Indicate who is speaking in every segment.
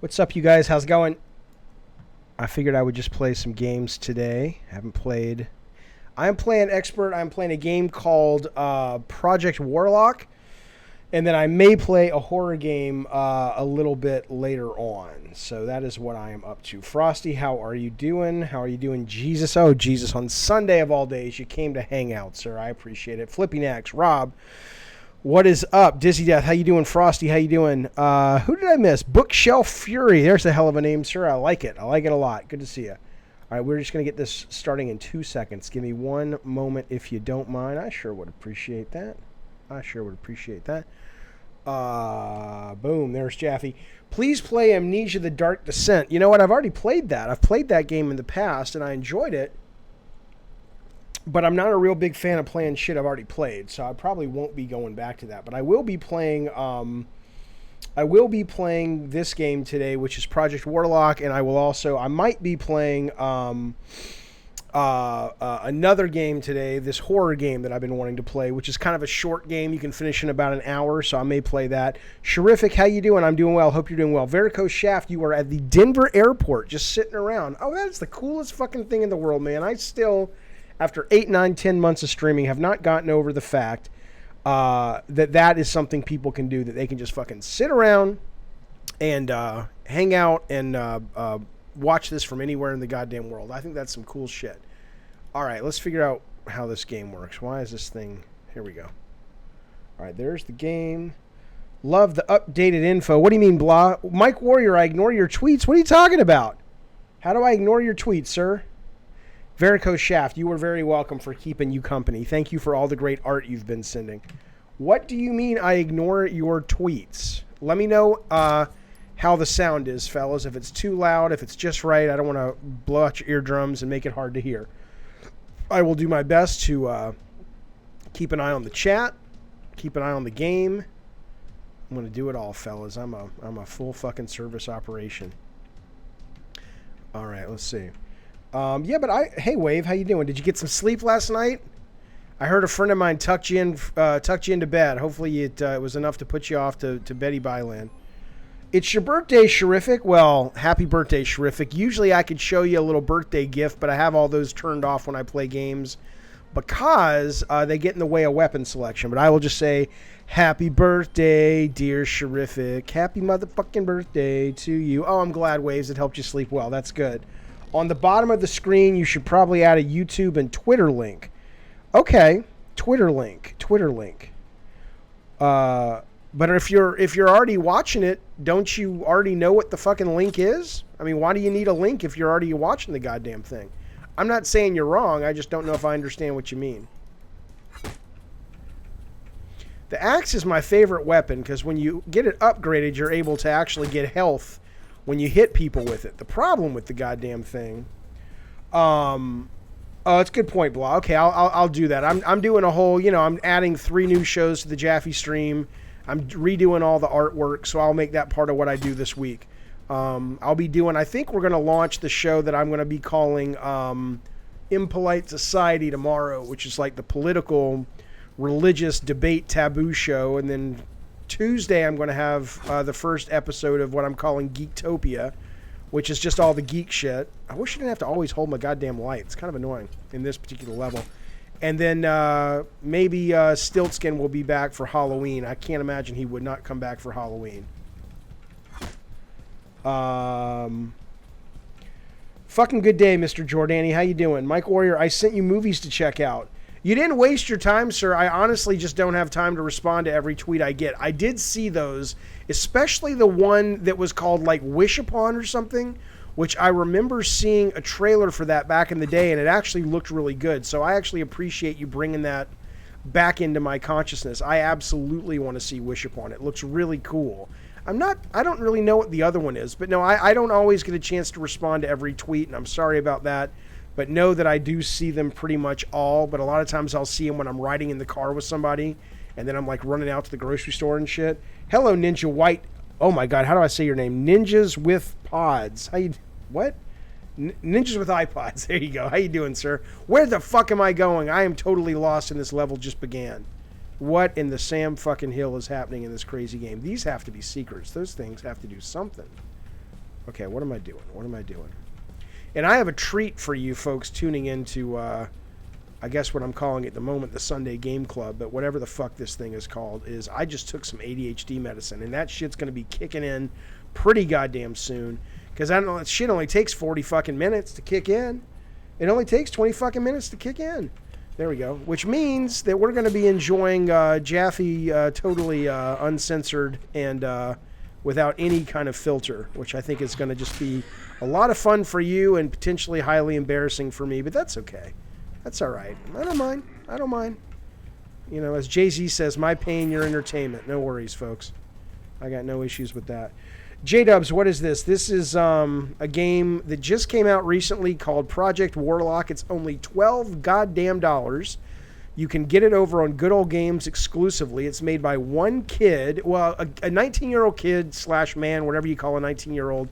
Speaker 1: What's up, you guys? How's it going? I figured I would just play some games today. Haven't played. I'm playing Expert. I'm playing a game called Project Warlock. And then I may play a horror game a little bit later on. So that is what I am up to. Frosty, how are you doing? How are you doing, Jesus? Oh, Jesus, on Sunday of all days, you came to hang out, sir. I appreciate it. Flippy Nax, Rob. What is up? Dizzy Death, how you doing? Frosty, how you doing? Who did I miss? Bookshelf Fury. There's a hell of a name, sir. I like it. I like it a lot. Good to see you. All right, we're just going to get this starting in 2 seconds. Give me one moment if you don't mind. I sure would appreciate that. Boom, there's Jaffe. Please play Amnesia the Dark Descent. You know what? I've already played that. I've played that game in the past, and I enjoyed it. But I'm not a real big fan of playing shit I've already played, so I probably won't be going back to that. But I will be playing. I will be playing this game today, which is Project Warlock, and I might be playing another game today, this horror game that I've been wanting to play, which is kind of a short game. You can finish in about an hour, so I may play that. Sherific, how you doing? I'm doing well. Hope you're doing well. Varicose Shaft, you are at the Denver airport, just sitting around. Oh, that's the coolest fucking thing in the world, man. I still, after 8, 9, 10 months of streaming, have not gotten over the fact that is something people can do, that they can just fucking sit around and hang out and watch this from anywhere in the goddamn world. I think that's some cool shit. All right, let's figure out how this game works. Why is this thing... Here we go. All right, there's the game. Love the updated info. What do you mean, blah? Mike Warrior, I ignore your tweets. What are you talking about? How do I ignore your tweets, sir? Varicose Shaft, you are very welcome for keeping you company. Thank you for all the great art you've been sending. What do you mean I ignore your tweets? Let me know how the sound is, fellas. If it's too loud, if it's just right, I don't want to blow out your eardrums and make it hard to hear. I will do my best to keep an eye on the chat, keep an eye on the game. I'm going to do it all, fellas. I'm a full fucking service operation. All right, let's see. Hey Wave, how you doing? Did you get some sleep last night? I heard a friend of mine tucked you into bed. Hopefully it was enough to put you off to Betty Byland. It's your birthday, Sherific. Well, happy birthday, Sherific. Usually I could show you a little birthday gift, but I have all those turned off when I play games because they get in the way of weapon selection. But I will just say, happy birthday, dear Sherific. Happy motherfucking birthday to you. Oh, I'm glad, Waves, it helped you sleep well. That's good. On the bottom of the screen, you should probably add a YouTube and Twitter link. Okay, Twitter link. But if you're already watching it, don't you already know what the fucking link is? I mean, why do you need a link if you're already watching the goddamn thing? I'm not saying you're wrong. I just don't know if I understand what you mean. The axe is my favorite weapon because when you get it upgraded, you're able to actually get health when you hit people with it. The problem with the goddamn thing, oh, it's a good point, Blah. Okay, I'll do that. I'm doing a whole, I'm adding 3 new shows to the Jaffe stream. I'm redoing all the artwork, so I'll make that part of what I do this week. I think we're going to launch the show that I'm going to be calling Impolite Society tomorrow, which is like the political, religious debate taboo show, and then Tuesday, I'm going to have the first episode of what I'm calling Geektopia, which is just all the geek shit. I wish I didn't have to always hold my goddamn light. It's kind of annoying in this particular level. And then maybe Stiltskin will be back for Halloween. I can't imagine he would not come back for Halloween. Fucking good day, Mr. Jordani. How you doing? Mike Warrior, I sent you movies to check out. You didn't waste your time, sir. I honestly just don't have time to respond to every tweet I get. I did see those, especially the one that was called like Wish Upon or something, which I remember seeing a trailer for that back in the day, and it actually looked really good. So I actually appreciate you bringing that back into my consciousness. I absolutely want to see Wish Upon. It looks really cool. I don't really know what the other one is, but no, I don't always get a chance to respond to every tweet, and I'm sorry about that. But know that I do see them pretty much all. But a lot of times I'll see them when I'm riding in the car with somebody, and then I'm like running out to the grocery store and shit. Hello, Ninja White. Oh my God, how do I say your name? Ninjas with Pods. What? Ninjas with iPods. There you go. How you doing, sir? Where the fuck am I going? I am totally lost, and this level just began. What in the Sam fucking Hill is happening in this crazy game? These have to be secrets. Those things have to do something. Okay, what am I doing? What am I doing? And I have a treat for you folks tuning into, I guess what I'm calling at the moment, the Sunday Game Club, but whatever the fuck this thing is called, is I just took some ADHD medicine, and that shit's going to be kicking in pretty goddamn soon, because I don't know, that shit only takes 40 fucking minutes to kick in. It only takes 20 fucking minutes to kick in. There we go. Which means that we're going to be enjoying Jaffe totally uncensored and without any kind of filter, which I think is going to just be a lot of fun for you and potentially highly embarrassing for me, but that's okay. That's all right. I don't mind. I don't mind. You know, as Jay-Z says, my pain, your entertainment. No worries, folks. I got no issues with that. J-Dubs, what is this? This is a game that just came out recently called Project Warlock. It's only $12 goddamn dollars. You can get it over on Good Old Games exclusively. It's made by one kid, well, a 19-year-old kid / man, whatever you call a 19-year-old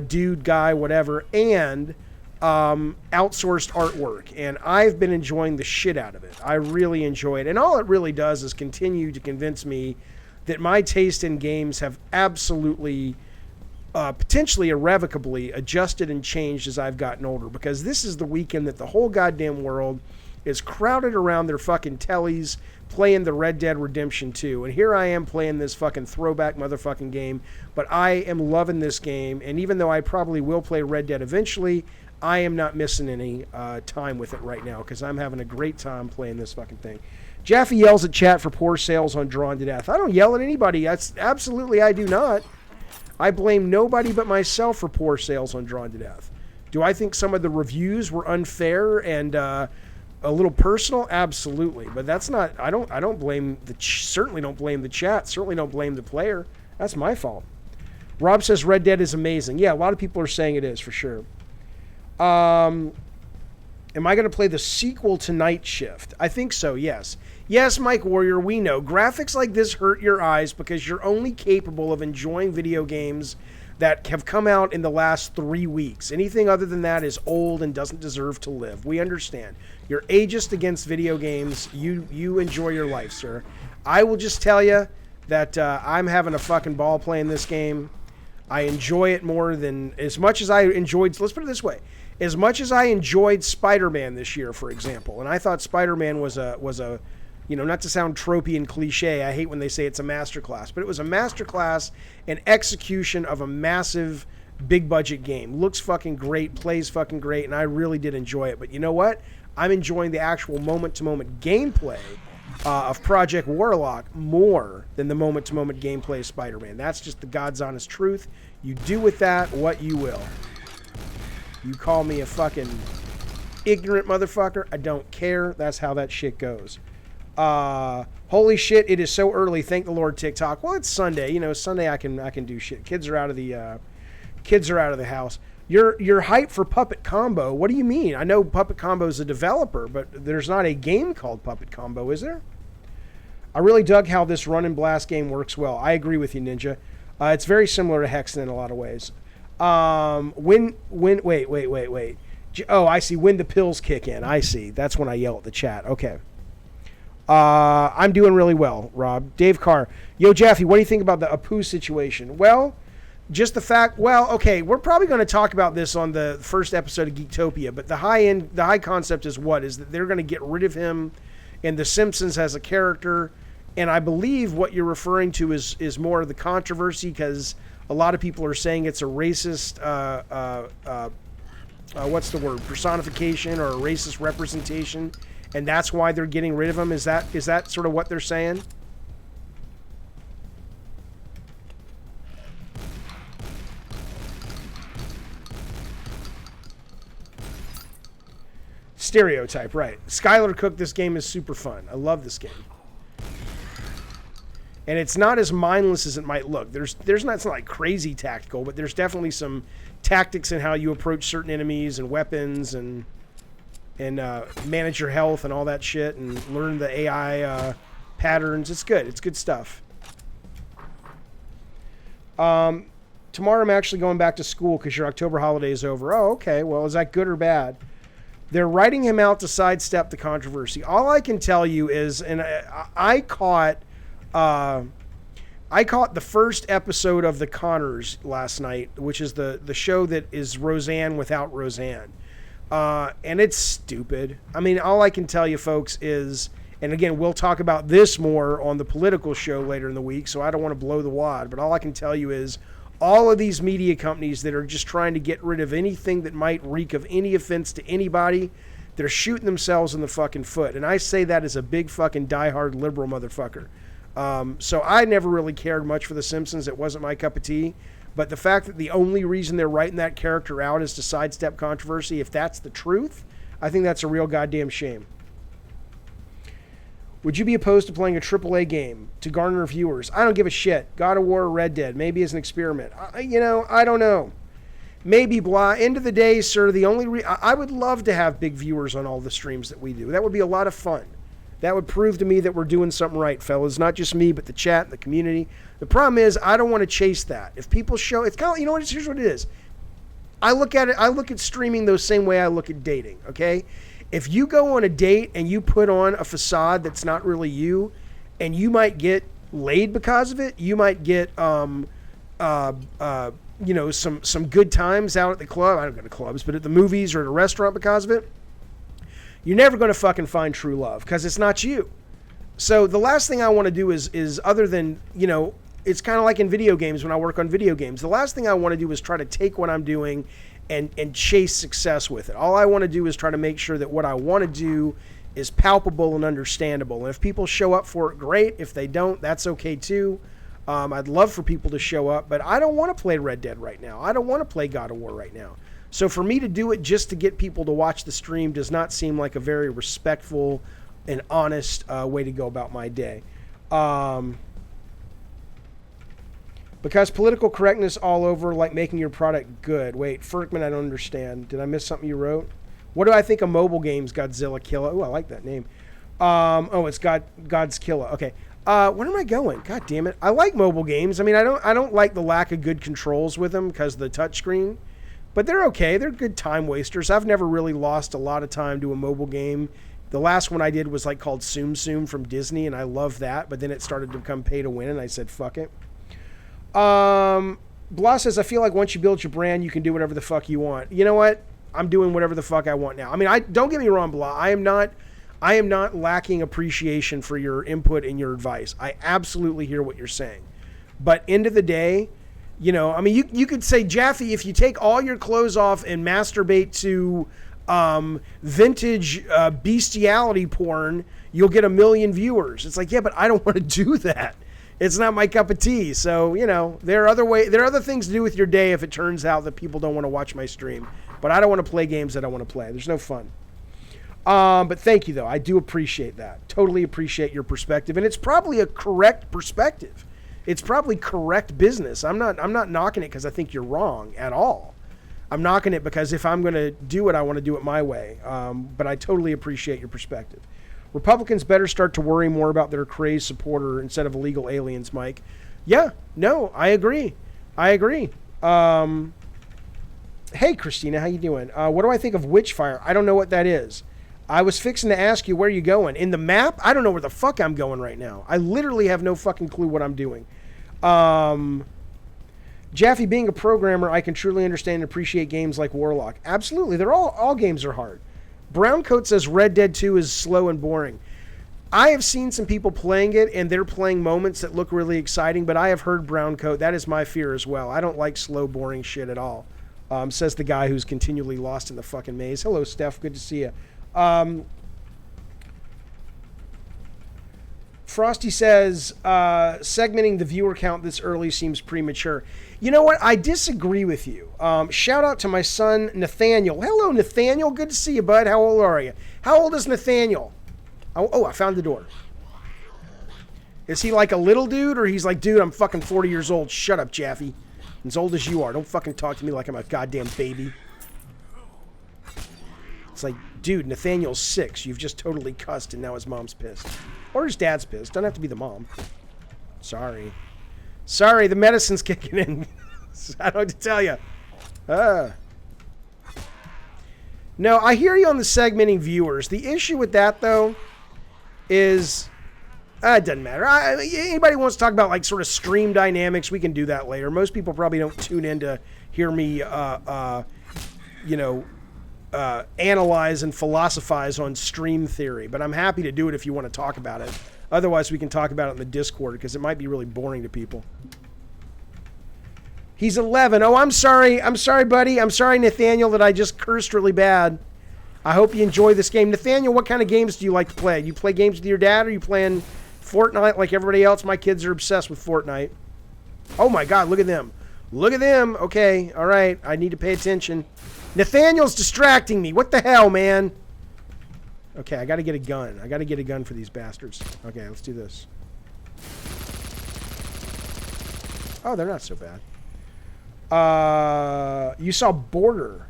Speaker 1: dude, guy, whatever, and outsourced artwork. And I've been enjoying the shit out of it. I really enjoy it. And all it really does is continue to convince me that my taste in games have absolutely, potentially irrevocably adjusted and changed as I've gotten older. Because this is the weekend that the whole goddamn world is crowded around their fucking tellies playing the Red Dead Redemption 2. And here I am playing this fucking throwback motherfucking game. But I am loving this game. And even though I probably will play Red Dead eventually, I am not missing any time with it right now because I'm having a great time playing this fucking thing. Jaffe yells at chat for poor sales on Drawn to Death. I don't yell at anybody. That's absolutely I do not. I blame nobody but myself for poor sales on Drawn to Death. Do I think some of the reviews were unfair and a little personal? Absolutely. But that's not. I don't blame certainly don't blame the chat. Certainly don't blame the player. That's my fault. Rob says Red Dead is amazing. Yeah, a lot of people are saying it is for sure. Am I going to play the sequel to Night Shift? I think so, yes. Yes, Mike Warrior, we know. Graphics like this hurt your eyes because you're only capable of enjoying video games that have come out in the last 3 weeks. Anything other than that is old and doesn't deserve to live. We understand. You're ageist against video games. You enjoy your life, sir. I will just tell you that I'm having a fucking ball playing this game. I enjoy it more than... As much as I enjoyed... Let's put it this way. As much as I enjoyed Spider-Man this year, for example, and I thought Spider-Man was a, you know, not to sound tropey and cliche, I hate when they say it's a masterclass, but it was a masterclass in execution of a massive, big-budget game. Looks fucking great, plays fucking great, and I really did enjoy it. But you know what? I'm enjoying the actual moment-to-moment gameplay of Project Warlock more than the moment-to-moment gameplay of Spider-Man. That's just the God's honest truth. You do with that what you will. You call me a fucking ignorant motherfucker, I don't care. That's how that shit goes. Holy shit, it is so early. Thank the Lord, TikTok. Well, it's Sunday. You know, Sunday I can do shit. Kids are out of the house. You're hyped for Puppet Combo. What do you mean? I know Puppet Combo is a developer, but there's not a game called Puppet Combo, is there? I really dug how this run and blast game works well. I agree with you, Ninja. It's very similar to Hexen in a lot of ways. Wait. Oh, I see. When the pills kick in. I see. That's when I yell at the chat. Okay. I'm doing really well, Rob. Dave Carr. Yo, Jaffe, what do you think about the Apu situation? Well, just the fact, okay, we're probably going to talk about this on the first episode of Geektopia, but the high concept is that they're going to get rid of him in The Simpsons as a character. And I believe what you're referring to is more of the controversy because a lot of people are saying it's a racist, what's the word, personification or a racist representation, and that's why they're getting rid of him. Is that sort of what they're saying? Stereotype, right. Skylar Cook, this game is super fun. I love this game. And it's not as mindless as it might look. It's not like crazy tactical, but there's definitely some tactics in how you approach certain enemies and weapons and manage your health and all that shit and learn the AI patterns. It's good. It's good stuff. Tomorrow I'm actually going back to school because your October holiday is over. Oh, okay. Well, is that good or bad? They're writing him out to sidestep the controversy. All I can tell you is, and I caught... I caught the first episode of The Conners last night, which is the show that is Roseanne without Roseanne. And it's stupid. I mean, all I can tell you, folks, is, and again, we'll talk about this more on the political show later in the week, so I don't want to blow the wad, but all I can tell you is all of these media companies that are just trying to get rid of anything that might reek of any offense to anybody, they're shooting themselves in the fucking foot. And I say that as a big fucking diehard liberal motherfucker. So I never really cared much for The Simpsons. It wasn't my cup of tea. But the fact that the only reason they're writing that character out is to sidestep controversy, if that's the truth, I think that's a real goddamn shame. Would you be opposed to playing a AAA game to garner viewers? I don't give a shit. God of War or Red Dead, maybe as an experiment. I don't know. Maybe blah. End of the day, sir, the only I would love to have big viewers on all the streams that we do. That would be a lot of fun. That would prove to me that we're doing something right, fellas. Not just me, but the chat and the community. The problem is, I don't want to chase that. If people show, it's kind of, you know what, here's what it is. I look at streaming the same way I look at dating, okay? If you go on a date and you put on a facade that's not really you, and you might get laid because of it, you might get, some good times out at the club. I don't go to clubs, but at the movies or at a restaurant because of it, you're never going to fucking find true love because it's not you. So the last thing I want to do is other than, it's kind of like in video games when I work on video games. The last thing I want to do is try to take what I'm doing and chase success with it. All I want to do is try to make sure that what I want to do is palpable and understandable. And if people show up for it, great. If they don't, that's okay too. I'd love for people to show up, but I don't want to play Red Dead right now. I don't want to play God of War right now. So for me to do it just to get people to watch the stream does not seem like a very respectful and honest way to go about my day. Because political correctness all over, like making your product good. Wait, Ferkman, I don't understand. Did I miss something you wrote? What do I think of mobile games, Godzilla Killa? Oh, I like that name. It's God's Killa. Okay. Where am I going? God damn it. I like mobile games. I mean, I don't like the lack of good controls with them because of the touchscreen. But they're okay. They're good time wasters. I've never really lost a lot of time to a mobile game. The last one I did was like called Tsum Tsum from Disney, and I loved that. But then it started to become pay to win, and I said, fuck it. Blah says, I feel like once you build your brand, you can do whatever the fuck you want. You know what? I'm doing whatever the fuck I want now. I mean, don't get me wrong, Blah. I am not lacking appreciation for your input and your advice. I absolutely hear what you're saying. But end of the day, I mean, you could say, Jaffe, if you take all your clothes off and masturbate to vintage bestiality porn, you'll get 1 million viewers. It's like, yeah, but I don't want to do that. It's not my cup of tea. So, there are other things to do with your day if it turns out that people don't want to watch my stream. But I don't want to play games that I want to play. There's no fun. But thank you, though. I do appreciate that. Totally appreciate your perspective. And it's probably a correct perspective. It's probably correct business. I'm not knocking it because I think you're wrong at all. I'm knocking it because if I'm going to do it, I want to do it my way. But I totally appreciate your perspective. Republicans better start to worry more about their crazed supporter instead of illegal aliens, Mike. Yeah, no, I agree. Hey, Christina, how you doing? What do I think of Witchfire? I don't know what that is. I was fixing to ask you where you going. In the map? I don't know where the fuck I'm going right now. I literally have no fucking clue what I'm doing. Jaffe, being a programmer, I can truly understand and appreciate games like Warlock. Absolutely. They're all games are hard. Browncoat says Red Dead 2 is slow and boring. I have seen some people playing it, and they're playing moments that look really exciting, but I have heard Browncoat. That is my fear as well. I don't like slow, boring shit at all. Says the guy who's continually lost in the fucking maze. Hello, Steph. Good to see you. Frosty says, segmenting the viewer count this early seems premature. You know what? I disagree with you. Shout out to my son, Nathaniel. Hello, Nathaniel. Good to see you, bud. How old are you? How old is Nathaniel? Oh, I found the door. Is he like a little dude, or he's like, dude, I'm fucking 40 years old. Shut up, Jaffe. As old as you are. Don't fucking talk to me like I'm a goddamn baby. It's like, dude, Nathaniel's 6. You've just totally cussed, and now his mom's pissed. Or his dad's pissed. Doesn't have to be the mom. Sorry, the medicine's kicking in. I don't know what to tell you. No, I hear you on the segmenting viewers. The issue with that, though, is It doesn't matter. Anybody wants to talk about like sort of stream dynamics, we can do that later. Most people probably don't tune in to hear me, analyze and philosophize on stream theory. But I'm happy to do it if you want to talk about it. Otherwise, we can talk about it in the Discord because it might be really boring to people. He's 11. Oh, I'm sorry. I'm sorry, buddy. I'm sorry, Nathaniel, that I just cursed really bad. I hope you enjoy this game. Nathaniel, what kind of games do you like to play? You play games with your dad, or are you playing Fortnite like everybody else? My kids are obsessed with Fortnite. Oh, my God. Look at them. Look at them. Okay. All right. I need to pay attention. Nathaniel's distracting me. What the hell, man? Okay, I got to get a gun. I got to get a gun for these bastards. Okay, let's do this. Oh, they're not so bad. You saw Border.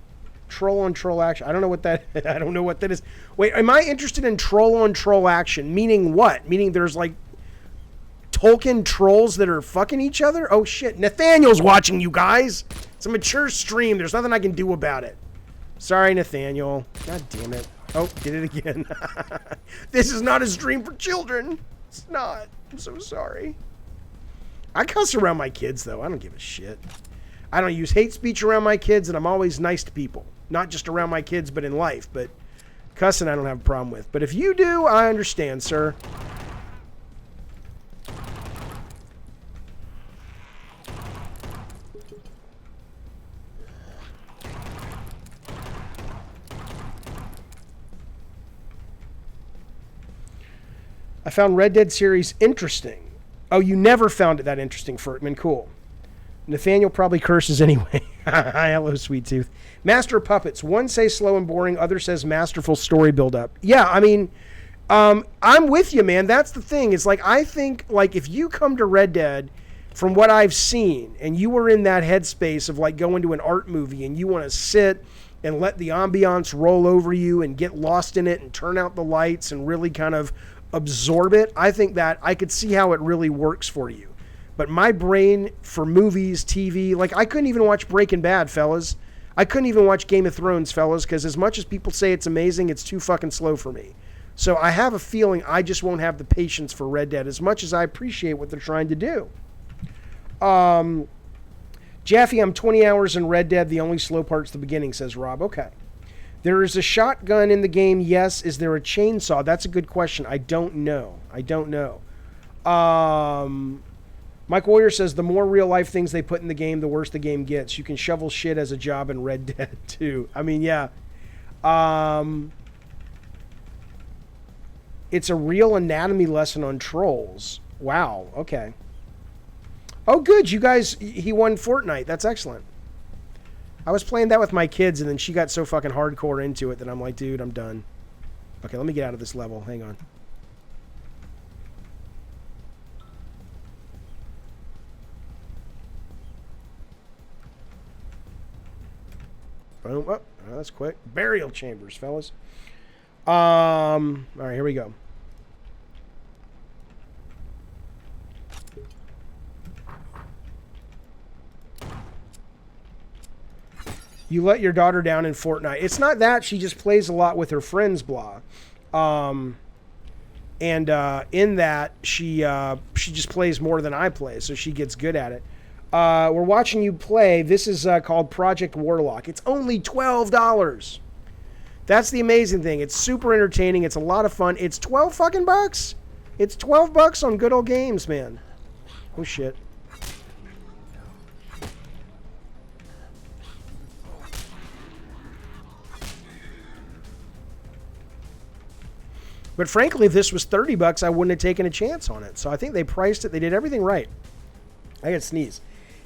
Speaker 1: Troll on troll action. I don't know what that I don't know what that is. Wait, am I interested in troll on troll action? Meaning what? Meaning there's like Tolkien trolls that are fucking each other? Oh shit. Nathaniel's watching, you guys. It's a mature stream. There's nothing I can do about it. Sorry, Nathaniel. God damn it. Oh, did it again. This is not a stream for children. It's not. I'm so sorry. I cuss around my kids though. I don't give a shit. I don't use hate speech around my kids, and I'm always nice to people. Not just around my kids, but in life. But cussing I don't have a problem with. But if you do, I understand, sir. I found Red Dead series interesting. Oh, you never found it that interesting, Furtman. Cool. Nathaniel probably curses anyway. Hello, sweet tooth. Master of Puppets. One says slow and boring. Other says masterful story build-up. Yeah, I mean, I'm with you, man. That's the thing. It's like, I think, like, if you come to Red Dead, from what I've seen, and you were in that headspace of, like, going to an art movie, and you want to sit and let the ambiance roll over you and get lost in it and turn out the lights and really kind of absorb it, I think that I could see how it really works for you. But my brain for movies, TV, like I couldn't even watch Breaking Bad, fellas. I couldn't even watch Game of Thrones, fellas, because as much as people say it's amazing, it's too fucking slow for me. So I have a feeling I just won't have the patience for Red Dead as much as I appreciate what they're trying to do. Jaffe, I'm 20 hours in Red Dead. The only slow part's the beginning, says Rob. Okay. There is a shotgun in the game, yes. Is there a chainsaw? That's a good question. I don't know. Mike Warrior says the more real life things they put in the game, the worse the game gets. You can shovel shit as a job in Red Dead too. I mean, yeah. It's a real anatomy lesson on trolls. Wow. Okay. Oh, good. You guys, he won Fortnite. That's excellent. I was playing that with my kids, and then she got so fucking hardcore into it that I'm like, dude, I'm done. Okay, let me get out of this level. Hang on. Boom. Oh, that's quick. Burial chambers, fellas. All right, here we go. You let your daughter down in Fortnite. It's not that. She just plays a lot with her friends, blah. In that, she just plays more than I play, so she gets good at it. We're watching you play. This is called Project Warlock. It's only $12. That's the amazing thing. It's super entertaining. It's a lot of fun. It's 12 fucking bucks. It's 12 bucks on good old games, man. Oh, shit. But frankly, if this was 30 bucks, I wouldn't have taken a chance on it. So I think they priced it. They did everything right. I gotta sneeze.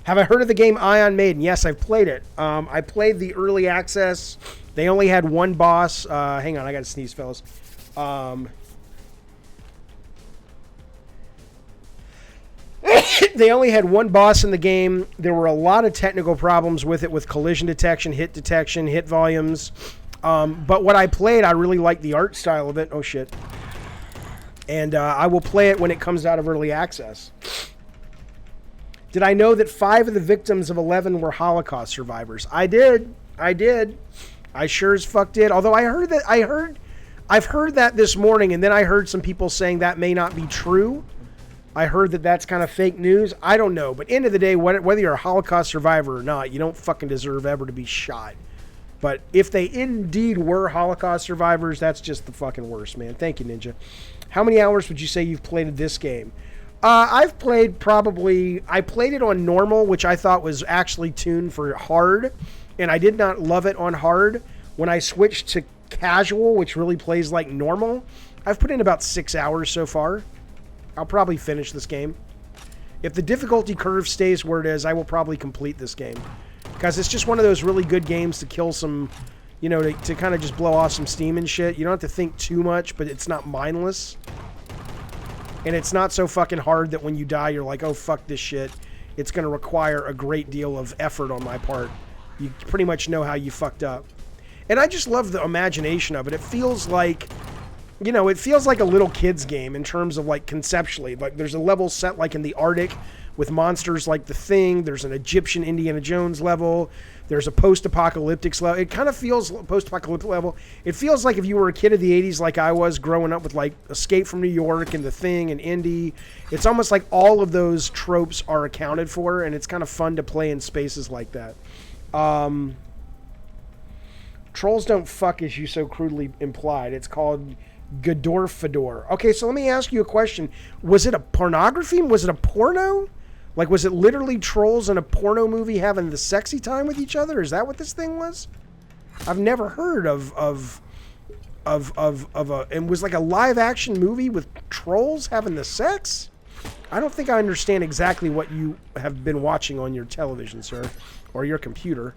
Speaker 1: Have I heard of the game Ion Maiden? Yes, I've played it. I played the early access. They only had one boss. Hang on, I gotta sneeze, fellas. They only had one boss in the game. There were a lot of technical problems with it, with collision detection, hit volumes. But what I played, I really liked the art style of it. Oh, shit. And I will play it when it comes out of early access. Did I know that 5 of the victims of 11 were Holocaust survivors? I did. I sure as fuck did. Although I heard I've heard that this morning, and then I heard some people saying that may not be true. I heard that that's kind of fake news. I don't know. But end of the day, whether you're a Holocaust survivor or not, you don't fucking deserve ever to be shot. But if they indeed were Holocaust survivors, that's just the fucking worst, man. Thank you, Ninja. How many hours would you say you've played this game? I've played I played it on normal, which I thought was actually tuned for hard, and I did not love it on hard. When I switched to casual, which really plays like normal, I've put in about 6 hours so far. I'll probably finish this game. If the difficulty curve stays where it is, I will probably complete this game. Because it's just one of those really good games to kill some, you know, to kind of just blow off some steam and shit. You don't have to think too much, but it's not mindless. And it's not so fucking hard that when you die, you're like, oh, fuck this shit. It's going to require a great deal of effort on my part. You pretty much know how you fucked up. And I just love the imagination of it. It feels like, you know, it feels like a little kid's game in terms of like conceptually. Like there's a level set like in the Arctic with monsters like the Thing. There's an Egyptian Indiana Jones level. There's a post-apocalyptic level. It kind of feels post-apocalyptic level. It feels like if you were a kid of the 80s like I was growing up with like Escape from New York and The Thing and Indy. It's almost like all of those tropes are accounted for, and it's kind of fun to play in spaces like that. Trolls don't fuck as you so crudely implied. It's called Gador Fedor. Okay, so let me ask you a question. Was it a pornography? Was it a porno? Like, was it literally trolls in a porno movie having the sexy time with each other? Is that what this thing was? I've never heard of a, and was like a live action movie with trolls having the sex? I don't think I understand exactly what you have been watching on your television, sir, or your computer,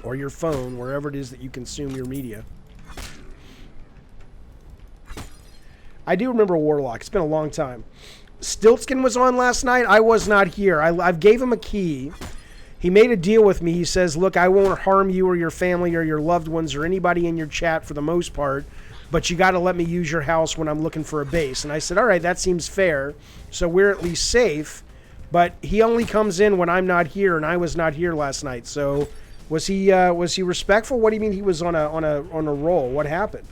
Speaker 1: or your phone, wherever it is that you consume your media. I do remember Warlock. It's been a long time. Stiltskin was on last night. I was not here. I gave him a key. He made a deal with me. He says, look, I won't harm you or your family or your loved ones or anybody in your chat for the most part, but you got to let me use your house when I'm looking for a base. And I said, all right, that seems fair. So we're at least safe. But he only comes in when I'm not here, and I was not here last night. So was he respectful? What do you mean he was on a roll? What happened?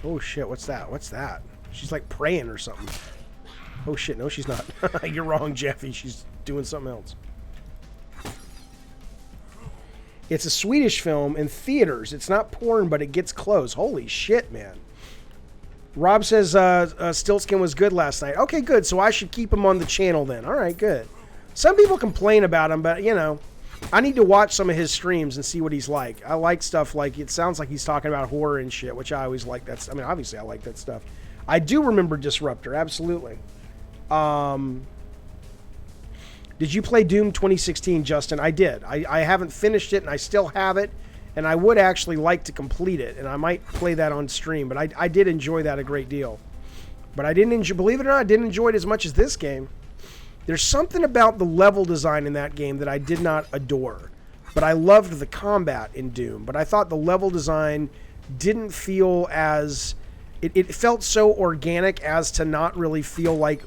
Speaker 1: Oh shit, what's that? What's that? She's like praying or something. Oh shit, no she's not. You're wrong, Jeffy. She's doing something else. It's a Swedish film in theaters. It's not porn, but it gets close. Holy shit, man. Rob says Stiltskin was good last night. Okay, good. So I should keep him on the channel then. All right, good. Some people complain about him, but, you know, I need to watch some of his streams and see what he's like. I like stuff like, it sounds like he's talking about horror and shit, which I always like. I mean, obviously I like that stuff. I do remember Disruptor, absolutely. Did you play Doom 2016, Justin? I did. I haven't finished it, and I still have it, and I would actually like to complete it, and I might play that on stream, but I did enjoy that a great deal. But I didn't enjoy, believe it or not, I didn't enjoy it as much as this game. There's something about the level design in that game that I did not adore. But I loved the combat in Doom. But I thought the level design didn't feel as... It felt so organic as to not really feel like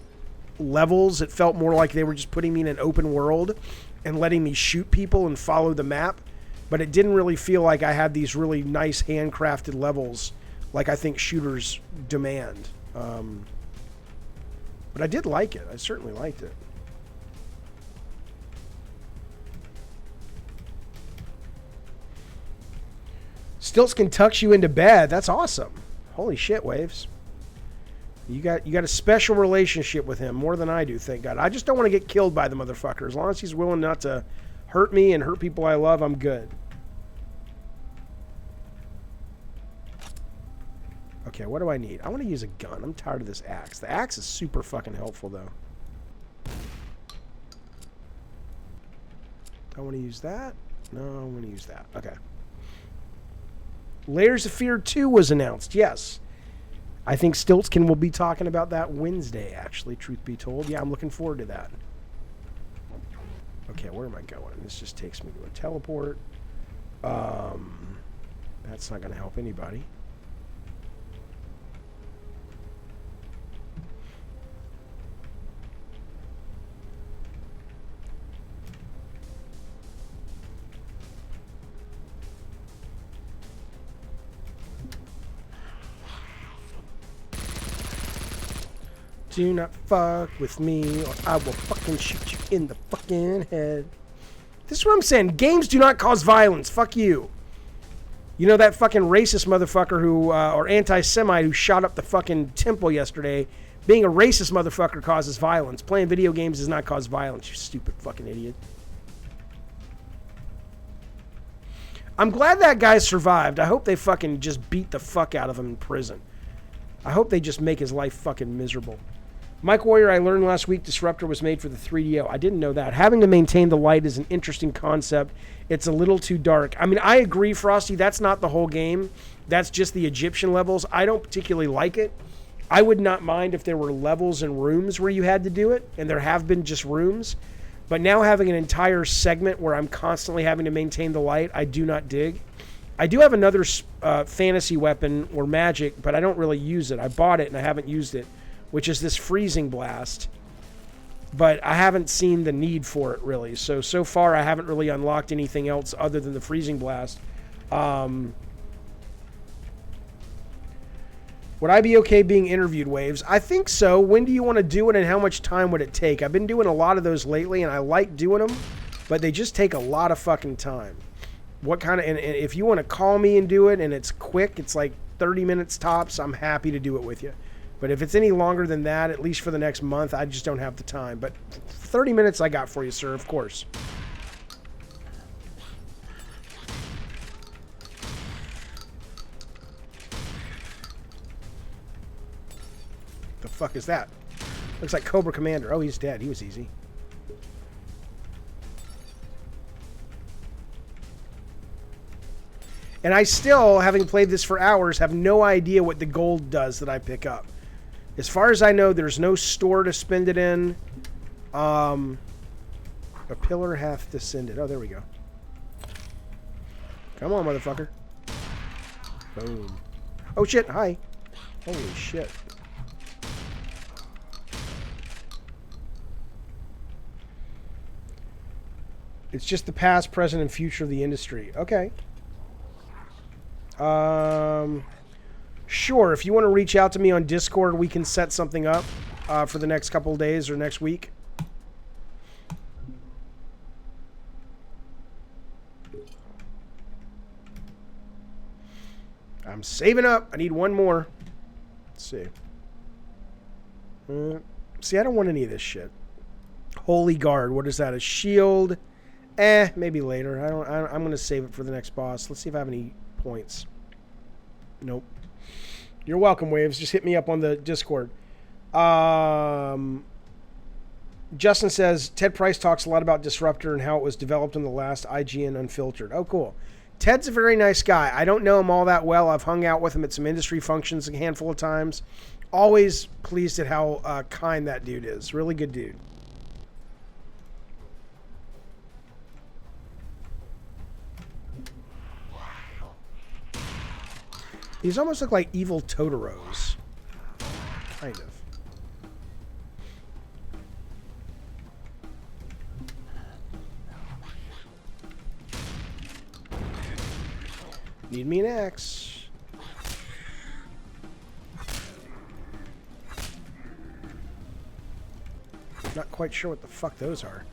Speaker 1: levels. It felt more like they were just putting me in an open world and letting me shoot people and follow the map. But it didn't really feel like I had these really nice handcrafted levels like I think shooters demand. But I did like it. I certainly liked it. Stiltskin tucks you into bed. That's awesome. Holy shit, Waves. You got a special relationship with him, more than I do, thank God. I just don't want to get killed by the motherfucker. As long as he's willing not to hurt me and hurt people I love, I'm good. Okay, what do I need? I want to use a gun. I'm tired of this axe. The axe is super fucking helpful, though. I want to use that. No, I want to use that. Okay. Layers of Fear 2 was announced. Yes. I think Stiltskin will be talking about that Wednesday, actually, truth be told. Yeah, I'm looking forward to that. Okay, where am I going? This just takes me to a teleport. That's not going to help anybody. Do not fuck with me or I will fucking shoot you in the fucking head. This is what I'm saying. Games do not cause violence. Fuck you. You know that fucking racist motherfucker who, or anti-Semite who shot up the fucking temple yesterday? Being a racist motherfucker causes violence. Playing video games does not cause violence, you stupid fucking idiot. I'm glad that guy survived. I hope they fucking just beat the fuck out of him in prison. I hope they just make his life fucking miserable. Mike Warrior, I learned last week Disruptor was made for the 3DO. I didn't know that. Having to maintain the light is an interesting concept. It's a little too dark. I mean, I agree, Frosty. That's not the whole game. That's just the Egyptian levels. I don't particularly like it. I would not mind if there were levels and rooms where you had to do it, and there have been just rooms. But now having an entire segment where I'm constantly having to maintain the light, I do not dig. I do have another fantasy weapon or magic, but I don't really use it. I bought it and I haven't used it, which is this freezing blast. But I haven't seen the need for it, really. So far, I haven't really unlocked anything else other than the freezing blast. Would I be okay being interviewed, Waves? I think so. When do you want to do it and how much time would it take? I've been doing a lot of those lately and I like doing them, but they just take a lot of fucking time. What kind of, and if you want to call me and do it and it's quick, it's like 30 minutes tops, I'm happy to do it with you. But if it's any longer than that, at least for the next month, I just don't have the time. But 30 minutes I got for you, sir, of course. The fuck is that? Looks like Cobra Commander. Oh, he's dead. He was easy. And I still, having played this for hours, have no idea what the gold does that I pick up. As far as I know, there's no store to spend it in. A pillar hath descended. Oh, there we go. Come on, motherfucker. Boom. Oh, shit. Hi. Holy shit. It's just the past, present, and future of the industry. Okay. Sure. If you want to reach out to me on Discord, we can set something up for the next couple of days or next week. I'm saving up. I need one more. Let's see. See, I don't want any of this shit. Holy Guard. What is that? A shield? Maybe later. I'm going to save it for the next boss. Let's see if I have any points. Nope. You're welcome, Waves. Just hit me up on the Discord. Justin says, Ted Price talks a lot about Disruptor and how it was developed in the last IGN Unfiltered. Oh, cool. Ted's a very nice guy. I don't know him all that well. I've hung out with him at some industry functions a handful of times. Always pleased at how kind that dude is. Really good dude. These almost look like evil Totoros. Kind of. Need me an axe. Not quite sure what the fuck those are.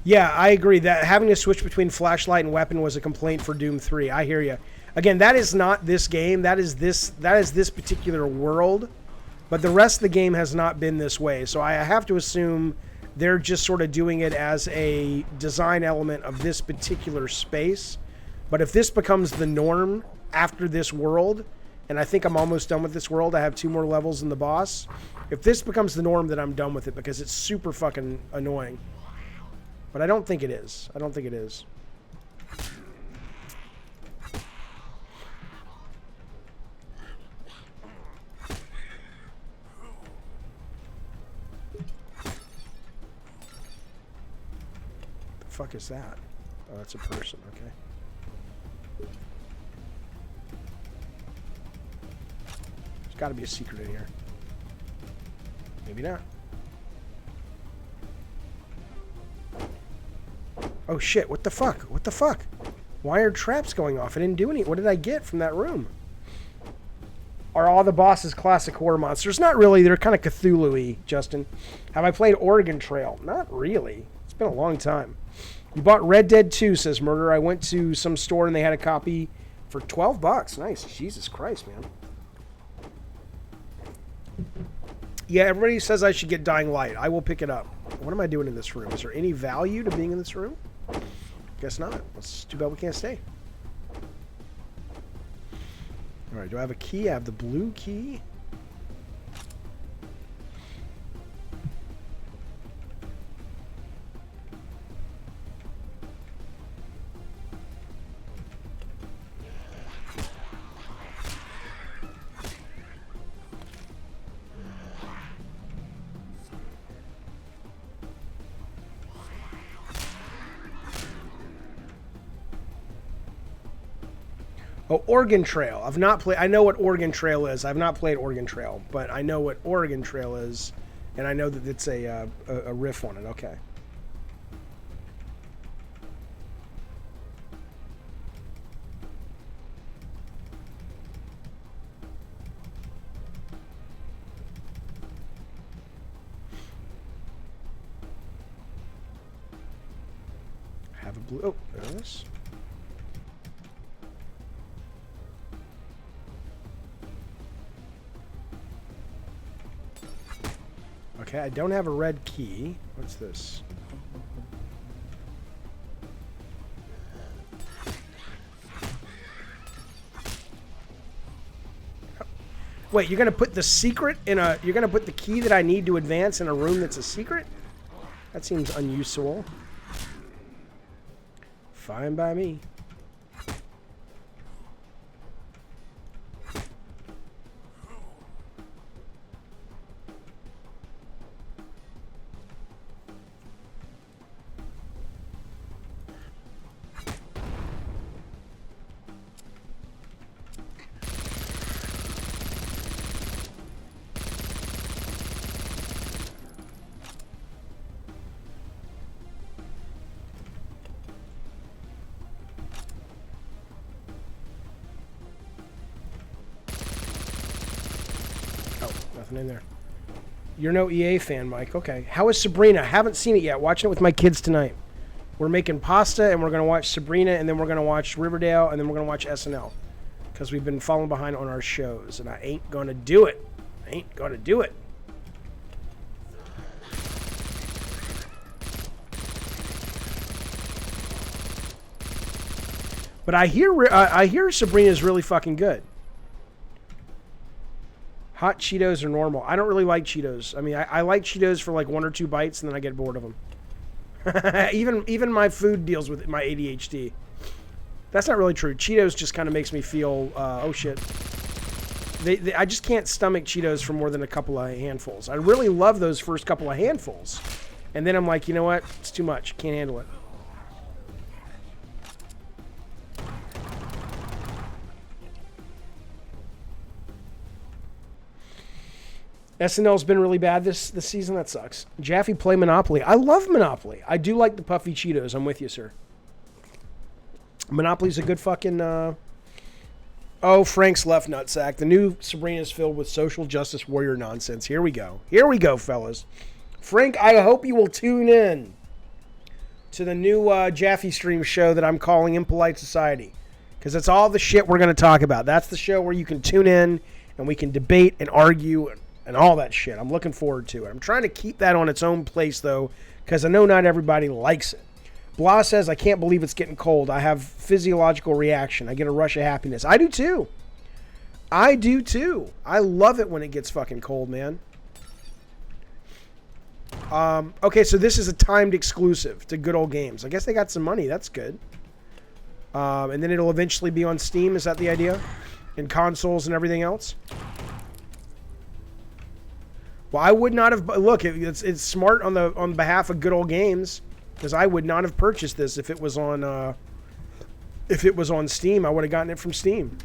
Speaker 1: Yeah, I agree that having to switch between flashlight and weapon was a complaint for Doom 3. I hear you. Again, that is not this game. That is this particular world. But the rest of the game has not been this way. So I have to assume they're just sort of doing it as a design element of this particular space. But if this becomes the norm after this world, and I think I'm almost done with this world. I have 2 more levels in the boss. If this becomes the norm, then I'm done with it because it's super fucking annoying. But I don't think it is. I don't think it is. fuck is that? Oh, that's a person. Okay. There's got to be a secret in here. Maybe not. Oh shit, what the fuck? What the fuck? Why are traps going off? I didn't do any. What did I get from that room? Are all the bosses classic horror monsters? Not really. They're kind of Cthulhu-y, Justin. Have I played Oregon Trail? Not really. It's been a long time. You bought Red Dead 2, says Murder. I went to some store and they had a copy for $12. Nice. Jesus Christ, man. Yeah, everybody says I should get Dying Light. I will pick it up. What am I doing in this room? Is there any value to being in this room? Guess not. It's too bad we can't stay. All right, do I have a key? I have the blue key. Oh, Oregon Trail. I've not played. I know what Oregon Trail is. I've not played Oregon Trail, but I know what Oregon Trail is, and I know that it's a riff on it. Okay. Have a blue. Oh, there it is. Okay, I don't have a red key. What's this? Wait, you're gonna put the secret in a... You're gonna put the key that I need to advance in a room that's a secret? That seems unusual. Fine by me. Nothing in there. You're no EA fan, Mike. Okay. How is Sabrina? Haven't seen it yet. Watching it with my kids tonight. We're making pasta, and we're going to watch Sabrina, and then we're going to watch Riverdale, and then we're going to watch SNL. Because we've been falling behind on our shows, and I ain't going to do it. I ain't going to do it. But I hear Sabrina's really fucking good. Hot Cheetos are normal. I don't really like Cheetos. I mean, I like Cheetos for like 1 or 2 bites, and then I get bored of them. even my food deals with my ADHD. That's not really true. Cheetos just kind of makes me feel, oh shit. I just can't stomach Cheetos for more than a couple of handfuls. I really love those first couple of handfuls. And then I'm like, you know what? It's too much. Can't handle it. SNL's been really bad this season. That sucks. Jaffe, play Monopoly. I love Monopoly. I do like the puffy Cheetos. I'm with you, sir. Monopoly's a good fucking... Oh, Frank's left nutsack. The new Sabrina's filled with social justice warrior nonsense. Here we go. Here we go, fellas. Frank, I hope you will tune in to the new Jaffe stream show that I'm calling Impolite Society. Because that's all the shit we're going to talk about. That's the show where you can tune in and we can debate and argue and all that shit. I'm looking forward to it. I'm trying to keep that on its own place, though, because I know not everybody likes it. Blah says, I can't believe it's getting cold. I have physiological reaction. I get a rush of happiness. I do, too. I do, too. I love it when it gets fucking cold, man. Okay, so this is a timed exclusive to Good Old Games. I guess they got some money. That's good. And then it'll eventually be on Steam. Is that the idea? And consoles and everything else? Well, I would not have... Look, it's smart on behalf of Good Old Games. because I would not have purchased this if it was on Steam. I would have gotten it from Steam.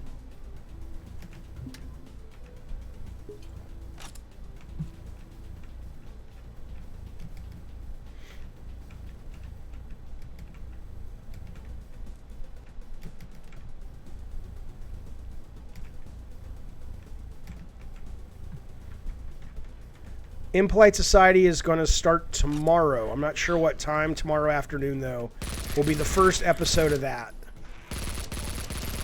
Speaker 1: Impolite Society is going to start tomorrow. I'm not sure what time. Tomorrow afternoon, though, will be the first episode of that.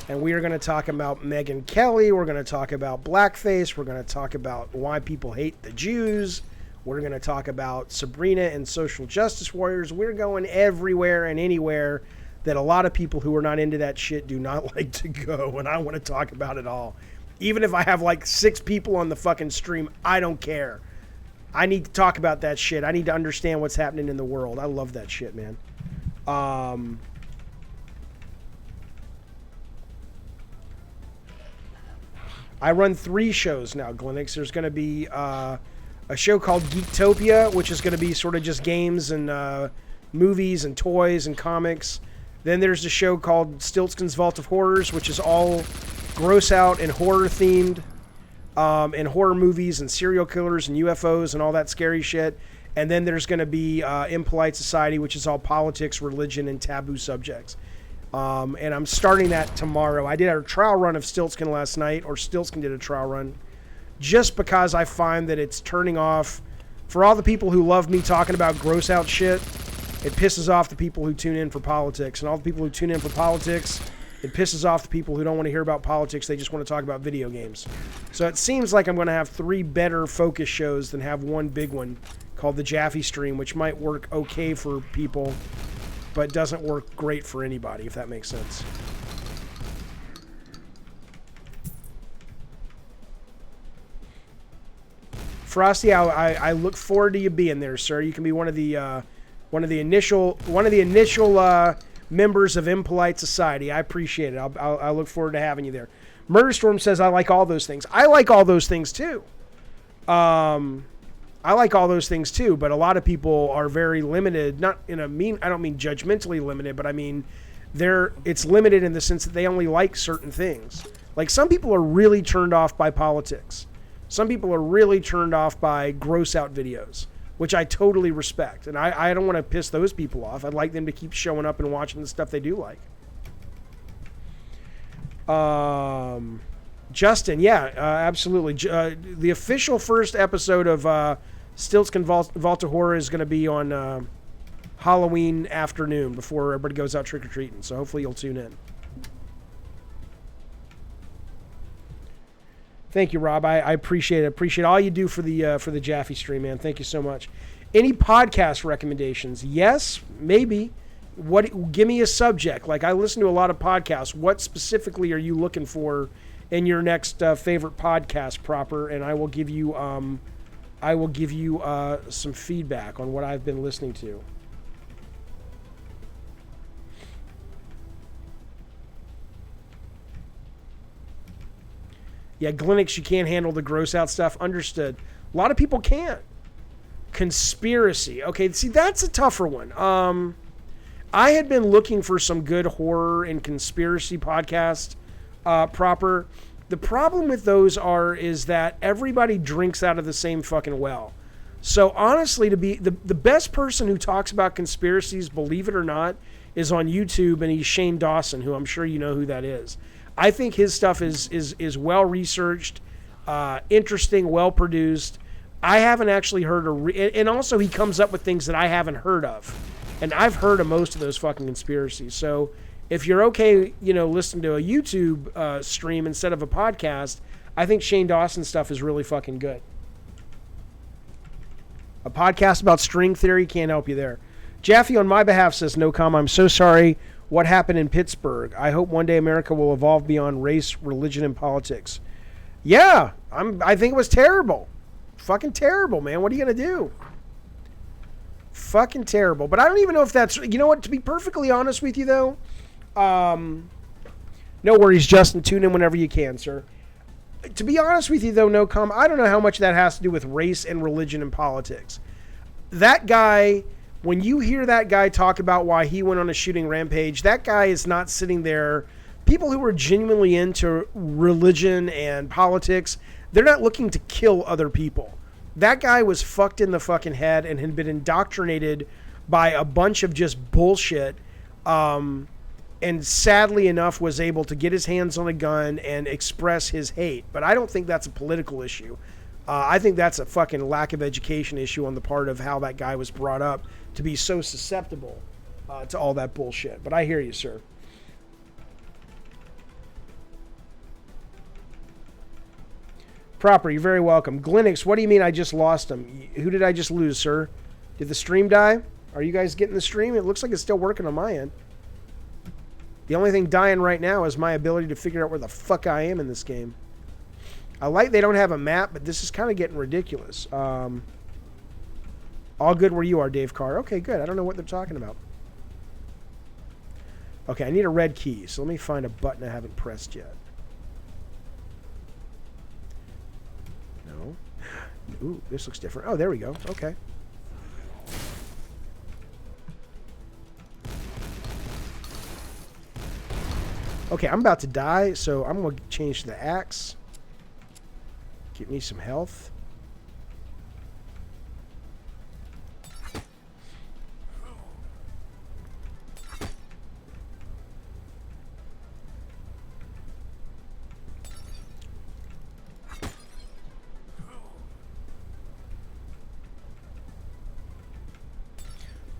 Speaker 1: And we are going to talk about Megyn Kelly. We're going to talk about blackface. We're going to talk about why people hate the Jews. We're going to talk about Sabrina and social justice warriors. We're going everywhere and anywhere that a lot of people who are not into that shit do not like to go. And I want to talk about it all. Even if I have like 6 people on the fucking stream, I don't care. I need to talk about that shit. I need to understand what's happening in the world. I love that shit, man. I run 3 shows now, Glenix. There's going to be a show called Geektopia, which is going to be sort of just games and movies and toys and comics. Then there's a show called Stiltskin's Vault of Horrors, which is all gross out and horror themed. And horror movies and serial killers and UFOs and all that scary shit. And then there's going to be Impolite Society, which is all politics, religion, and taboo subjects. And I'm starting that tomorrow. I did a trial run of Stiltskin last night, or Stiltskin did a trial run, just because I find that it's turning off, for all the people who love me talking about gross out shit, it pisses off the people who tune in for politics. And all the people who tune in for politics, it pisses off the people who don't want to hear about politics. They just want to talk about video games. So it seems like I'm going to have 3 better focus shows than have one big one called the Jaffe stream, which might work okay for people, but doesn't work great for anybody, if that makes sense. Frosty, I look forward to you being there, sir. You can be one of the initial members of Impolite Society. I appreciate it. I'll look forward to having you there. Murderstorm says, I like all those things. I like all those things too. I like all those things too, but a lot of people are very limited, not in a mean, I don't mean judgmentally limited, but I mean it's limited in the sense that they only like certain things. Like some people are really turned off by politics. Some people are really turned off by gross out videos, which I totally respect. And I don't want to piss those people off. I'd like them to keep showing up and watching the stuff they do like. Justin, yeah, absolutely. The official first episode of Stiltskin Vault of Horror is going to be on Halloween afternoon before everybody goes out trick-or-treating. So hopefully you'll tune in. Thank you, Rob. I appreciate it. Appreciate all you do for the Jaffe stream, man. Thank you so much. Any podcast recommendations? Yes, maybe. Give me a subject. Like I listen to a lot of podcasts. What specifically are you looking for in your next favorite podcast, Proper? And I will give you some feedback on what I've been listening to. Yeah, Glenix, you can't handle the gross out stuff. Understood. A lot of people can't. Conspiracy. Okay, see, that's a tougher one. I had been looking for some good horror and conspiracy podcasts, Proper. The problem with those is that everybody drinks out of the same fucking well. So honestly, to be the best person who talks about conspiracies, believe it or not, is on YouTube, and he's Shane Dawson, who I'm sure you know who that is. I think his stuff is well researched, interesting, well produced. I haven't actually heard and also he comes up with things that I haven't heard of, and I've heard of most of those fucking conspiracies. So if you're okay, listening to a YouTube stream instead of a podcast, I think Shane Dawson's stuff is really fucking good. A podcast about string theory can't help you there. Jaffe, on my behalf, says, no comment. I'm so sorry what happened in Pittsburgh. I hope one day America will evolve beyond race, religion, and politics. Yeah, I think it was terrible. Fucking terrible, man. What are you going to do? Fucking terrible. But I don't even know if that's... You know what? To be perfectly honest with you, though, no worries, Justin. Tune in whenever you can, sir. To be honest with you, though, I don't know how much that has to do with race and religion and politics. That guy when you hear that guy talk about why he went on a shooting rampage, that guy is not sitting there. People who are genuinely into religion and politics, they're not looking to kill other people. That guy was fucked in the fucking head and had been indoctrinated by a bunch of just bullshit, and sadly enough was able to get his hands on a gun and express his hate. But I don't think that's a political issue. I think that's a fucking lack of education issue on the part of how that guy was brought up to be so susceptible to all that bullshit. But I hear you, sir. Proper, you're very welcome. Glinix, what do you mean I just lost him? Who did I just lose, sir? Did the stream die? Are you guys getting the stream? It looks like it's still working on my end. The only thing dying right now is my ability to figure out where the fuck I am in this game. I like they don't have a map, but this is kind of getting ridiculous. All good where you are, Dave Carr. Okay, good. I don't know what they're talking about. Okay, I need a red key, so let me find a button I haven't pressed yet. No. Ooh, this looks different. Oh, there we go. Okay. Okay, I'm about to die, so I'm going to change to the axe. Get me some health.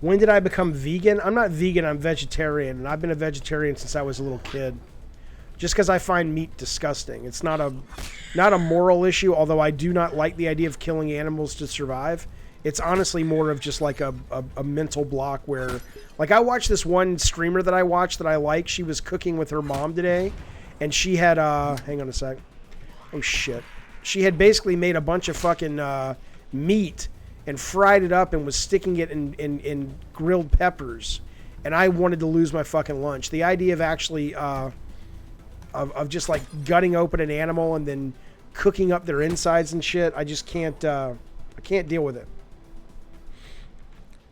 Speaker 1: When did I become vegan? I'm not vegan, I'm vegetarian, and I've been a vegetarian since I was a little kid. Just because I find meat disgusting. It's not a moral issue, although I do not like the idea of killing animals to survive. It's honestly more of just like a mental block where... Like, I watched this one streamer that I watched that I like. She was cooking with her mom today, and she had... hang on a sec. Oh, shit. She had basically made a bunch of fucking meat and fried it up and was sticking it in grilled peppers. And I wanted to lose my fucking lunch. The idea of actually... Of just like gutting open an animal and then cooking up their insides and shit. I just can't, I can't deal with it.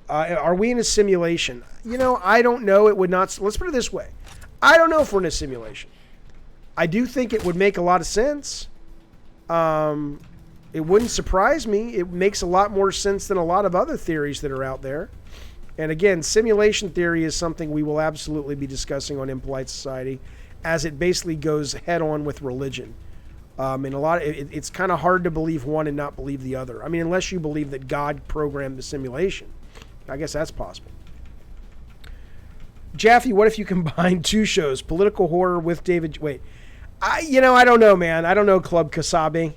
Speaker 1: Are we in a simulation? You know, I don't know. It would not, let's put it this way. I don't know if we're in a simulation. I do think it would make a lot of sense. It wouldn't surprise me. It makes a lot more sense than a lot of other theories that are out there. And again, simulation theory is something we will absolutely be discussing on Impolite Society, as it basically goes head on with religion. And a lot of, it's kind of hard to believe one and not believe the other. I mean, unless you believe that God programmed the simulation. I guess that's possible. Jaffe, what if you combine two shows, political horror with David... Wait. I don't know, man. I don't know, Club Kasabi.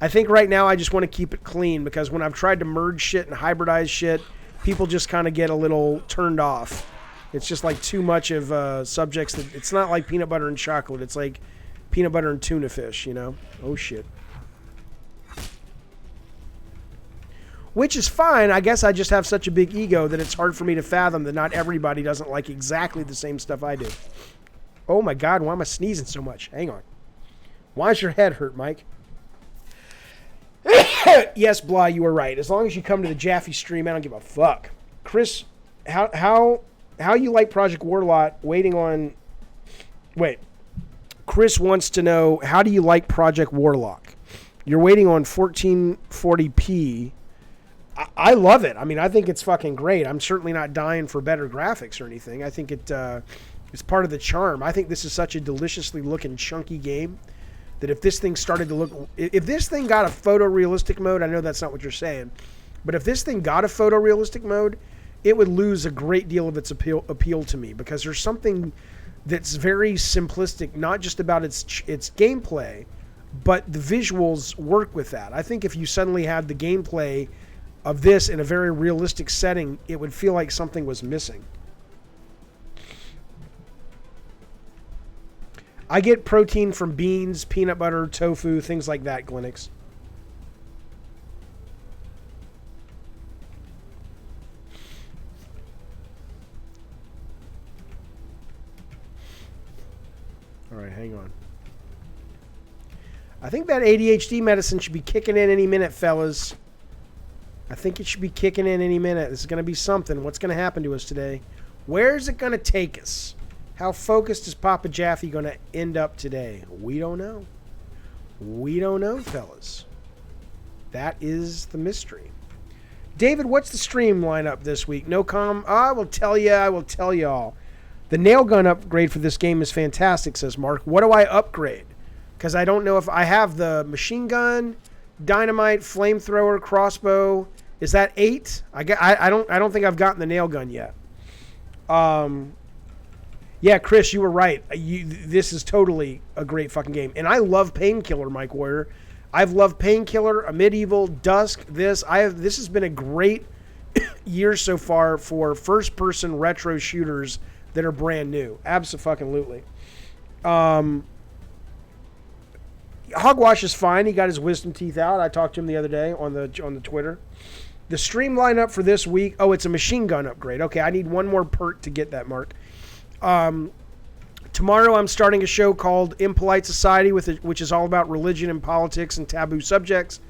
Speaker 1: I think right now I just want to keep it clean, because when I've tried to merge shit and hybridize shit, people just kind of get a little turned off. It's just like too much of subjects that it's not like peanut butter and chocolate. It's like peanut butter and tuna fish, you know? Oh, shit. Which is fine. I guess I just have such a big ego that it's hard for me to fathom that not everybody doesn't like exactly the same stuff I do. Oh, my God. Why am I sneezing so much? Hang on. Why does your head hurt, Mike? Yes, Blah, you were right. As long as you come to the Jaffe stream, I don't give a fuck. Chris, how you like Project Warlock waiting on... Wait. Chris wants to know, how do you like Project Warlock? You're waiting on 1440p. I love it. I mean, I think it's fucking great. I'm certainly not dying for better graphics or anything. I think it's part of the charm. I think this is such a deliciously looking, chunky game that if this thing started to look... If this thing got a photorealistic mode, I know that's not what you're saying, but if this thing got a photorealistic mode, it would lose a great deal of its appeal to me, because there's something that's very simplistic, not just about its gameplay, but the visuals work with that. I think if you suddenly had the gameplay of this in a very realistic setting, it would feel like something was missing. I get protein from beans, peanut butter, tofu, things like that, Glenix. All right, hang on. I think that ADHD medicine should be kicking in any minute, fellas. I think it should be kicking in any minute. This is going to be something. What's going to happen to us today? Where's it going to take us? How focused is Papa Jaffe going to end up today? We don't know. We don't know, fellas. That is the mystery. David, what's the stream lineup this week? No com? I will tell you. I will tell y'all. The nail gun upgrade for this game is fantastic, says Mark. What do I upgrade? Because I don't know if I have the machine gun, dynamite, flamethrower, crossbow. Is that 8? I don't think I've gotten the nail gun yet. Yeah, Chris, you were right. This is totally a great fucking game. And I love Painkiller, Mike Warrior. I've loved Painkiller, A Medieval, Dusk, this. This has been a great year so far for first-person retro shooters that are brand new. Abso-fucking-lutely. Hogwash is fine. He got his wisdom teeth out. I talked to him the other day on the Twitter. The stream lineup for this week. Oh, it's a machine gun upgrade. Okay, I need one more perk to get that, Mark. Tomorrow I'm starting a show called Impolite Society, which is all about religion and politics and taboo subjects.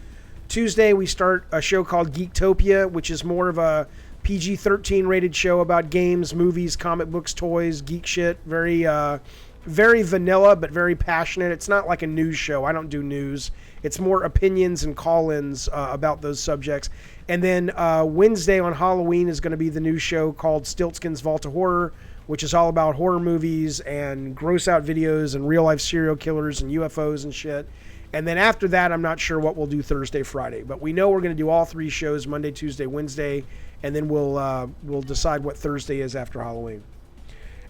Speaker 1: Tuesday we start a show called Geektopia, which is more of a PG-13 rated show about games, movies, comic books, toys, geek shit. Very vanilla, but very passionate. It's not like a news show. I don't do news. It's more opinions and call-ins about those subjects. And then Wednesday on Halloween is going to be the new show called Stiltskin's Vault of Horror, which is all about horror movies and gross-out videos and real-life serial killers and UFOs and shit. And then after that, I'm not sure what we'll do Thursday, Friday. But we know we're going to do all 3 shows, Monday, Tuesday, Wednesday, and then we'll decide what Thursday is after Halloween.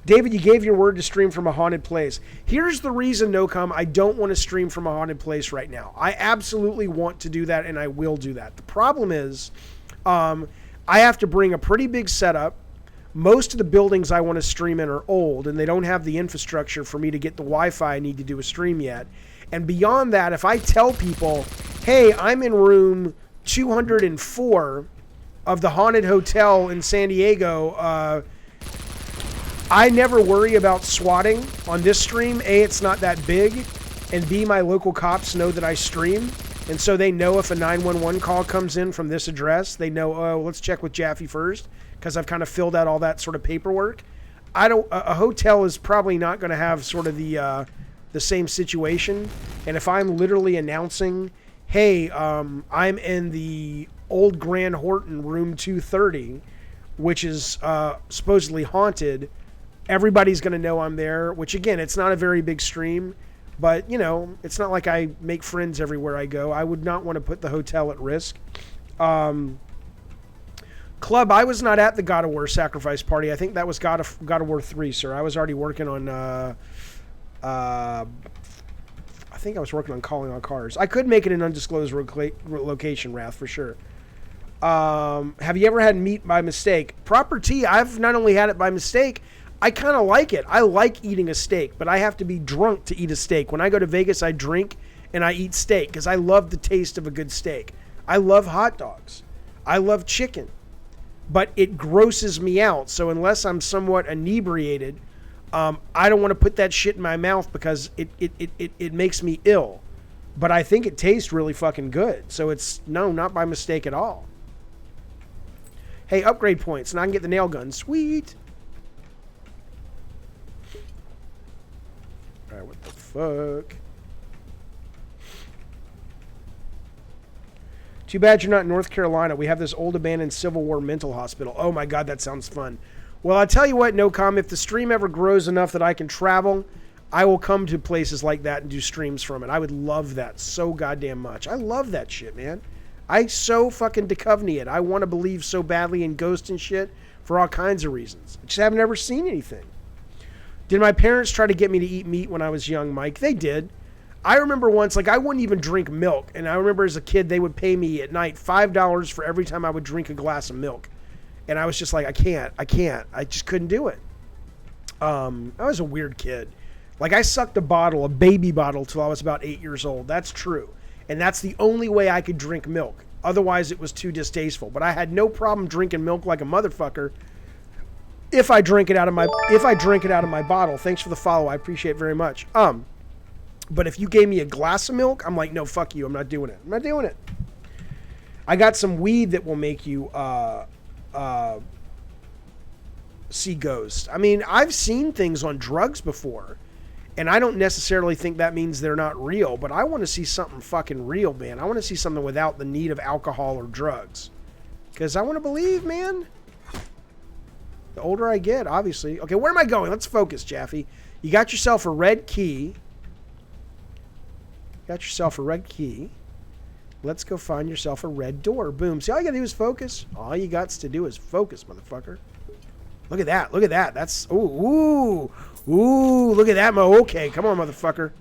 Speaker 1: David, you gave your word to stream from a haunted place. Here's the reason, NoCom, I don't want to stream from a haunted place right now. I absolutely want to do that, and I will do that. The problem is I have to bring a pretty big setup. Most of the buildings I want to stream in are old, and they don't have the infrastructure for me to get the Wi-Fi I need to do a stream yet. And beyond that, if I tell people, hey, I'm in room 204 of the haunted hotel in San Diego, I never worry about swatting on this stream. A, it's not that big, and B, my local cops know that I stream, and so they know if a 911 call comes in from this address, they know, oh, let's check with Jaffe first, because I've kind of filled out all that sort of paperwork. A hotel is probably not going to have sort of the same situation, and if I'm literally announcing, hey, I'm in the old Grand Horton room 230, which is supposedly haunted, everybody's going to know I'm there, which again, it's not a very big stream, but you know, it's not like I make friends everywhere I go. I would not want to put the hotel at risk. Club, I was not at the God of War sacrifice party. I think that was God of War 3, sir. I was already working on I think I was working on Calling All Cars. I could make it an undisclosed location, Wrath, for sure. Have you ever had meat by mistake? Proper T, I've not only had it by mistake, I kind of like it. I like eating a steak, but I have to be drunk to eat a steak. When I go to Vegas, I drink and I eat steak because I love the taste of a good steak. I love hot dogs. I love chicken. But it grosses me out. So unless I'm somewhat inebriated, I don't want to put that shit in my mouth because it makes me ill. But I think it tastes really fucking good. So it's, no, not by mistake at all. Hey, upgrade points. Now I can get the nail gun. Sweet. Alright, what the fuck? Too bad you're not in North Carolina. We have this old abandoned Civil War mental hospital. Oh my god, that sounds fun. Well, I'll tell you what, NoCom, if the stream ever grows enough that I can travel, I will come to places like that and do streams from it. I would love that so goddamn much. I love that shit, man. I so fucking Duchovny it. I want to believe so badly in ghosts and shit for all kinds of reasons. I just haven't ever seen anything. Did my parents try to get me to eat meat when I was young, Mike? They did. I remember once, like, I wouldn't even drink milk. And I remember as a kid, they would pay me at night $5 for every time I would drink a glass of milk. And I was just like, I can't. I just couldn't do it. I was a weird kid. Like, I sucked a baby bottle, till I was about 8 years old. That's true. And that's the only way I could drink milk. Otherwise, it was too distasteful. But I had no problem drinking milk like a motherfucker if I drink it out of my bottle. Thanks for the follow. I appreciate it very much. But if you gave me a glass of milk, I'm like, no, fuck you. I'm not doing it. I got some weed that will make you see ghosts. I mean, I've seen things on drugs before, and I don't necessarily think that means they're not real, but I want to see something fucking real, man. I want to see something without the need of alcohol or drugs. Because I want to believe, man. The older I get, obviously. Okay, where am I going? Let's focus, Jaffe. You got yourself a red key. Let's go find yourself a red door. Boom. See, all you got to do is focus. All you got to do is focus, motherfucker. Look at that. Look at that. That's... Ooh. Look at that, Mo. Okay, come on, motherfucker.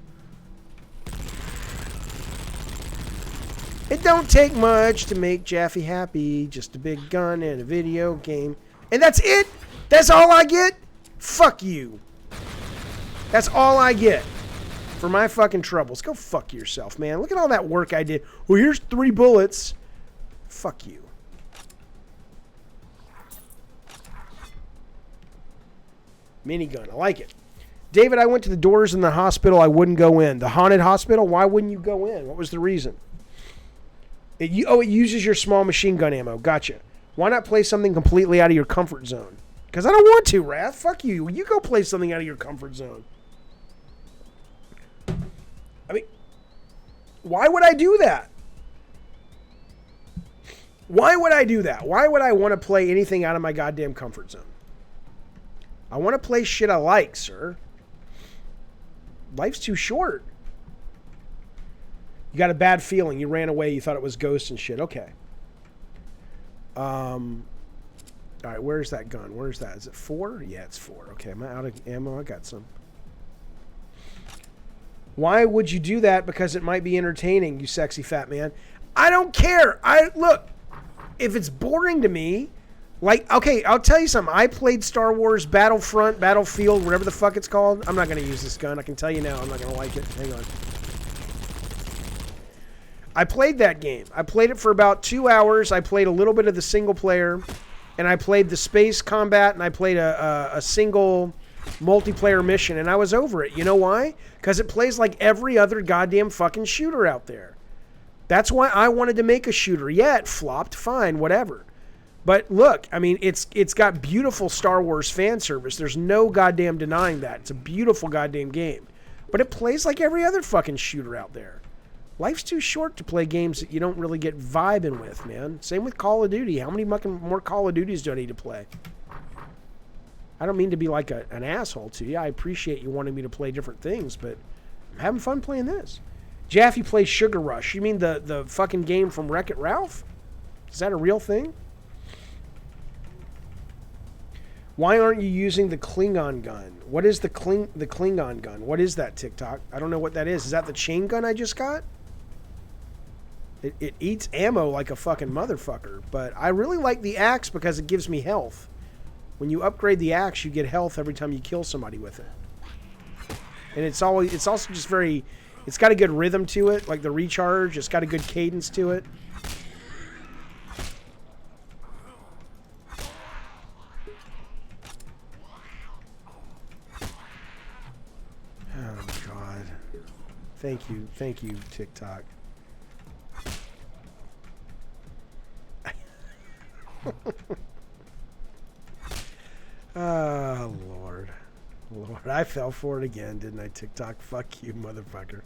Speaker 1: It don't take much to make Jaffe happy. Just a big gun and a video game. And that's it? That's all I get? Fuck you. That's all I get for my fucking troubles. Go fuck yourself, man. Look at all that work I did. Well, here's 3 bullets. Fuck you. Minigun. I like it. David, I went to the doors in the hospital. I wouldn't go in. The haunted hospital? Why wouldn't you go in? What was the reason? It uses your small machine gun ammo. Gotcha. Why not play something completely out of your comfort zone? Because I don't want to, Wrath. Fuck you. You go play something out of your comfort zone. I mean, why would I do that? Why would I do that? Why would I want to play anything out of my goddamn comfort zone? I want to play shit I like, sir. Life's too short. You got a bad feeling. You ran away. You thought it was ghosts and shit. Okay. All right, where's that gun? Where's that? Is it 4? Yeah, it's 4. Okay, am I out of ammo? I got some. Why would you do that? Because it might be entertaining, you sexy fat man. I don't care. Look, if it's boring to me, like, okay, I'll tell you something. I played Star Wars Battlefront, Battlefield, whatever the fuck it's called. I'm not going to use this gun. I can tell you now I'm not going to like it. Hang on. I played that game. I played it for about 2 hours. I played a little bit of the single player, and I played the space combat, and I played a single multiplayer mission, and I was over it. You know why? Because it plays like every other goddamn fucking shooter out there. That's why I wanted to make a shooter. Yeah, it flopped. Fine, whatever. But look, I mean, it's got beautiful Star Wars fan service. There's no goddamn denying that. It's a beautiful goddamn game. But it plays like every other fucking shooter out there. Life's too short to play games that you don't really get vibing with, man. Same with Call of Duty. How many more Call of Duties do I need to play? I don't mean to be like an asshole to you. I appreciate you wanting me to play different things, but I'm having fun playing this. Jaffe plays Sugar Rush. You mean the fucking game from Wreck-It Ralph? Is that a real thing? Why aren't you using the Klingon gun? What is the Klingon gun? What is that, TikTok? I don't know what that is. Is that the chain gun I just got? It eats ammo like a fucking motherfucker, but I really like the axe because it gives me health. When you upgrade the axe, you get health every time you kill somebody with it. And it's also just very, it's got a good rhythm to it, like the recharge. It's got a good cadence to it. Oh, God. Thank you, TikTok. Oh, Lord. I fell for it again, didn't I, TikTok? Fuck you, motherfucker.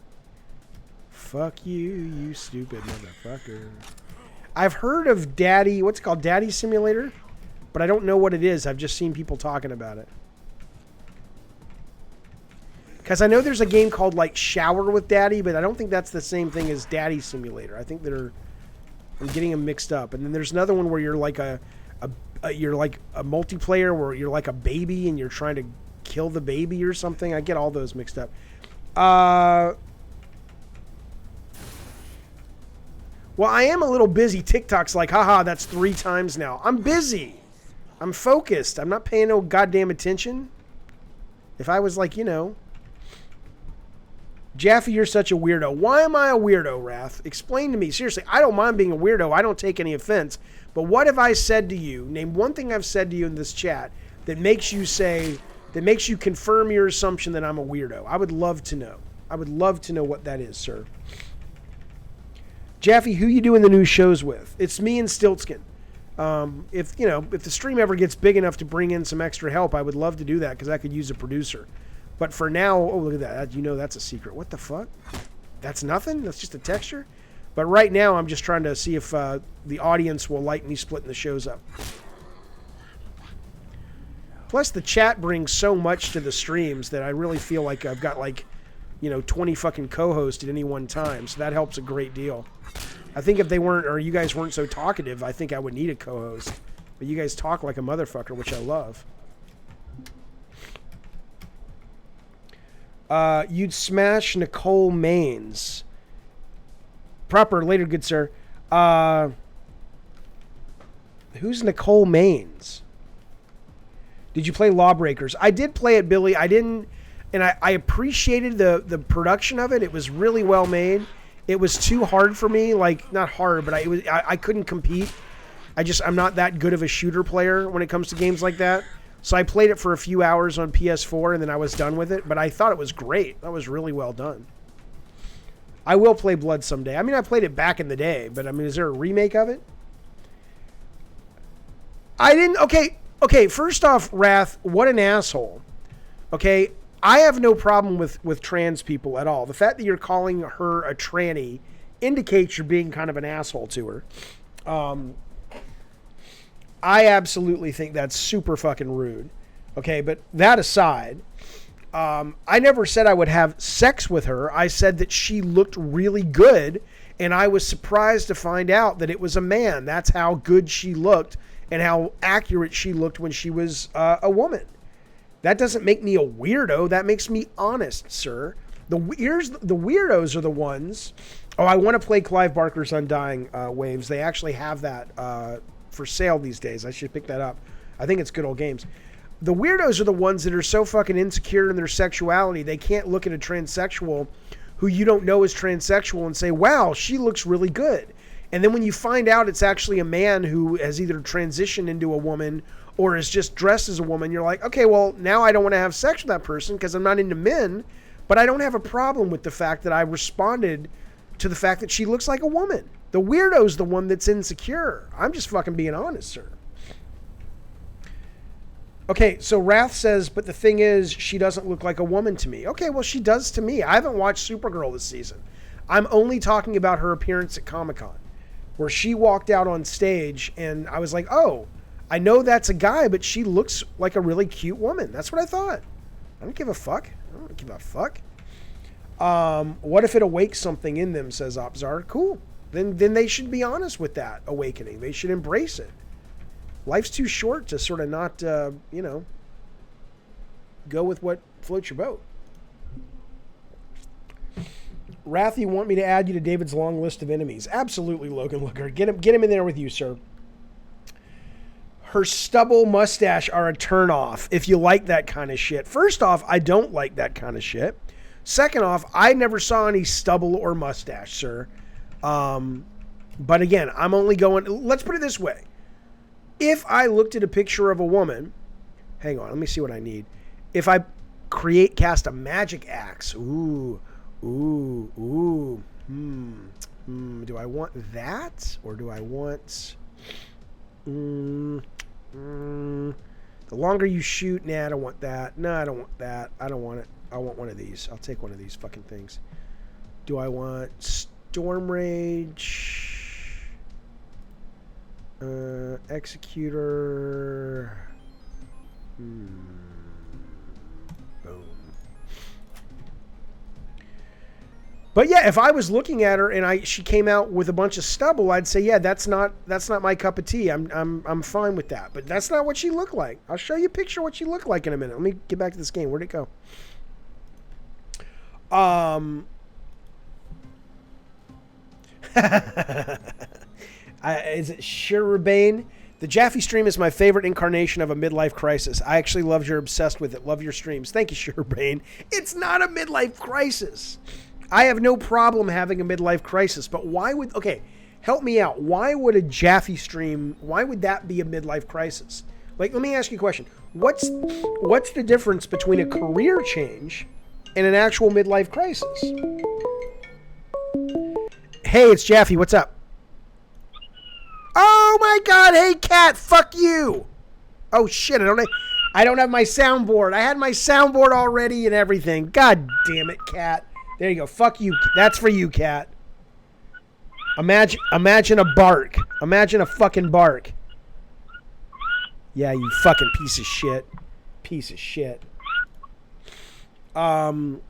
Speaker 1: Fuck you, you stupid motherfucker. I've heard of Daddy, what's it called? Daddy Simulator? But I don't know what it is. I've just seen people talking about it. Because I know there's a game called, like, Shower with Daddy, but I don't think that's the same thing as Daddy Simulator. I think I'm getting them mixed up. And then there's another one where you're like you're like a multiplayer where you're like a baby and you're trying to kill the baby or something. I get all those mixed up. Well, I am a little busy. TikTok's like, haha, that's 3 times now. I'm busy. I'm focused. I'm not paying no goddamn attention. If I was like, you know, Jaffe, you're such a weirdo. Why am I a weirdo, Wrath? Explain to me. Seriously, I don't mind being a weirdo. I don't take any offense. But what have I said to you? Name one thing I've said to you in this chat that makes you confirm your assumption that I'm a weirdo. I would love to know. I would love to know what that is, sir. Jaffe, who you doing the new shows with? It's me and Stiltskin. If the stream ever gets big enough to bring in some extra help, I would love to do that because I could use a producer. But for now, oh, look at that. You know that's a secret. What the fuck? That's nothing? That's just a texture? But right now, I'm just trying to see if the audience will like me splitting the shows up. Plus, the chat brings so much to the streams that I really feel like I've got 20 fucking co-hosts at any one time. So that helps a great deal. I think if they weren't, or you guys weren't so talkative, I think I would need a co-host. But you guys talk like a motherfucker, which I love. You'd smash Nicole Maines. Proper, later, good sir. Who's Nicole Maines? Did you play Lawbreakers? I did play it, Billy. I didn't, and I appreciated the production of it. It was really well made. It was too hard for me, not hard, but I couldn't compete. I'm not that good of a shooter player when it comes to games like that. So I played it for a few hours on PS4 and then I was done with it, but I thought it was great. That was really well done. I will play Blood someday. I mean, I played it back in the day, but I mean, is there a remake of it? I didn't, okay, first off, Wrath, what an asshole. Okay, I have no problem with trans people at all. The fact that you're calling her a tranny indicates you're being kind of an asshole to her. I absolutely think that's super fucking rude. Okay, but that aside, I never said I would have sex with her. I said that she looked really good, and I was surprised to find out that it was a man. That's how good she looked and how accurate she looked when she was a woman. That doesn't make me a weirdo. That makes me honest, sir. The weirdos are the ones. Oh, I want to play Clive Barker's Undying Waves. They actually have that for sale these days. I should pick that up. I think it's good old games. The weirdos are the ones that are so fucking insecure in their sexuality, they can't look at a transsexual who you don't know is transsexual and say, wow, she looks really good. And then when you find out it's actually a man who has either transitioned into a woman or is just dressed as a woman, you're like, okay, well, now I don't want to have sex with that person because I'm not into men, but I don't have a problem with the fact that I responded to the fact that she looks like a woman. The weirdo's the one that's insecure. I'm just fucking being honest, sir. Okay, so Wrath says, but the thing is, she doesn't look like a woman to me. Okay, well, she does to me. I haven't watched Supergirl this season. I'm only talking about her appearance at Comic-Con, where she walked out on stage, and I was like, oh, I know that's a guy, but she looks like a really cute woman. That's what I thought. I don't give a fuck. I don't give a fuck. What if it awakes something in them, says Opzar. Cool. Then they should be honest with that awakening. They should embrace it. Life's too short to sort of not, go with what floats your boat. Wrath, you want me to add you to David's long list of enemies? Absolutely, Logan Looker. Get him in there with you, sir. Her stubble mustache are a turnoff if you like that kind of shit. First off, I don't like that kind of shit. Second off, I never saw any stubble or mustache, sir. But again, I'm only going... Let's put it this way. If I looked at a picture of a woman... Hang on, let me see what I need. If I cast a magic axe... Do I want that? Or do I want... The longer you shoot, nah, I don't want that. No, I don't want that. I don't want it. I want one of these. I'll take one of these fucking things. Do I want Storm Rage? Executor. Boom. But yeah, if I was looking at her and she came out with a bunch of stubble, I'd say, yeah, that's not my cup of tea. I'm fine with that. But that's not what she looked like. I'll show you a picture of what she looked like in a minute. Let me get back to this game. Where'd it go? Is it Shirabane? The Jaffe stream is my favorite incarnation of a midlife crisis. I actually love you're obsessed with it. Love your streams. Thank you, Shirabane. It's not a midlife crisis. I have no problem having a midlife crisis, but why would... Okay, help me out. Why would a Jaffe stream... Why would that be a midlife crisis? Like, let me ask you a question. What's the difference between a career change and an actual midlife crisis? Hey, it's Jaffe. What's up? Oh my God! Hey, cat. Fuck you. Oh shit! I don't have my soundboard. I had my soundboard already and everything. God damn it, cat. There you go. Fuck you. That's for you, cat. Imagine a bark. Imagine a fucking bark. Yeah, you fucking piece of shit. Piece of shit. Hang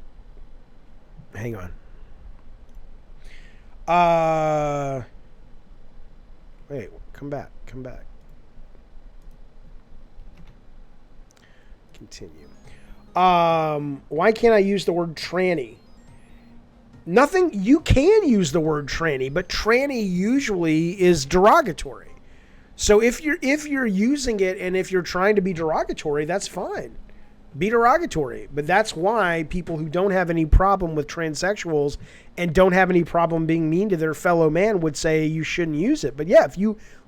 Speaker 1: on. Wait, come back. Continue. Why can't I use the word tranny? Nothing. You can use the word tranny, but tranny usually is derogatory. So if you're using it and if you're trying to be derogatory, that's fine. Be derogatory. But that's why people who don't have any problem with transsexuals and don't have any problem being mean to their fellow man would say you shouldn't use it. But yeah,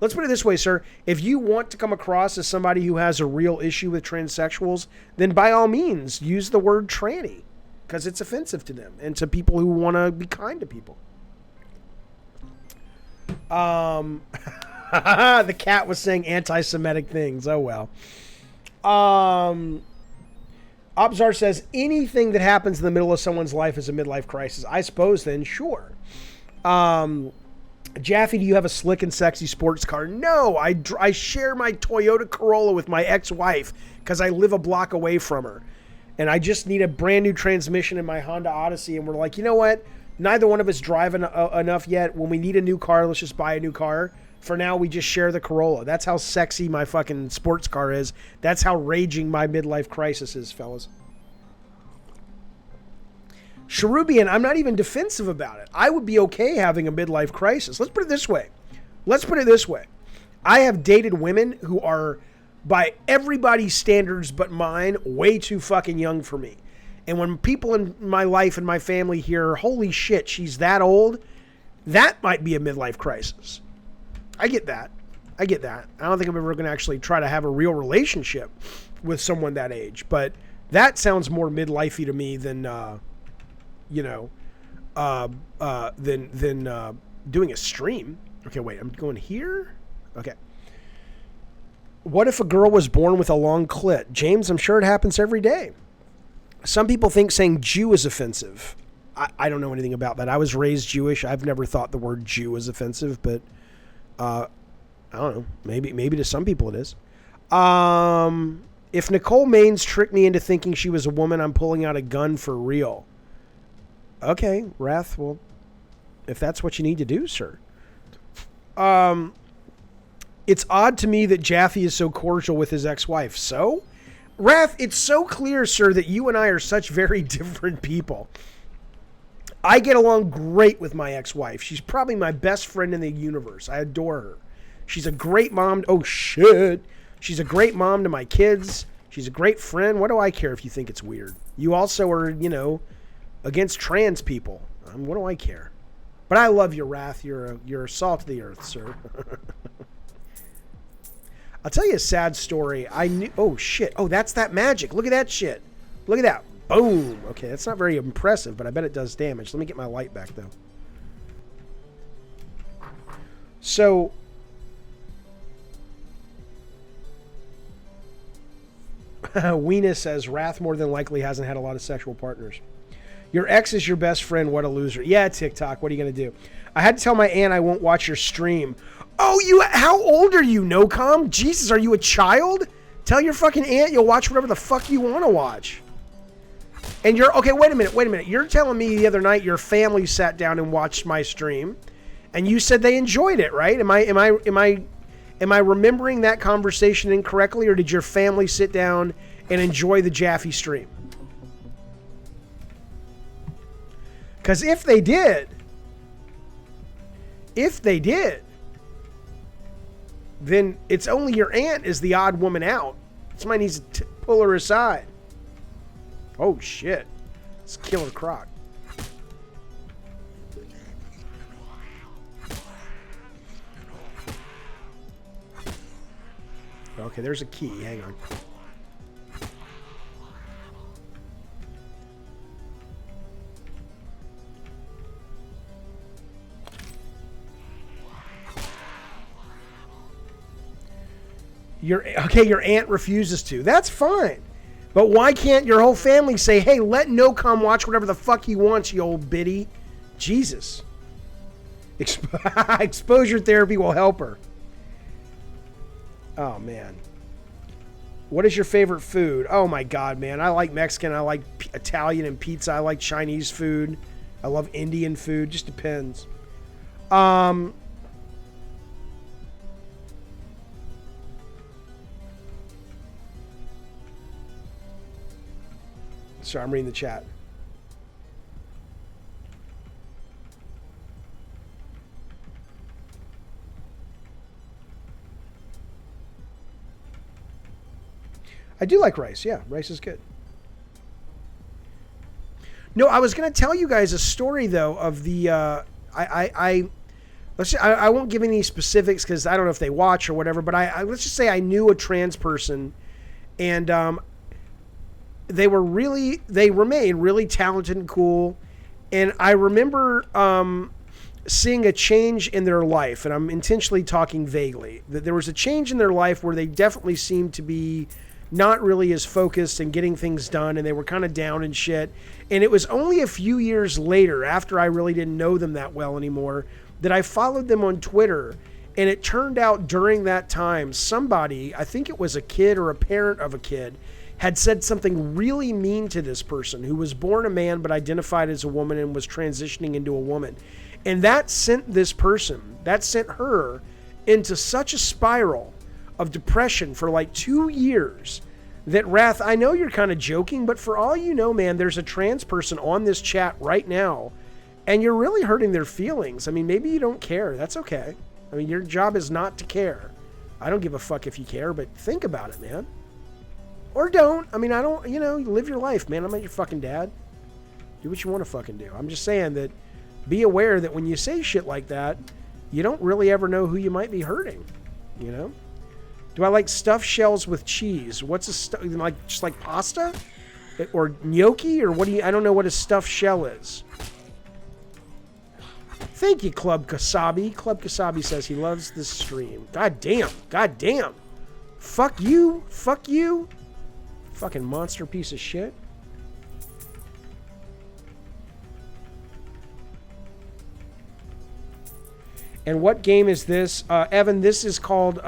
Speaker 1: let's put it this way, sir. If you want to come across as somebody who has a real issue with transsexuals, then by all means use the word tranny, because it's offensive to them and to people who want to be kind to people. The cat was saying anti-Semitic things. Oh well. Obzar says anything that happens in the middle of someone's life is a midlife crisis. I suppose then, sure. Jaffe, do you have a slick and sexy sports car? No, I share my Toyota Corolla with my ex-wife because I live a block away from her. And I just need a brand new transmission in my Honda Odyssey. And we're like, you know what? Neither one of us drive enough yet. When we need a new car, let's just buy a new car. For now, we just share the Corolla. That's how sexy my fucking sports car is. That's how raging my midlife crisis is, fellas. Cherubian, I'm not even defensive about it. I would be okay having a midlife crisis. Let's put it this way. I have dated women who are, by everybody's standards but mine, way too fucking young for me. And when people in my life and my family hear, holy shit, she's that old, that might be a midlife crisis. I get that. I don't think I'm ever going to actually try to have a real relationship with someone that age. But that sounds more midlifey to me than, doing a stream. Okay, wait, I'm going here? Okay. What if a girl was born with a long clit? James, I'm sure it happens every day. Some people think saying Jew is offensive. I don't know anything about that. I was raised Jewish. I've never thought the word Jew is offensive, but I don't know. Maybe to some people it is. If Nicole Maines tricked me into thinking she was a woman, I'm pulling out a gun for real. Okay, Wrath, well, if that's what you need to do, sir. It's odd to me that Jaffe is so cordial with his ex-wife. So, Wrath, it's so clear, sir, that you and I are such very different people. I get along great with my ex-wife. She's probably my best friend in the universe. I adore her. She's a great mom. Oh, shit. She's a great mom to my kids. She's a great friend. What do I care if you think it's weird? You also are, against trans people. What do I care? But I love you, Wrath. You're salt of the earth, sir. I'll tell you a sad story. Oh, shit. Oh, that's that magic. Look at that shit. Look at that. Boom. Okay, that's not very impressive, but I bet it does damage. Let me get my light back, though. So, Weena says, Wrath more than likely hasn't had a lot of sexual partners. Your ex is your best friend. What a loser. Yeah, TikTok. What are you going to do? I had to tell my aunt I won't watch your stream. Oh, how old are you, NoCom? Jesus, are you a child? Tell your fucking aunt you'll watch whatever the fuck you want to watch. And okay, wait a minute. You're telling me the other night your family sat down and watched my stream and you said they enjoyed it, right? Am I remembering that conversation incorrectly, or did your family sit down and enjoy the Jaffe stream? Because if they did, then it's only your aunt is the odd woman out. Somebody needs to pull her aside. Oh, shit. It's Killer Croc. Okay, there's a key. Hang on. Your aunt refuses to. That's fine. But why can't your whole family say, hey, let No-Com watch whatever the fuck he wants, you old biddy? Jesus. Exposure therapy will help her. Oh, man. What is your favorite food? Oh, my God, man. I like Mexican. I like Italian and pizza. I like Chinese food. I love Indian food. Just depends. Sorry, I'm reading the chat. I do like rice. Yeah, rice is good. No, I was going to tell you guys a story though of the I won't give any specifics because I don't know if they watch or whatever. But let's just say I knew a trans person, and they remain really talented and cool. And I remember seeing a change in their life, and I'm intentionally talking vaguely. That there was a change in their life where they definitely seemed to be not really as focused and getting things done, and they were kind of down and shit. And it was only a few years later, after I really didn't know them that well anymore, that I followed them on Twitter. And it turned out during that time, somebody, I think it was a kid or a parent of a kid, had said something really mean to this person who was born a man but identified as a woman and was transitioning into a woman. And that sent her into such a spiral of depression for like 2 years that, Wrath, I know you're kind of joking, but for all you know, man, there's a trans person on this chat right now, and you're really hurting their feelings. I mean, maybe you don't care. That's okay. I mean, your job is not to care. I don't give a fuck if you care, but think about it, man. Or don't. I mean, I don't, live your life, man. I'm not your fucking dad. Do what you want to fucking do. I'm just saying that be aware that when you say shit like that, you don't really ever know who you might be hurting, Do I like stuffed shells with cheese? What's just like pasta? Or gnocchi? Or I don't know what a stuffed shell is. Thank you, Club Kasabi. Club Kasabi says he loves this stream. God damn. Fuck you. Fucking monster piece of shit. And what game is this? Evan, this is called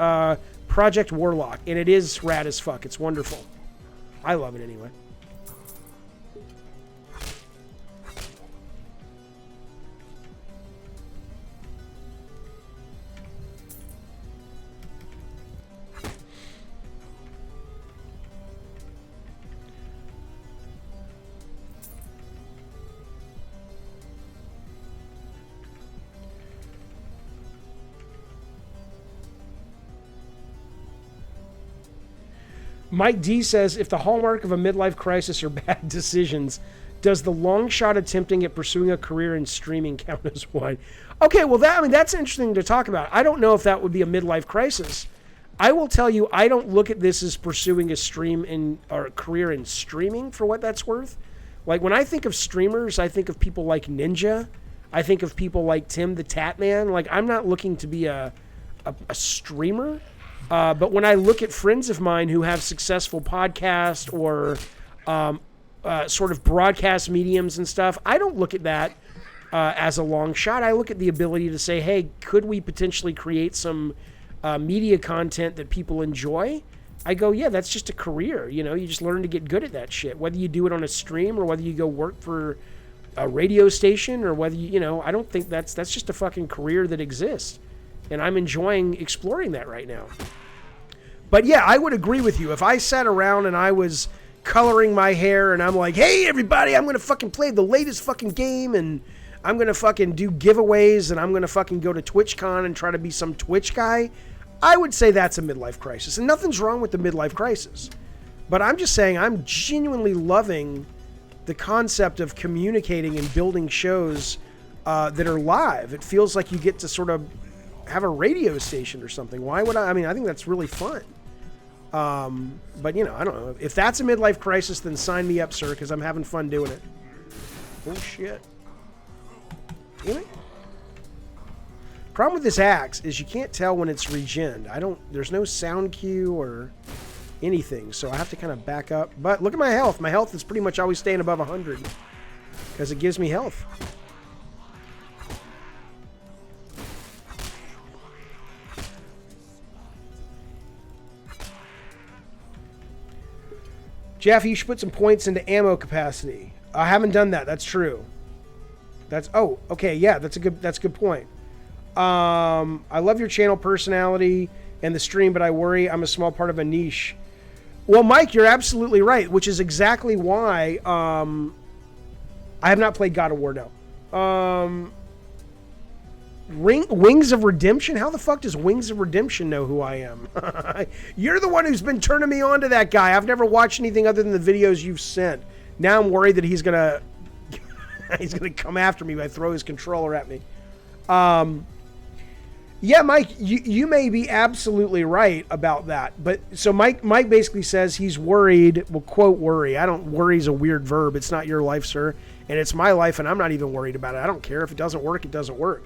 Speaker 1: Project Warlock, and it is rad as fuck. It's wonderful. I love it anyway. Mike D says, if the hallmark of a midlife crisis are bad decisions, does the long shot attempting at pursuing a career in streaming count as one? Okay, well, that's interesting to talk about. I don't know if that would be a midlife crisis. I will tell you, I don't look at this as pursuing a career in streaming for what that's worth. Like, when I think of streamers, I think of people like Ninja. I think of people like Tim the Tatman. Like, I'm not looking to be a streamer. But when I look at friends of mine who have successful podcasts or sort of broadcast mediums and stuff, I don't look at that as a long shot. I look at the ability to say, hey, could we potentially create some media content that people enjoy? I go, yeah, that's just a career. You just learn to get good at that shit. Whether you do it on a stream or whether you go work for a radio station or whether I don't think that's just a fucking career that exists. And I'm enjoying exploring that right now. But yeah, I would agree with you. If I sat around and I was coloring my hair and I'm like, hey, everybody, I'm going to fucking play the latest fucking game and I'm going to fucking do giveaways and I'm going to fucking go to TwitchCon and try to be some Twitch guy, I would say that's a midlife crisis. And nothing's wrong with the midlife crisis. But I'm just saying I'm genuinely loving the concept of communicating and building shows that are live. It feels like you get to sort of have a radio station or something. Why would I think that's really fun. But I don't know. If that's a midlife crisis, then sign me up, sir, because I'm having fun doing it. Oh, shit. Damn it. Problem with this axe is you can't tell when it's regened. There's no sound cue or anything, so I have to kind of back up. But look at my health. My health is pretty much always staying above 100 because it gives me health. Jaffe, you should put some points into ammo capacity. I haven't done that. That's true. Oh, okay, yeah, that's a good point. I love your channel personality and the stream, but I worry I'm a small part of a niche. Well, Mike, you're absolutely right, which is exactly why I have not played God of War, no. Wings of Redemption? How the fuck does Wings of Redemption know who I am? You're the one who's been turning me on to that guy. I've never watched anything other than the videos you've sent. Now I'm worried that he's gonna come after me by throw his controller at me. Yeah, Mike, you may be absolutely right about that. But so Mike basically says he's worried. Well, quote, worry. I don't worry is a weird verb. It's not your life, sir. And it's my life, and I'm not even worried about it. I don't care. If it doesn't work, it doesn't work.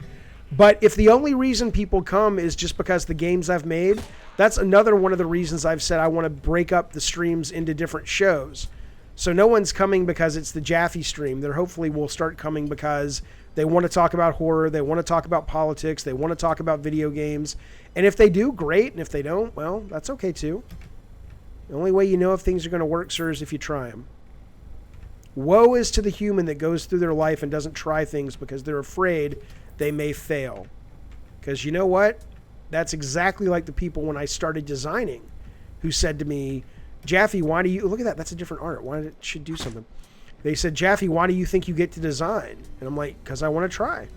Speaker 1: But if the only reason people come is just because the games I've made, that's another one of the reasons I've said I want to break up the streams into different shows. So no one's coming because it's the Jaffe stream. They hopefully will start coming because they want to talk about horror. They want to talk about politics. They want to talk about video games. And if they do, great. And if they don't, well, that's okay too. The only way you know if things are going to work, sir, is if you try them. Woe is to the human that goes through their life and doesn't try things because they're afraid they may fail. Because you know what? That's exactly like the people when I started designing who said to me, Jaffe, why do you... Look at that. That's a different art. Why did it should do something? They said, Jaffe, why do you think you get to design? And I'm like, because I want to try.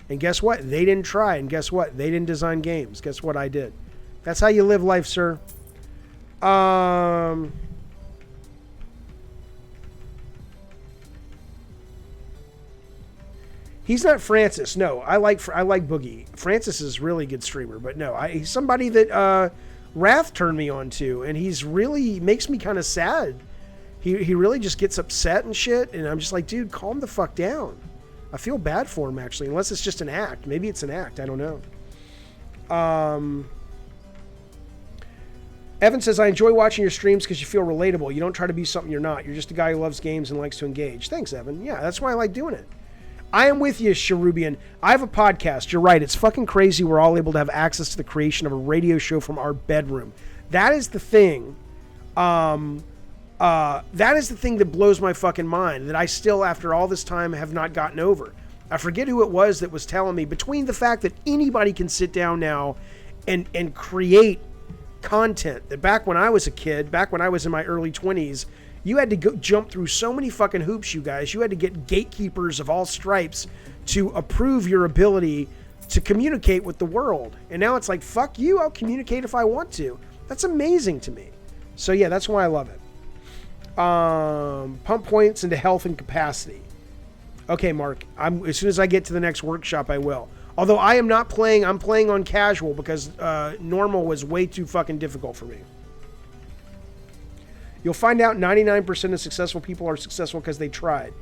Speaker 1: And guess what? They didn't try. And guess what? They didn't design games. Guess what I did? That's how you live life, sir. He's not Francis. No, I like Boogie. Francis is a really good streamer, but no, he's somebody that Wrath turned me on to, and he's really makes me kind of sad. He really just gets upset and shit, and I'm just like, dude, calm the fuck down. I feel bad for him, actually, unless it's just an act. Maybe it's an act. I don't know. Evan says, I enjoy watching your streams because you feel relatable. You don't try to be something you're not. You're just a guy who loves games and likes to engage. Thanks, Evan. Yeah, that's why I like doing it. I am with you, Cherubian. I have a podcast. You're right. It's fucking crazy. We're all able to have access to the creation of a radio show from our bedroom. That is the thing. That is the thing that blows my fucking mind, that I still, after all this time, have not gotten over. I forget who it was that was telling me, between the fact that anybody can sit down now and create content, that back when I was a kid, back when I was in my early 20s, you had to go jump through so many fucking hoops, you guys. You had to get gatekeepers of all stripes to approve your ability to communicate with the world. And now it's like, fuck you, I'll communicate if I want to. That's amazing to me. So yeah, that's why I love it. Pump points into health and capacity. Okay, Mark. As soon as I get to the next workshop, I will. Although I am not playing, I'm playing on casual because normal was way too fucking difficult for me. You'll find out 99% of successful people are successful because they tried.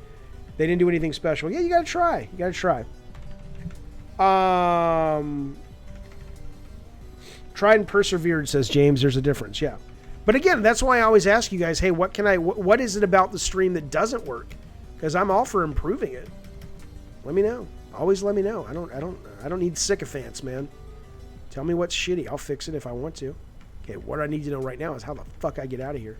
Speaker 1: They didn't do anything special. Yeah, you gotta try. You gotta try. Tried and persevered, says James. There's a difference, yeah. But again, that's why I always ask you guys, hey, what is it about the stream that doesn't work? Because I'm all for improving it. Let me know. Always let me know. I don't need sycophants, man. Tell me what's shitty. I'll fix it if I want to. Okay, what I need to know right now is how the fuck I get out of here.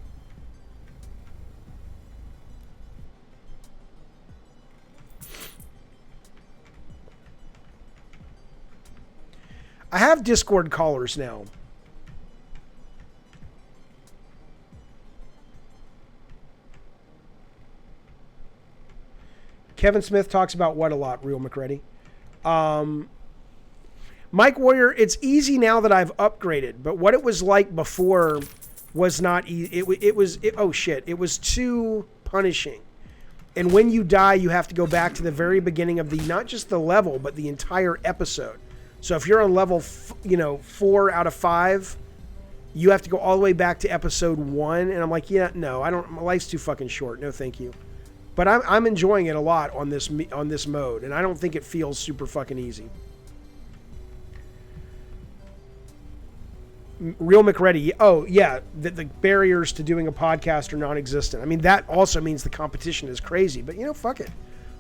Speaker 1: I have Discord callers now. Kevin Smith talks about what a lot, Real McReady. Mike Warrior, it's easy now that I've upgraded, but what it was like before was not easy. It was too punishing. And when you die, you have to go back to the very beginning of not just the level, but the entire episode. So if you're on level, 4 out of 5, you have to go all the way back to episode 1. And I'm like, yeah, no, I don't. My life's too fucking short. No, thank you. But I'm enjoying it a lot on this mode, and I don't think it feels super fucking easy. Real McReady. Oh, yeah. The barriers to doing a podcast are non-existent. I mean, that also means the competition is crazy. But, fuck it.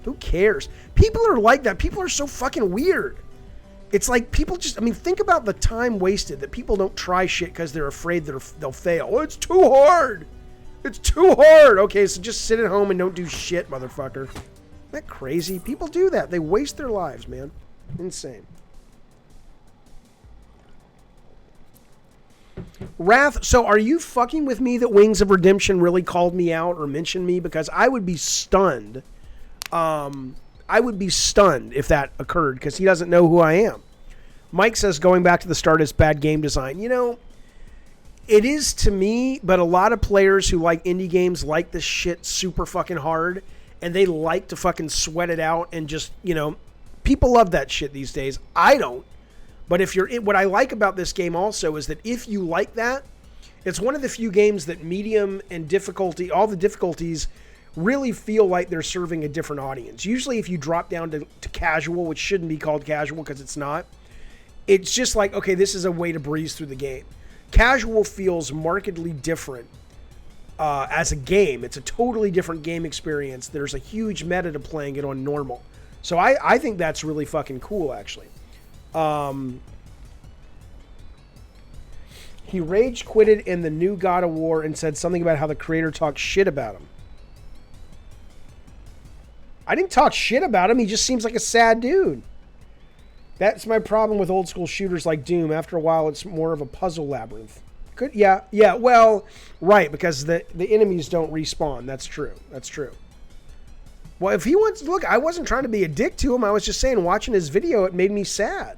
Speaker 1: Who cares? People are like that. People are so fucking weird. It's like people just, think about the time wasted that people don't try shit because they're afraid that they'll fail. Oh, it's too hard. It's too hard. Okay, so just sit at home and don't do shit, motherfucker. Isn't that crazy? People do that. They waste their lives, man. Insane. Wrath, so are you fucking with me that Wings of Redemption really called me out or mentioned me? Because I would be stunned. I would be stunned if that occurred because he doesn't know who I am. Mike says going back to the start is bad game design. It is to me, but a lot of players who like indie games like this shit super fucking hard and they like to fucking sweat it out and just, people love that shit these days. I don't. But what I like about this game also is that if you like that, it's one of the few games that medium and difficulty, all the difficulties really feel like they're serving a different audience. Usually if you drop down to casual, which shouldn't be called casual because it's not, it's just like, okay, this is a way to breeze through the game. Casual feels markedly different as a game. It's a totally different game experience. There's a huge meta to playing it on normal. So I think that's really fucking cool, actually. He rage quitted in the new God of War and said something about how the creator talked shit about him. I didn't talk shit about him. He just seems like a sad dude. That's my problem with old school shooters like Doom. After a while, it's more of a puzzle labyrinth. Yeah. Well, right, because the enemies don't respawn. That's true. Well, if he wants to look, I wasn't trying to be a dick to him. I was just saying, watching his video, it made me sad.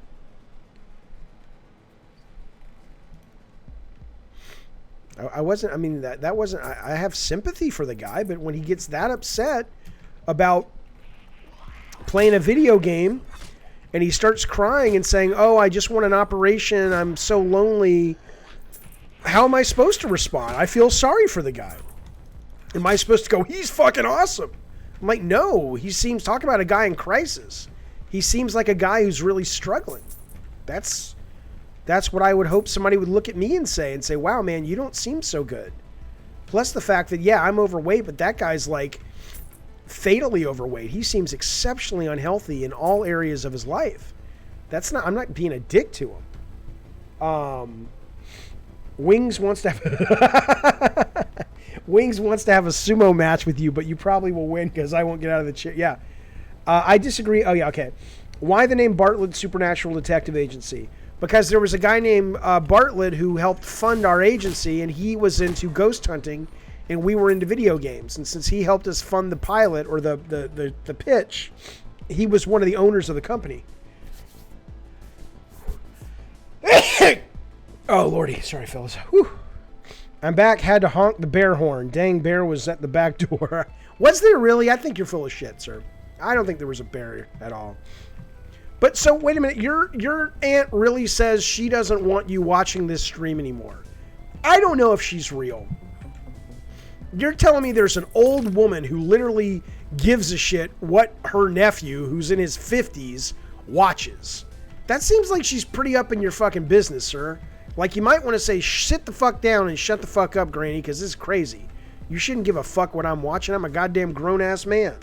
Speaker 1: I wasn't. That wasn't. I have sympathy for the guy, but when he gets that upset about playing a video game and he starts crying and saying, oh, I just want an operation, I'm so lonely, how am I supposed to respond? I feel sorry for the guy. Am I supposed to go, he's fucking awesome? I'm like, no, talk about a guy in crisis. He seems like a guy who's really struggling. That's what I would hope somebody would look at me and say, wow, man, you don't seem so good. Plus the fact that, yeah, I'm overweight, but that guy's like fatally overweight. He seems exceptionally unhealthy in all areas of his life. I'm not being a dick to him. Wings wants to have a sumo match with you, but you probably will win because I won't get out of the chair. Yeah. I disagree. Oh, yeah, okay. Why the name Bartlett Supernatural Detective Agency? Because there was a guy named Bartlett who helped fund our agency, and he was into ghost hunting, and we were into video games. And since he helped us fund the pilot or the pitch, he was one of the owners of the company. Oh, Lordy. Sorry, fellas. Whew. I'm back. Had to honk the bear horn. Dang, bear was at the back door. Was there really? I think you're full of shit, sir. I don't think there was a bear at all. But so, wait a minute. Your aunt really says she doesn't want you watching this stream anymore. I don't know if she's real. You're telling me there's an old woman who literally gives a shit what her nephew, who's in his 50s, watches. That seems like she's pretty up in your fucking business, sir. Like, you might want to say, sit the fuck down and shut the fuck up, Granny, because this is crazy. You shouldn't give a fuck what I'm watching. I'm a goddamn grown-ass man.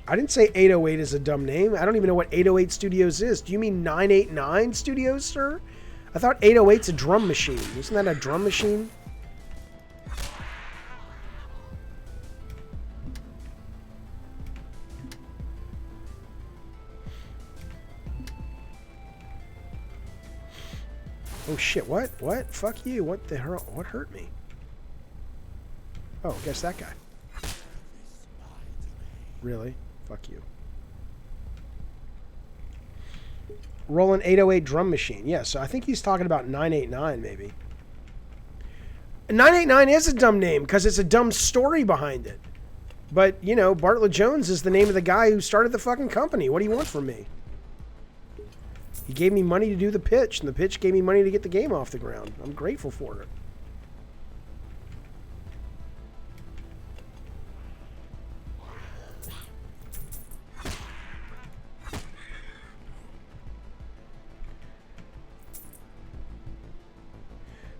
Speaker 1: I didn't say 808 is a dumb name. I don't even know what 808 Studios is. Do you mean 989 Studios, sir? I thought 808's a drum machine. Isn't that a drum machine? Oh shit, what? What? Fuck you. What the hell? What hurt me? Oh, guess that guy. Really? Fuck you. Rolling 808 drum machine. Yeah, so I think he's talking about 989 maybe. 989 is a dumb name because it's a dumb story behind it. But, you know, Bartlett Jones is the name of the guy who started the fucking company. What do you want from me? He gave me money to do the pitch, and the pitch gave me money to get the game off the ground. I'm grateful for it.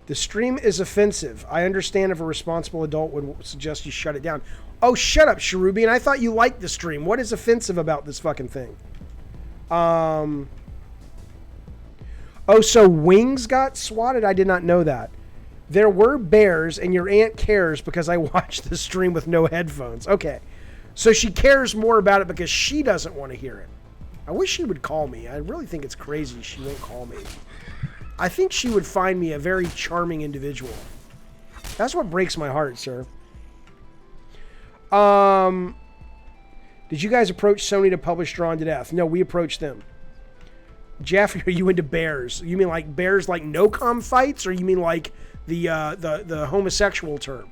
Speaker 1: The stream is offensive. I understand if a responsible adult would suggest you shut it down. Oh, shut up, Cherubian. I thought you liked the stream. What is offensive about this fucking thing? Oh, so Wings got swatted? I did not know that. There were bears, and your aunt cares because I watched the stream with no headphones. Okay. So she cares more about it because she doesn't want to hear it. I wish she would call me. I really think it's crazy she won't call me. I think she would find me a very charming individual. That's what breaks my heart, sir. Did you guys approach Sony to publish Drawn to Death? No, we approached them. Jaffe, are you into bears? You mean like bears like no-com fights, or you mean like the homosexual term?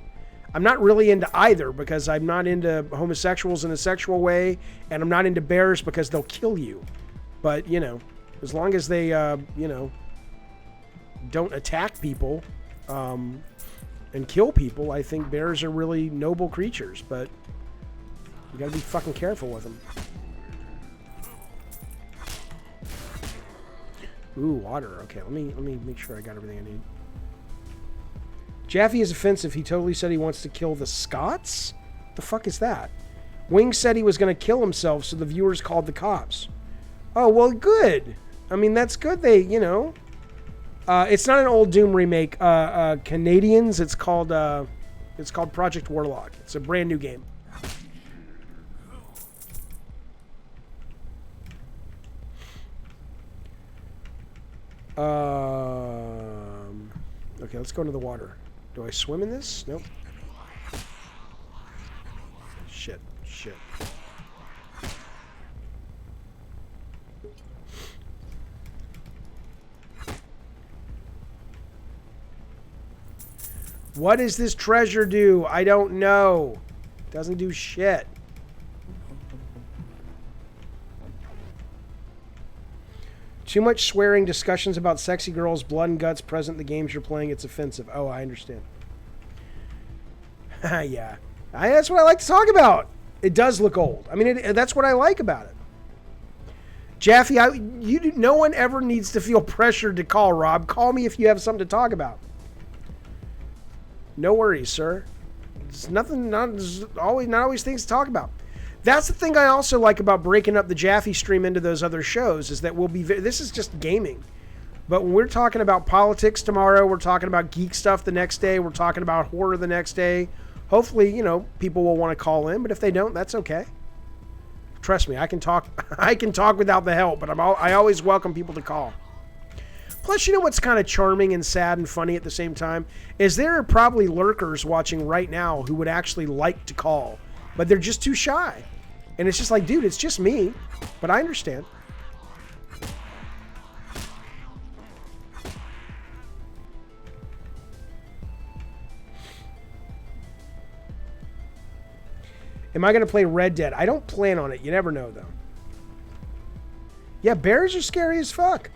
Speaker 1: I'm not really into either because I'm not into homosexuals in a sexual way, and I'm not into bears because they'll kill you. But, you know, as long as they, you know, don't attack people and kill people, I think bears are really noble creatures, but you gotta be fucking careful with them. Ooh, water. Okay, let me make sure I got everything I need. Jaffe is offensive. He totally said he wants to kill the Scots? The fuck is that? Wing said he was going to kill himself, so the viewers called the cops. Oh, well, good. I mean, that's good. They, you know. It's not an old Doom remake. Canadians. It's called Project Warlock. It's a brand new game. Okay, let's go into the water. Do I swim in this? Nope. Shit. What does this treasure do? I don't know. Doesn't do shit. Too much swearing, discussions about sexy girls, blood and guts present in the games you're playing. It's offensive. Oh, I understand. Yeah. That's what I like to talk about. It does look old. I mean, that's what I like about it. Jaffe, no one ever needs to feel pressured to call, Rob. Call me if you have something to talk about. No worries, sir. There's nothing, not always things to talk about. That's the thing I also like about breaking up the Jaffe stream into those other shows is that this is just gaming. But when we're talking about politics tomorrow, we're talking about geek stuff the next day, we're talking about horror the next day. Hopefully, you know, people will want to call in, but if they don't, that's okay. Trust me, I can talk without the help, but I always welcome people to call. Plus, you know what's kind of charming and sad and funny at the same time? Is there are probably lurkers watching right now who would actually like to call, but they're just too shy. And it's just like, dude, it's just me. But I understand. Am I going to play Red Dead? I don't plan on it. You never know, though. Yeah, bears are scary as fuck.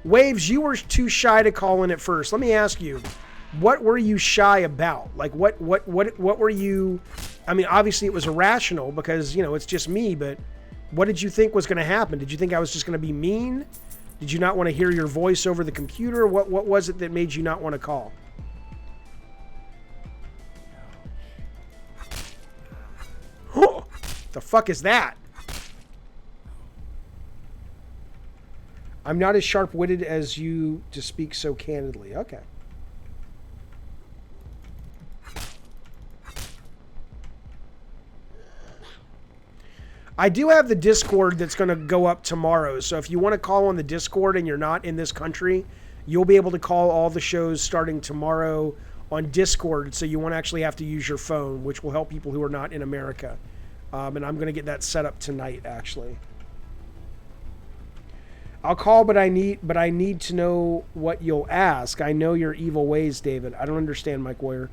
Speaker 1: Waves, you were too shy to call in at first. Let me ask you. What were you shy about? Like, what were you... I mean, obviously it was irrational because, you know, it's just me, but what did you think was going to happen? Did you think I was just going to be mean? Did you not want to hear your voice over the computer? What was it that made you not want to call? The fuck is that? I'm not as sharp-witted as you to speak so candidly. Okay. I do have the Discord that's going to go up tomorrow. So if you want to call on the Discord and you're not in this country, you'll be able to call all the shows starting tomorrow on Discord. So you won't actually have to use your phone, which will help people who are not in America. And I'm going to get that set up tonight, actually. I'll call, but I need to know what you'll ask. I know your evil ways, David. I don't understand, Mike Warrior.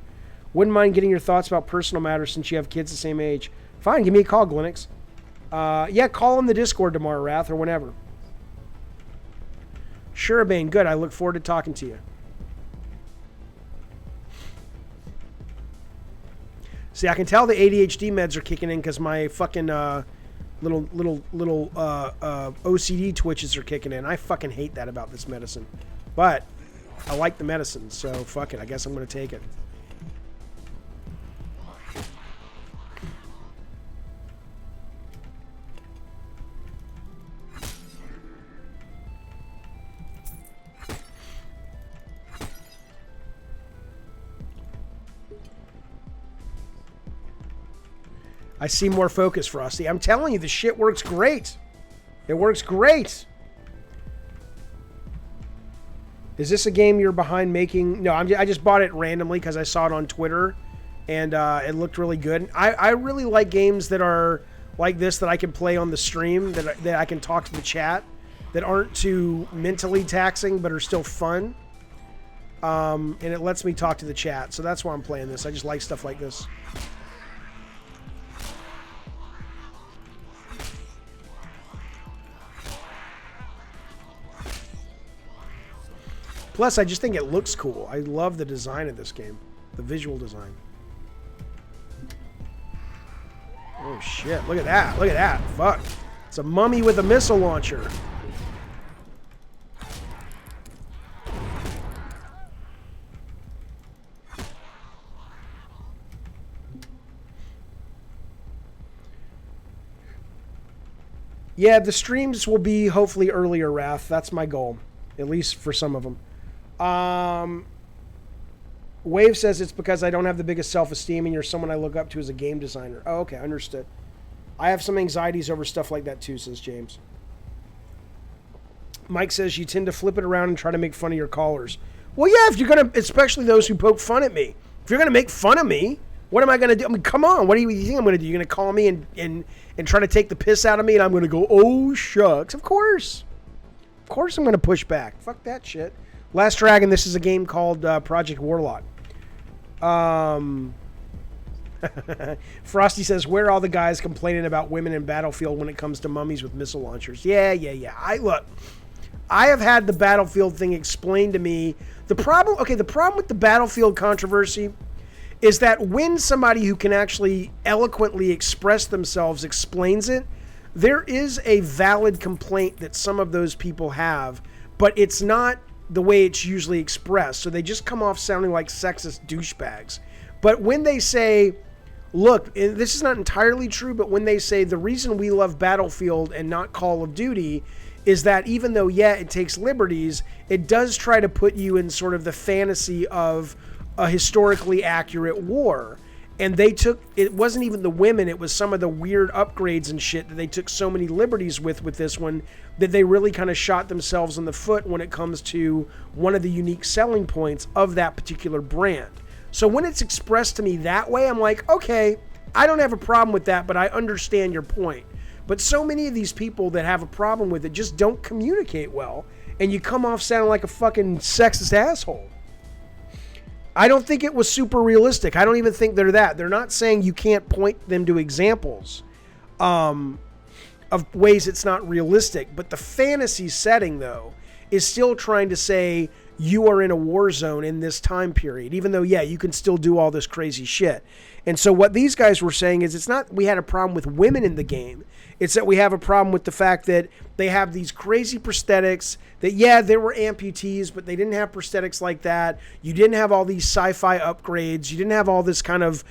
Speaker 1: Wouldn't mind getting your thoughts about personal matters since you have kids the same age. Fine, give me a call, Glenix. Yeah, call on the Discord tomorrow, Wrath, or whenever. Sure, Bane. Good. I look forward to talking to you. See, I can tell the ADHD meds are kicking in because my fucking little OCD twitches are kicking in. I fucking hate that about this medicine. But I like the medicine, so fuck it. I guess I'm going to take it. I see more focus, Frosty. I'm telling you, the shit works great. It works great. Is this a game you're behind making? No, I just bought it randomly because I saw it on Twitter, and it looked really good. I really like games that are like this that I can play on the stream, that I can talk to the chat, that aren't too mentally taxing but are still fun. And it lets me talk to the chat, so that's why I'm playing this. I just like stuff like this. Plus, I just think it looks cool. I love the design of this game. The visual design. Oh, shit. Look at that. Look at that. Fuck. It's a mummy with a missile launcher. Yeah, the streams will be hopefully earlier, Wrath. That's my goal. At least for some of them. Wave says it's because I don't have the biggest self-esteem and you're someone I look up to as a game designer. Oh, okay, understood. I have some anxieties over stuff like that too, says James. Mike says you tend to flip it around and try to make fun of your callers. Well, yeah, if you're going to, especially those who poke fun at me. If you're going to make fun of me, what am I going to do? I mean, come on, what do you think I'm going to do? You're going to call me and try to take the piss out of me and I'm going to go, oh, shucks. Of course. Of course I'm going to push back. Fuck that shit. Last Dragon, this is a game called Project Warlock. Frosty says, where are all the guys complaining about women in Battlefield when it comes to mummies with missile launchers? Yeah. I have had the Battlefield thing explained to me. The problem with the Battlefield controversy is that when somebody who can actually eloquently express themselves explains it, there is a valid complaint that some of those people have, but it's not the way it's usually expressed. So they just come off sounding like sexist douchebags. But when they say, look, this is not entirely true, but when they say the reason we love Battlefield and not Call of Duty is that even though, yeah, it takes liberties, it does try to put you in sort of the fantasy of a historically accurate war. And it wasn't even the women, it was some of the weird upgrades and shit that they took so many liberties with this one that they really kind of shot themselves in the foot when it comes to one of the unique selling points of that particular brand. So when it's expressed to me that way, I'm like, okay, I don't have a problem with that, but I understand your point. But so many of these people that have a problem with it just don't communicate well, and you come off sounding like a fucking sexist asshole. I don't think it was super realistic. I don't even think they're that. They're not saying you can't point them to examples of ways it's not realistic. But the fantasy setting, though, is still trying to say you are in a war zone in this time period. Even though, yeah, you can still do all this crazy shit. And so what these guys were saying is it's not we had a problem with women in the game. It's that we have a problem with the fact that they have these crazy prosthetics that, yeah, there were amputees, but they didn't have prosthetics like that. You didn't have all these sci-fi upgrades. You didn't have all this kind of,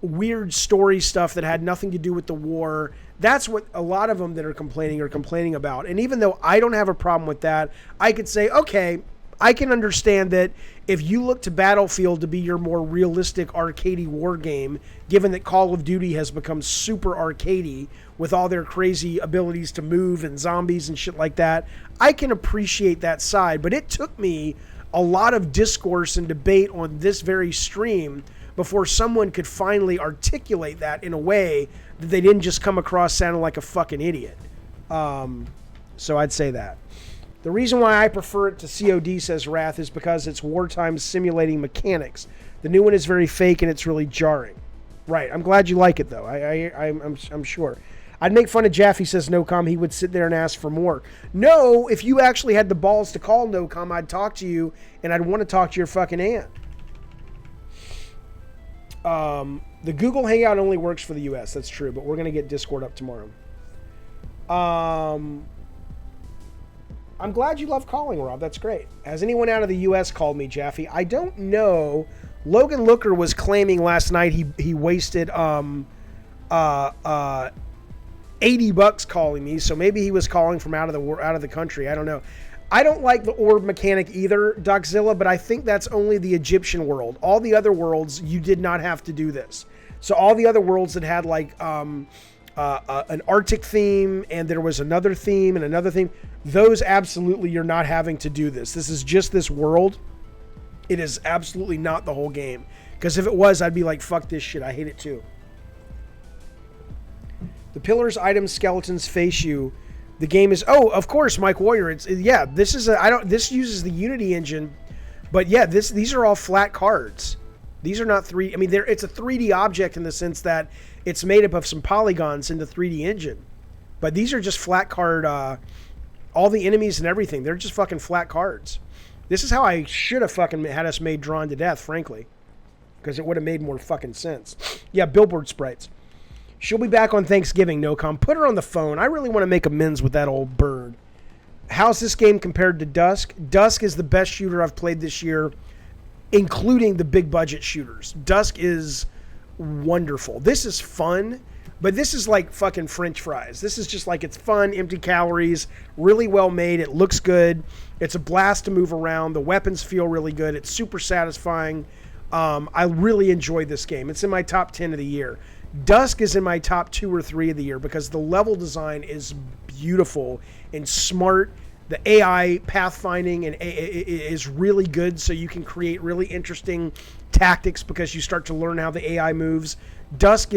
Speaker 1: weird story stuff that had nothing to do with the war. That's what a lot of them that are complaining about. And even though I don't have a problem with that, I could say, okay, I can understand that if you look to Battlefield to be your more realistic arcadey war game, given that Call of Duty has become super arcadey with all their crazy abilities to move and zombies and shit like that, I can appreciate that side. But it took me a lot of discourse and debate on this very stream before someone could finally articulate that in a way that they didn't just come across sounding like a fucking idiot. So I'd say that. The reason why I prefer it to COD, says Wrath, is because it's wartime simulating mechanics. The new one is very fake and it's really jarring. Right. I'm glad you like it, though. I'm sure. I'd make fun of Jaffe, says NoCom. He would sit there and ask for more. No, if you actually had the balls to call NoCom, I'd talk to you and I'd want to talk to your fucking aunt. The Google Hangout only works for the US. That's true, but we're going to get Discord up tomorrow. I'm glad you love calling, Rob. That's great. Has anyone out of the US called me, Jaffe? I don't know. Logan Looker was claiming last night he wasted $80 calling me, so maybe he was calling from out of the country. I don't know. I don't like the orb mechanic either, Doczilla, but I think that's only the Egyptian world. All the other worlds, you did not have to do this. So all the other worlds that had like an Arctic theme and there was another theme and another theme, those absolutely you're not having to do this. This is just this world. It is absolutely not the whole game. Because if it was, I'd be like, fuck this shit. I hate it too. The pillars, items, skeletons face you. The game is, oh, of course, Mike Warrior. This uses the Unity engine, but yeah, these are all flat cards. These are not it's a 3D object in the sense that it's made up of some polygons in the 3D engine. But these are just flat card, all the enemies and everything. They're just fucking flat cards. This is how I should have fucking had us made Drawn to Death, frankly. Because it would have made more fucking sense. Yeah, billboard sprites. She'll be back on Thanksgiving, NoCom. Put her on the phone. I really want to make amends with that old bird. How's this game compared to Dusk? Dusk is the best shooter I've played this year, including the big budget shooters. Dusk is wonderful. This is fun, but this is like fucking French fries. This is just like, it's fun, empty calories, really well made. It looks good. It's a blast to move around. The weapons feel really good. It's super satisfying. I really enjoyed this game. It's in my top 10 of the year. Dusk is in my top 2 or 3 of the year because the level design is beautiful and smart. The AI pathfinding is really good, so you can create really interesting tactics because you start to learn how the AI moves. Dusk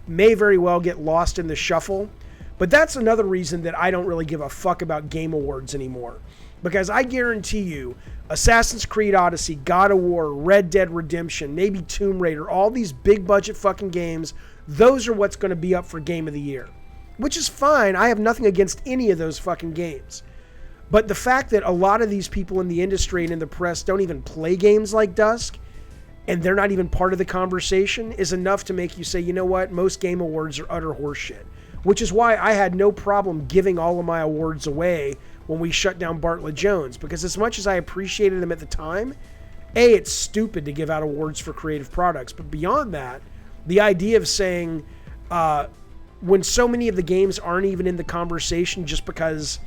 Speaker 1: may very well get lost in the shuffle, but that's another reason that I don't really give a fuck about Game Awards anymore. Because I guarantee you, Assassin's Creed Odyssey, God of War, Red Dead Redemption, maybe Tomb Raider, all these big budget fucking games, those are what's going to be up for Game of the Year. Which is fine. I have nothing against any of those fucking games. But the fact that a lot of these people in the industry and in the press don't even play games like Dusk, and they're not even part of the conversation, is enough to make you say, you know what, most Game Awards are utter horseshit. Which is why I had no problem giving all of my awards away when we shut down Bartlett Jones, because as much as I appreciated them at the time, it's stupid to give out awards for creative products. But beyond that, the idea of saying, when so many of the games aren't even in the conversation just because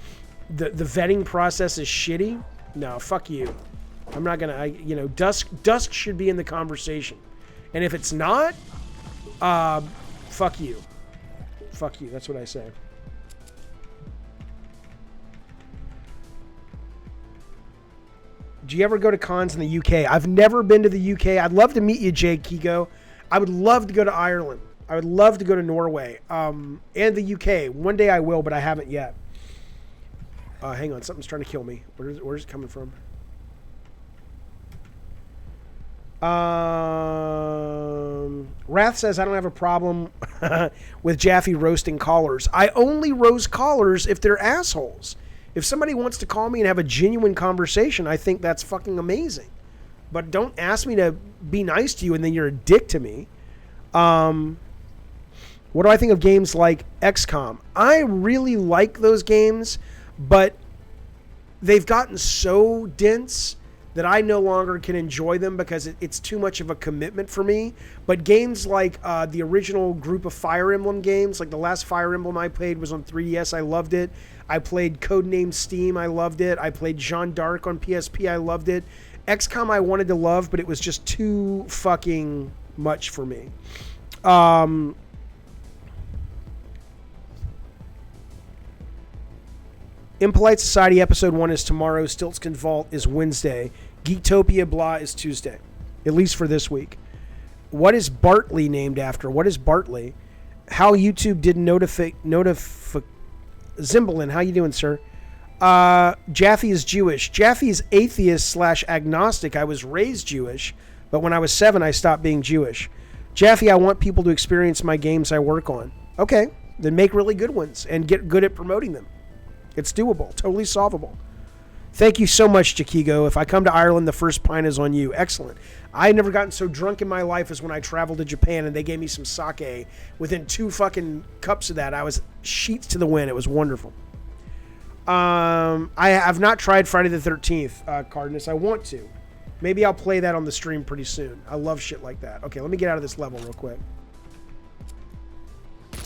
Speaker 1: the vetting process is shitty, no, fuck you. I'm not gonna, Dusk should be in the conversation. And if it's not, fuck you. Fuck you, that's what I say. Do you ever go to cons in the UK? I've never been to the UK. I'd love to meet you, Jake Kigo. I would love to go to Ireland. I would love to go to Norway and the UK. One day I will, but I haven't yet. Hang on, something's trying to kill me. Where's it coming from? Wrath says, I don't have a problem with Jaffe roasting callers. I only roast callers if they're assholes. If somebody wants to call me and have a genuine conversation, I think that's fucking amazing. But don't ask me to be nice to you and then you're a dick to me. What do I think of games like XCOM? I really like those games, but they've gotten so dense that I no longer can enjoy them because it's too much of a commitment for me. But games like the original group of Fire Emblem games, like the last Fire Emblem I played was on 3DS, I loved it. I played Codename Steam, I loved it. I played Jeanne d'Arc on PSP, I loved it. XCOM I wanted to love, but it was just too fucking much for me. Impolite Society Episode 1 is tomorrow. Stiltskin Vault is Wednesday. Geektopia Blah is Tuesday. At least for this week. What is Bartley named after? What is Bartley? How YouTube did notify Zimbalin, how you doing, sir? Jaffe is Jewish. Jaffe is atheist / agnostic. I was raised Jewish, but when I was 7, I stopped being Jewish. Jaffe, I want people to experience my games I work on. Okay, then make really good ones and get good at promoting them. It's doable, totally solvable. Thank you so much, Chiquigo. If I come to Ireland, the first pint is on you. Excellent. I had never gotten so drunk in my life as when I traveled to Japan and they gave me some sake. Within 2 fucking cups of that, I was sheets to the wind. It was wonderful. I have not tried Friday the 13th, Cardinus. I want to. Maybe I'll play that on the stream pretty soon. I love shit like that. Okay, let me get out of this level real quick. I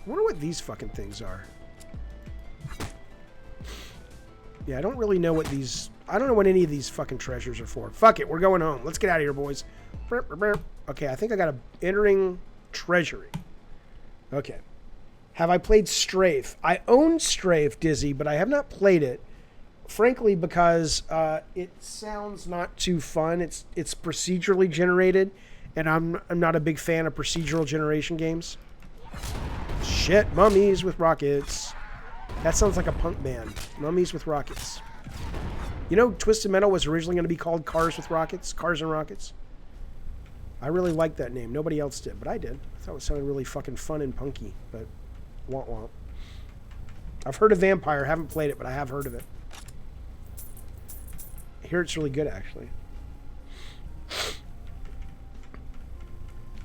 Speaker 1: wonder what these fucking things are. Yeah, I don't really know what these... I don't know what any of these fucking treasures are for. Fuck it, we're going home. Let's get out of here, boys. Okay, I think I got a entering treasury. Okay. Have I played Strafe? I own Strafe, Dizzy, but I have not played it. Frankly, because it sounds not too fun. It's procedurally generated, and I'm not a big fan of procedural generation games. Shit, mummies with rockets. That sounds like a punk band. Mummies with rockets. You know, Twisted Metal was originally going to be called Cars with Rockets. Cars and Rockets. I really liked that name. Nobody else did, but I did. I thought it sounded really fucking fun and punky, but womp womp. I've heard of Vampire. Haven't played it, but I have heard of it. I hear it's really good, actually.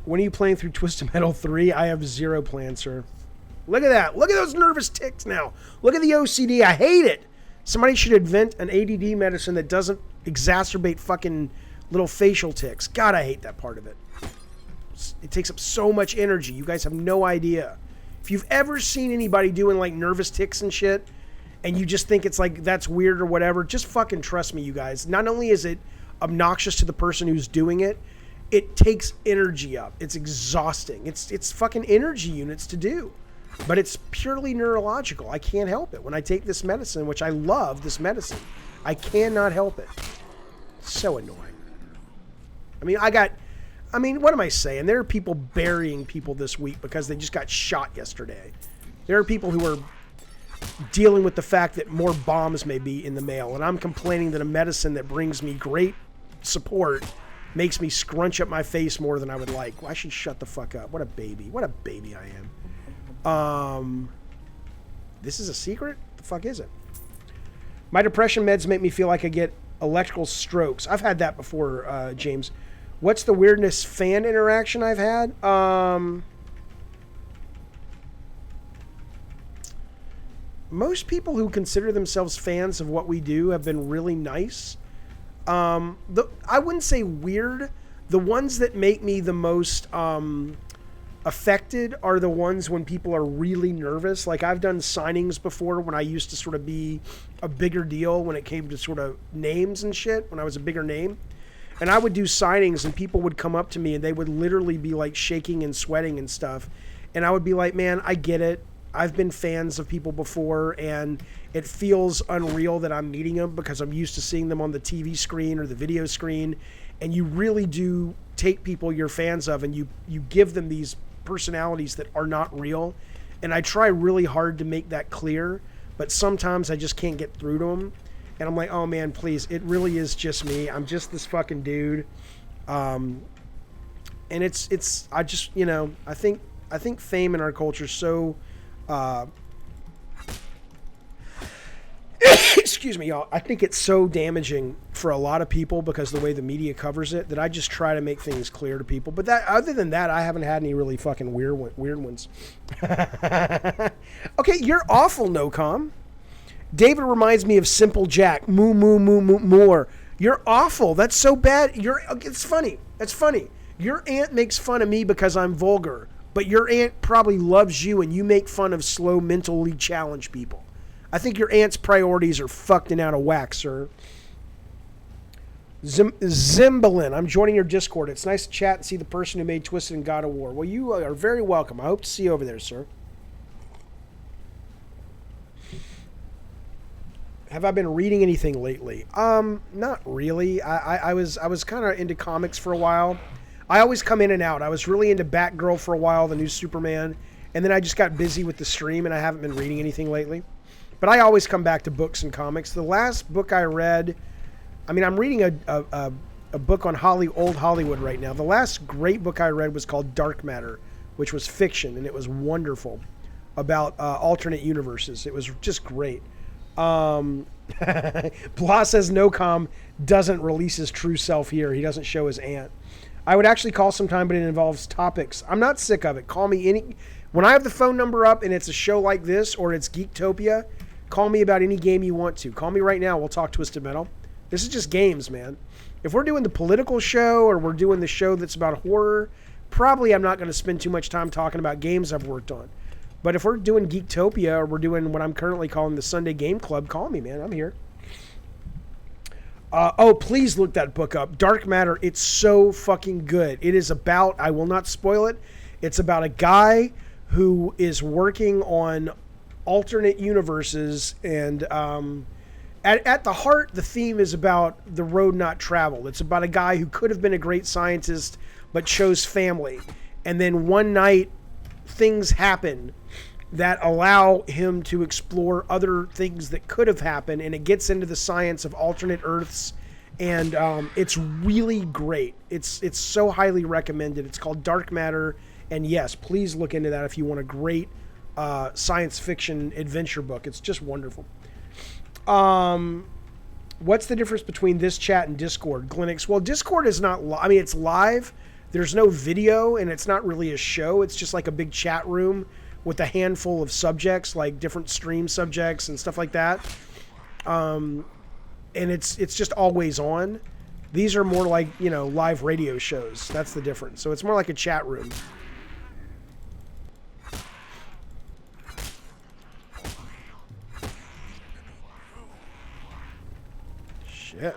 Speaker 1: When are you playing through Twisted Metal 3? I have 0 plans, sir. Look at that. Look at those nervous tics now. Look at the OCD. I hate it. Somebody should invent an ADD medicine that doesn't exacerbate fucking little facial tics. God, I hate that part of it. It takes up so much energy. You guys have no idea. If you've ever seen anybody doing like nervous tics and shit, and you just think it's like that's weird or whatever, just fucking trust me, you guys. Not only is it obnoxious to the person who's doing it, it takes energy up. It's exhausting. It's fucking energy units to do. But it's purely neurological. I can't help it. When I take this medicine, which I love this medicine, I cannot help it. It's so annoying. I mean, what am I saying? There are people burying people this week because they just got shot yesterday. There are people who are dealing with the fact that more bombs may be in the mail, and I'm complaining that a medicine that brings me great support makes me scrunch up my face more than I would like. Well, I should shut the fuck up. What a baby. What a baby I am. This is a secret? The fuck is it? My depression meds make me feel like I get electrical strokes. I've had that before, James. What's the weirdest fan interaction I've had? Most people who consider themselves fans of what we do have been really nice. I wouldn't say weird. The ones that make me the most affected are the ones when people are really nervous. Like I've done signings before when I used to sort of be a bigger deal when it came to sort of names and shit, when I was a bigger name. And I would do signings and people would come up to me and they would literally be like shaking and sweating and stuff. And I would be like, man, I get it. I've been fans of people before and it feels unreal that I'm meeting them because I'm used to seeing them on the TV screen or the video screen. And you really do take people you're fans of and you give them these personalities that are not real. And I try really hard to make that clear, but sometimes I just can't get through to them. And I'm like, oh man, please, it really is just me. I'm just this fucking dude. And I just, you know, I think fame in our culture is so, excuse me, y'all. I think it's so damaging for a lot of people because the way the media covers it that I just try to make things clear to people. But that, other than that, I haven't had any really fucking weird ones. Okay, you're awful, NoCom. David reminds me of Simple Jack. Moo, moo, moo, moo, more. You're awful. That's so bad. It's funny. That's funny. Your aunt makes fun of me because I'm vulgar, but your aunt probably loves you and you make fun of slow, mentally challenged people. I think your aunt's priorities are fucked and out of whack, sir. Zimbalin, I'm joining your Discord. It's nice to chat and see the person who made Twisted and God of War. Well, you are very welcome. I hope to see you over there, sir. Have I been reading anything lately? Not really. I was kind of into comics for a while. I always come in and out. I was really into Batgirl for a while, the new Superman, and then I just got busy with the stream and I haven't been reading anything lately. But I always come back to books and comics. The last book I read, I mean, I'm reading a book on old Hollywood right now. The last great book I read was called Dark Matter, which was fiction, and it was wonderful about alternate universes. It was just great. Blah says NoCom doesn't release his true self here. He doesn't show his aunt. I would actually call sometime, but it involves topics. I'm not sick of it. Call me any... When I have the phone number up and it's a show like this or it's Geektopia, call me about any game you want to. Call me right now. We'll talk Twisted Metal. This is just games, man. If we're doing the political show or we're doing the show that's about horror, probably I'm not going to spend too much time talking about games I've worked on. But if we're doing Geektopia or we're doing what I'm currently calling the Sunday Game Club, call me, man. I'm here. Please look that book up. Dark Matter. It's so fucking good. It is about, I will not spoil it, it's about a guy who is working on alternate universes, and at the heart, the theme is about the road not traveled. It's about a guy who could have been a great scientist but chose family. And then one night, things happen that allow him to explore other things that could have happened, and it gets into the science of alternate Earths, and it's really great. It's so highly recommended. It's called Dark Matter, and yes, please look into that if you want a great science fiction adventure book. It's just wonderful. What's the difference between this chat and Discord, Glenix? Well, Discord is not I mean, it's live. There's no video, and it's not really a show. It's just like a big chat room with a handful of subjects, like different stream subjects and stuff like that. And it's just always on. These are more like, you know, live radio shows. That's the difference. So it's more like a chat room. Shit.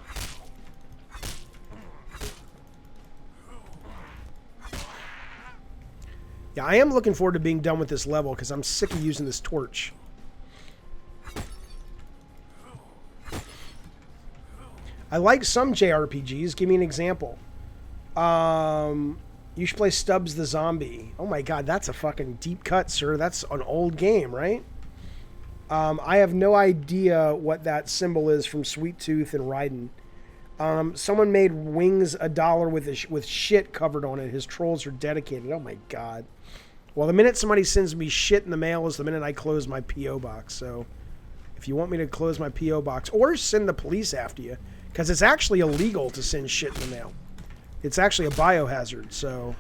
Speaker 1: Yeah, I am looking forward to being done with this level because I'm sick of using this torch. I like some JRPGs. Give me an example. You should play Stubbs the Zombie. Oh my god, that's a fucking deep cut, sir. That's an old game, right? I have no idea what that symbol is from Sweet Tooth and Raiden. Someone made wings $1 with shit covered on it. His trolls are dedicated. Oh my god. Well, the minute somebody sends me shit in the mail is the minute I close my P.O. box. So if you want me to close my P.O. box or send the police after you, because it's actually illegal to send shit in the mail. It's actually a biohazard. So,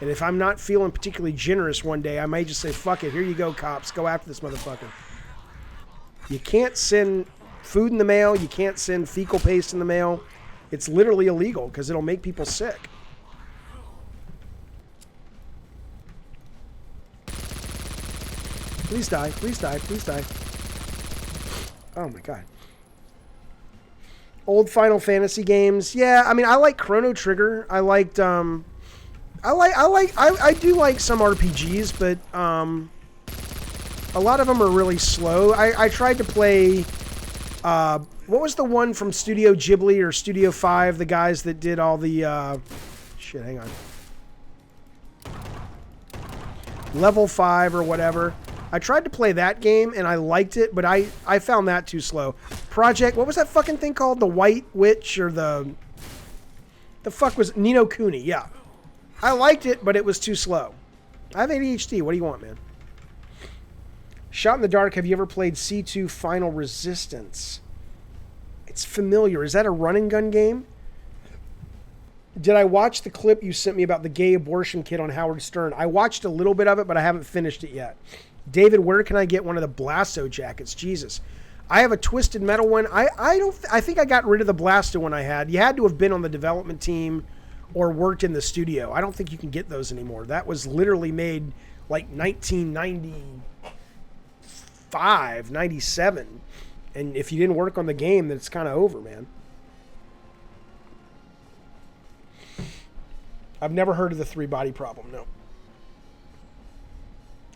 Speaker 1: and if I'm not feeling particularly generous one day, I might just say, fuck it, here you go, cops. Go after this motherfucker. You can't send food in the mail. You can't send fecal paste in the mail. It's literally illegal because it'll make people sick. Please die. Please die. Please die. Oh my god. Old Final Fantasy games. Yeah, I mean, I like Chrono Trigger. I liked, I do like some RPGs, but, a lot of them are really slow. I tried to play, what was the one from Studio Ghibli or Studio 5? The guys that did all the, shit, hang on. Level 5 or whatever. I tried to play that game, and I liked it, but I found that too slow. Project, what was that fucking thing called? The White Witch or the fuck was Ni no Kuni, yeah. I liked it, but it was too slow. I have ADHD. What do you want, man? Shot in the Dark, have you ever played C2 Final Resistance? It's familiar. Is that a run and gun game? Did I watch the clip you sent me about the gay abortion kid on Howard Stern? I watched a little bit of it, but I haven't finished it yet. David, where can I get one of the Blasto jackets? Jesus. I have a Twisted Metal one. I think I got rid of the Blasto one I had. You had to have been on the development team or worked in the studio. I don't think you can get those anymore. That was literally made like 1995, 97. And if you didn't work on the game, then it's kind of over, man. I've never heard of the 3-body problem, no.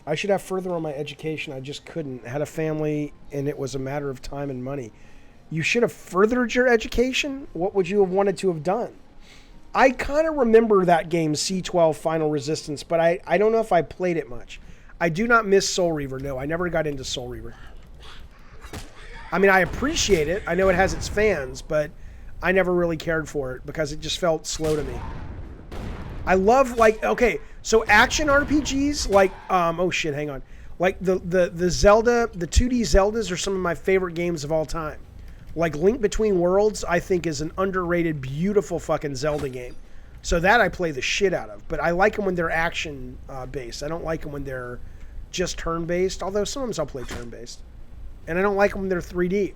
Speaker 1: I should have further on my education. I just couldn't. I had a family, and it was a matter of time and money. You should have furthered your education? What would you have wanted to have done? I kind of remember that game, C12 Final Resistance, but I don't know if I played it much. I do not miss Soul Reaver. No, I never got into Soul Reaver. I mean, I appreciate it. I know it has its fans, but I never really cared for it because it just felt slow to me. I love, like, okay, so action RPGs, like, oh shit, hang on. Like the Zelda, the 2D Zeldas are some of my favorite games of all time. Like Link Between Worlds, I think is an underrated, beautiful fucking Zelda game. So that I play the shit out of. But I like them when they're action based. I don't like them when they're just turn based. Although sometimes I'll play turn based. And I don't like them when they're 3D.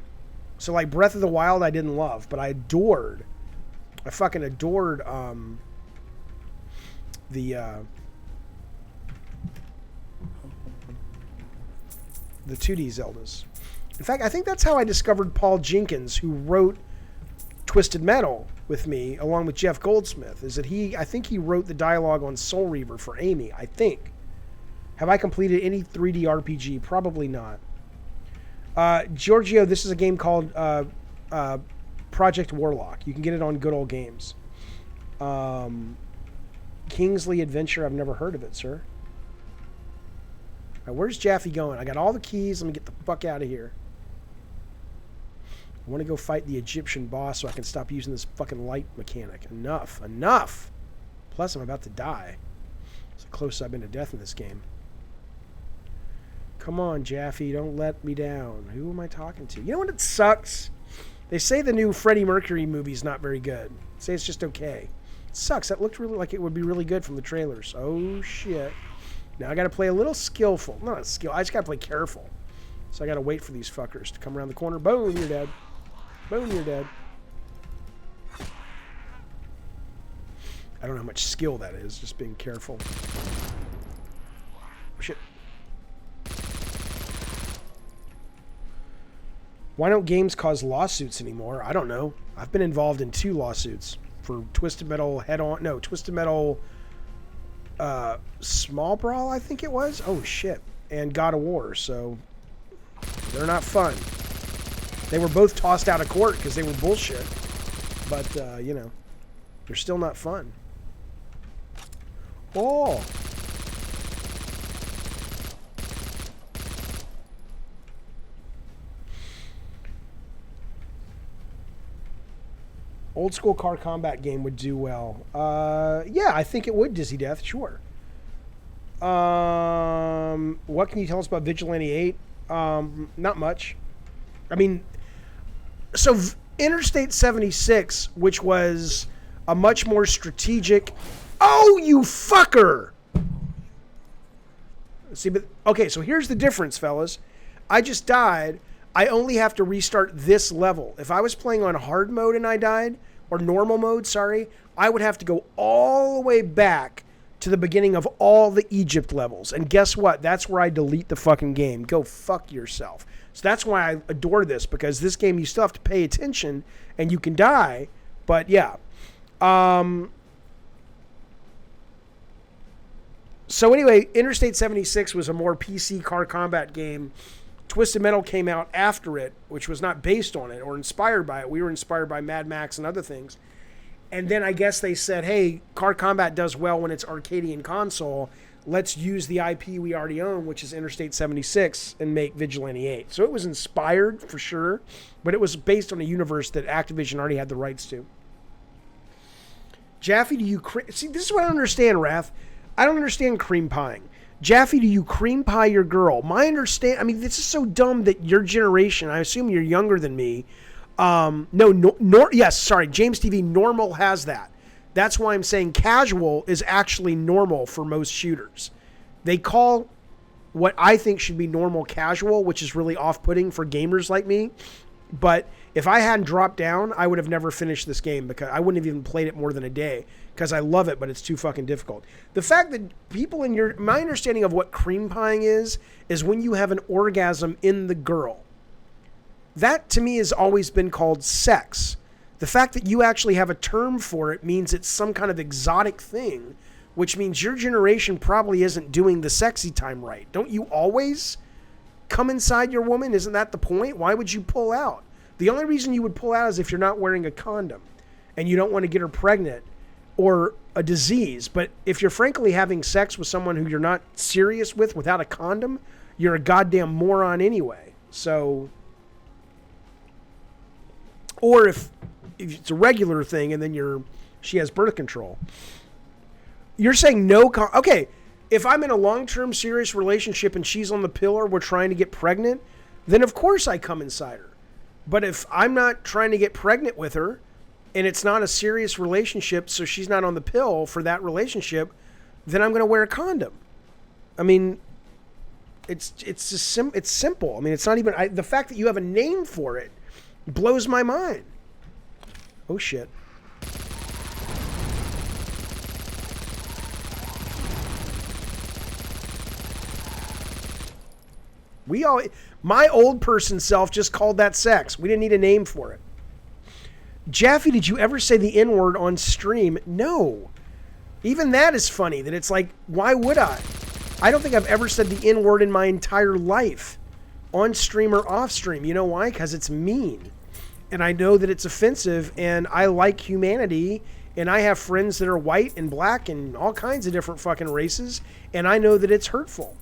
Speaker 1: So like Breath of the Wild, I didn't love, but I fucking adored the 2D Zeldas. In fact, I think that's how I discovered Paul Jenkins, who wrote Twisted Metal with me, along with Jeff Goldsmith. Is that I think he wrote the dialogue on Soul Reaver for Amy, I think. Have I completed any 3D RPG? Probably not. Giorgio, this is a game called Project Warlock. You can get it on Good Old Games. Kingsley Adventure, I've never heard of it, sir. Right, where's Jaffe going? I got all the keys. Let me get the fuck out of here. I want to go fight the Egyptian boss so I can stop using this fucking light mechanic. Enough. Plus, I'm about to die. It's the closest I've been to death in this game. Come on, Jaffe, don't let me down. Who am I talking to? You know what? It sucks. They say the new Freddie Mercury movie's not very good. They say it's just okay. It sucks. That looked really like it would be really good from the trailers. Oh, shit. Now I got to play a little skillful. Not skill. I just got to play careful. So I got to wait for these fuckers to come around the corner. Boom, you're dead. Boom, you're dead. I don't know how much skill that is. Just being careful. Oh, shit. Why don't games cause lawsuits anymore? I don't know. I've been involved in 2 lawsuits for Twisted Metal Twisted Metal Small Brawl, I think it was. Oh, shit. And God of War, so they're not fun. They were both tossed out of court because they were bullshit. But, you know, they're still not fun. Oh! Old school car combat game would do well. Yeah, I think it would, Dizzy Death, sure. What can you tell us about Vigilante 8? Not much. I mean, so Interstate 76, which was a much more strategic... Oh, you fucker! See, but... Okay, so here's the difference, fellas. I just died. I only have to restart this level. If I was playing on hard mode and I died, or normal mode, sorry, I would have to go all the way back to the beginning of all the Egypt levels. And guess what? That's where I delete the fucking game. Go fuck yourself. So that's why I adore this, because this game you still have to pay attention and you can die. But yeah. So anyway, Interstate 76 was a more PC car combat game. Twisted Metal came out after it, which was not based on it or inspired by it. We were inspired by Mad Max and other things. And then I guess they said, hey, car combat does well when it's Arcadian console. Let's use the IP we already own, which is Interstate 76, and make Vigilante 8. So it was inspired for sure, but it was based on a universe that Activision already had the rights to. Jaffe, do you... See, this is what I don't understand, Wrath. I don't understand cream pieing. Jaffe, do you cream pie your girl? This is so dumb that your generation, I assume you're younger than me. Yes, sorry, James TV, normal has that. That's why I'm saying casual is actually normal for most shooters. They call what I think should be normal casual, which is really off-putting for gamers like me. But if I hadn't dropped down, I would have never finished this game because I wouldn't have even played it more than a day because I love it, but it's too fucking difficult. The fact that people my understanding of what cream pieing is when you have an orgasm in the girl. That to me has always been called sex. The fact that you actually have a term for it means it's some kind of exotic thing, which means your generation probably isn't doing the sexy time right. Don't you always come inside your woman? Isn't that the point? Why would you pull out? The only reason you would pull out is if you're not wearing a condom and you don't want to get her pregnant or a disease. But if you're frankly having sex with someone who you're not serious with without a condom, you're a goddamn moron anyway. So, or if it's a regular thing and then she has birth control. You're saying no okay, If I'm in a long-term serious relationship and she's on the pill or we're trying to get pregnant, then of course I come inside her. But if I'm not trying to get pregnant with her and it's not a serious relationship, so she's not on the pill for that relationship, then I'm going to wear a condom. I mean, it's simple. I mean, it's not even the fact that you have a name for it blows my mind. Oh shit. My old person self just called that sex. We didn't need a name for it. Jaffe, did you ever say the N-word on stream? No. Even that is funny, that it's like, why would I? I don't think I've ever said the N-word in my entire life. On stream or off stream. You know why? Because it's mean. And I know that it's offensive, and I like humanity, and I have friends that are white and black and all kinds of different fucking races, and I know that it's hurtful.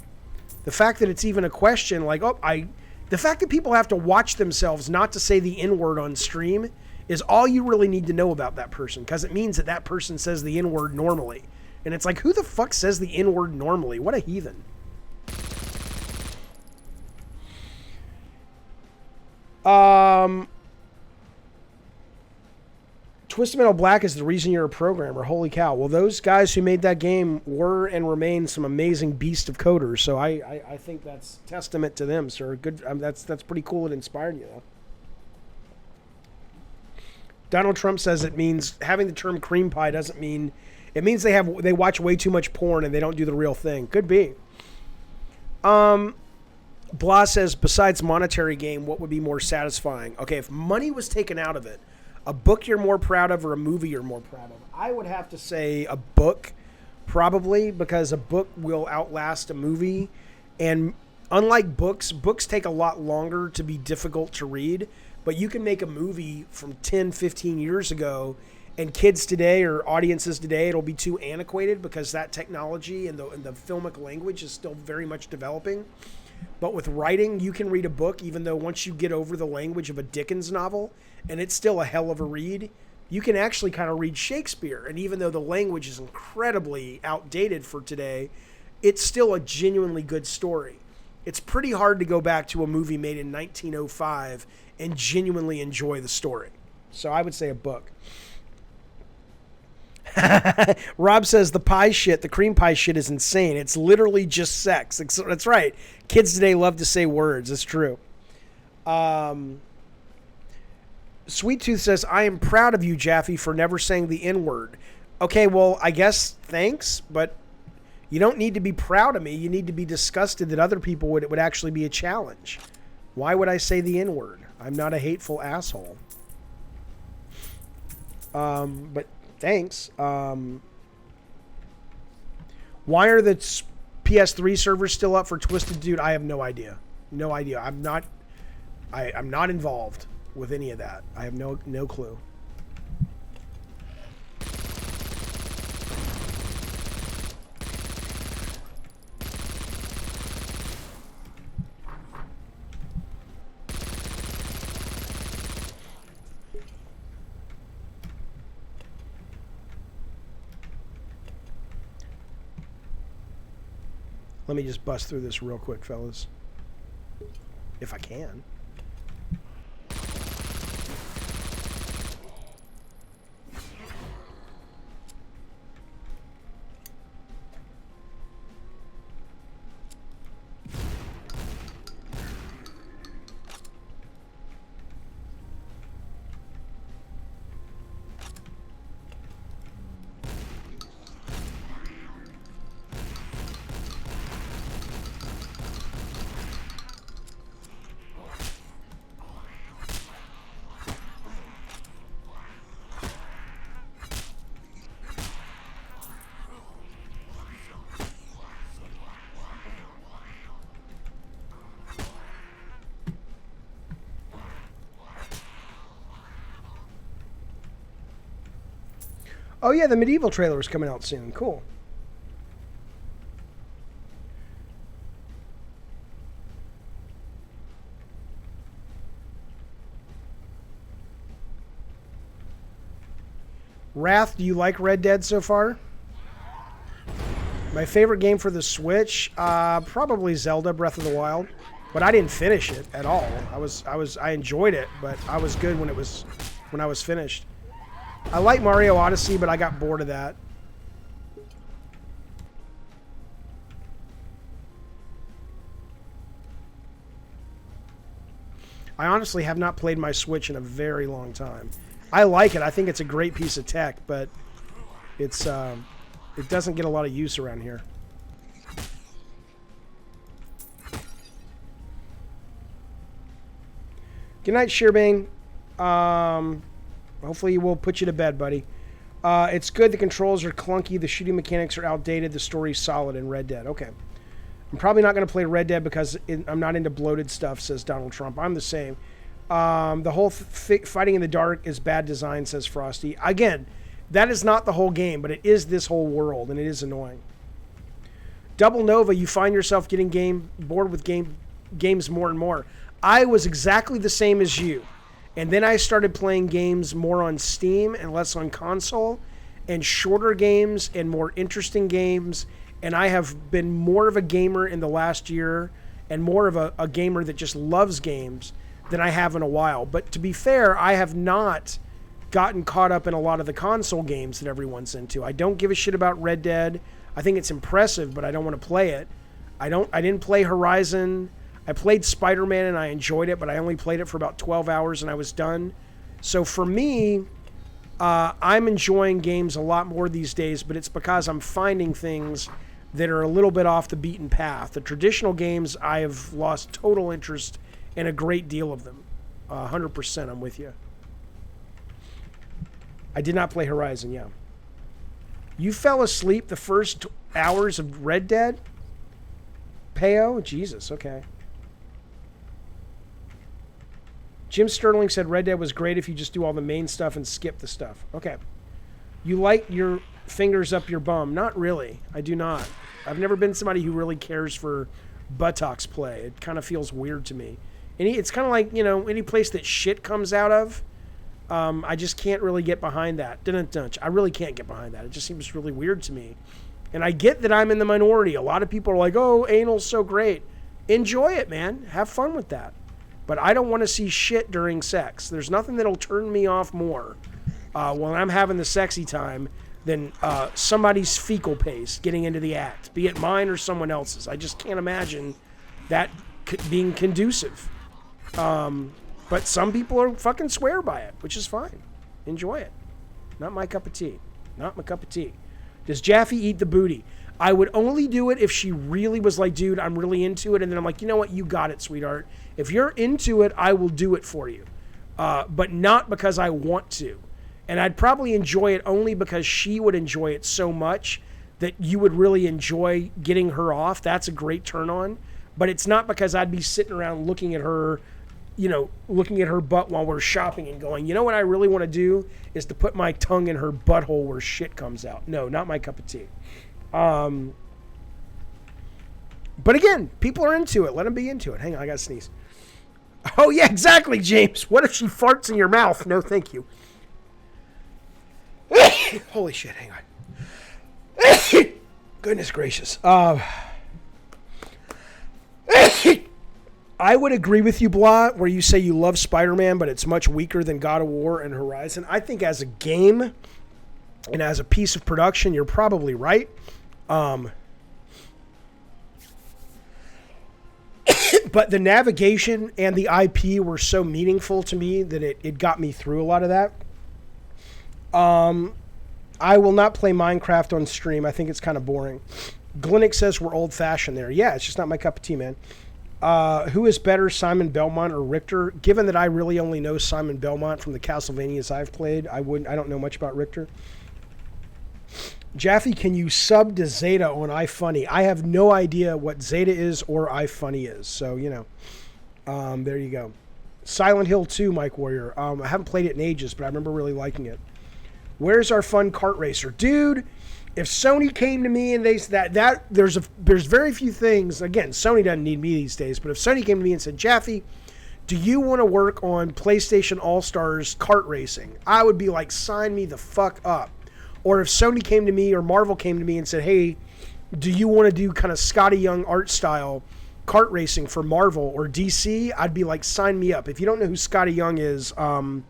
Speaker 1: The fact that it's even a question, like, the fact that people have to watch themselves not to say the N-word on stream is all you really need to know about that person, because it means that that person says the N-word normally. And it's like, who the fuck says the N-word normally? What a heathen. Twisted Metal Black is the reason you're a programmer. Holy cow. Well, those guys who made that game were and remain some amazing beast of coders. So I think that's testament to them, sir. Good. That's pretty cool. It inspired you, though. Donald Trump says it means having the term cream pie doesn't mean it means they watch way too much porn and they don't do the real thing. Could be. Blah says, besides monetary gain, what would be more satisfying? Okay, if money was taken out of it, a book you're more proud of or a movie you're more proud of? I would have to say a book, probably, because a book will outlast a movie. And unlike books take a lot longer to be difficult to read, but you can make a movie from 10, 15 years ago, and kids today or audiences today, it'll be too antiquated because that technology and the filmic language is still very much developing. But with writing, you can read a book, even though once you get over the language of a Dickens novel, and it's still a hell of a read, you can actually kind of read Shakespeare. And even though the language is incredibly outdated for today, it's still a genuinely good story. It's pretty hard to go back to a movie made in 1905 and genuinely enjoy the story. So I would say a book. Rob says the pie shit, the cream pie shit is insane. It's literally just sex. That's right. Kids today love to say words. It's true. Sweet Tooth says, I am proud of you, Jaffe, for never saying the N-word. Okay, well, I guess thanks, but you don't need to be proud of me. You need to be disgusted that other people would actually be a challenge. Why would I say the N-word? I'm not a hateful asshole. But thanks. Why are the PS3 servers still up for Twisted Dude? I have no idea. No idea. I'm not involved with any of that. I have no clue. Let me just bust through this real quick, fellas. If I can. Oh yeah, the Medieval trailer is coming out soon. Cool. Wrath, do you like Red Dead so far? My favorite game for the Switch, probably Zelda Breath of the Wild, but I didn't finish it at all. I enjoyed it, but I was good when I was finished. I like Mario Odyssey, but I got bored of that. I honestly have not played my Switch in a very long time. I like it. I think it's a great piece of tech, but it doesn't get a lot of use around here. Good night, Sheerbane. Hopefully we'll put you to bed, buddy. It's good. The controls are clunky. The shooting mechanics are outdated. The story's solid in Red Dead. Okay. I'm probably not going to play Red Dead because I'm not into bloated stuff, says Donald Trump. I'm the same. The whole fighting in the dark is bad design, says Frosty. Again, that is not the whole game, but it is this whole world, and it is annoying. Double Nova, you find yourself getting bored with games more and more. I was exactly the same as you. And then I started playing games more on Steam and less on console, and shorter games and more interesting games. And I have been more of a gamer in the last year and more of a gamer that just loves games than I have in a while. But to be fair, I have not gotten caught up in a lot of the console games that everyone's into. I don't give a shit about Red Dead. I think it's impressive, but I don't want to play it. I didn't play Horizon. I played Spider-Man and I enjoyed it, but I only played it for about 12 hours and I was done. So for me, I'm enjoying games a lot more these days, but it's because I'm finding things that are a little bit off the beaten path. The traditional games, I have lost total interest in a great deal of them. 100%, I'm with you. I did not play Horizon, yeah. You fell asleep the first hours of Red Dead? Peo? Jesus, okay. Jim Sterling said Red Dead was great if you just do all the main stuff and skip the stuff. Okay. You like your fingers up your bum? Not really. I do not. I've never been somebody who really cares for buttocks play. It kind of feels weird to me. It's kind of like, any place that shit comes out of, I just can't really get behind that. I really can't get behind that. It just seems really weird to me. And I get that I'm in the minority. A lot of people are like, oh, anal's so great. Enjoy it, man. Have fun with that. But I don't want to see shit during sex. There's nothing that'll turn me off more when I'm having the sexy time than somebody's fecal paste getting into the act, be it mine or someone else's. I just can't imagine that being conducive. But some people are fucking swear by it, which is fine. Enjoy it. Not my cup of tea. Not my cup of tea. Does Jaffe eat the booty? I would only do it if she really was like, dude, I'm really into it. And then I'm like, you know what? You got it, sweetheart. If you're into it, I will do it for you. But not because I want to. And I'd probably enjoy it only because she would enjoy it so much that you would really enjoy getting her off. That's a great turn on. But it's not because I'd be sitting around looking at her, looking at her butt while we're shopping and going, you know what I really want to do is to put my tongue in her butthole where shit comes out. No, not my cup of tea. But again, people are into it. Let them be into it. Hang on, I got to sneeze. Oh, yeah, exactly, James. What if she farts in your mouth? No, thank you. Holy shit, hang on. Goodness gracious. I would agree with you, Blah, where you say you love Spider-Man, but it's much weaker than God of War and Horizon. I think as a game and as a piece of production, you're probably right. But the navigation and the IP were so meaningful to me that it got me through a lot of that. I will not play Minecraft on stream. I think it's kind of boring. Glinick says we're old-fashioned there. Yeah, it's just not my cup of tea, man. Who is better, Simon Belmont or Richter? Given that I really only know Simon Belmont from the Castlevanias I've played, I don't know much about Richter. Jaffe, can you sub to Zeta on iFunny? I have no idea what Zeta is or iFunny is. So, there you go. Silent Hill 2, Mike Warrior. I haven't played it in ages, but I remember really liking it. Where's our fun kart racer? Dude, if Sony came to me and there's very few things. Again, Sony doesn't need me these days, but if Sony came to me and said, Jaffe, do you want to work on PlayStation All-Stars kart racing? I would be like, sign me the fuck up. Or if Sony came to me or Marvel came to me and said, hey, do you want to do kind of Scotty Young art style kart racing for Marvel or DC? I'd be like, sign me up. If you don't know who Scotty Young is, can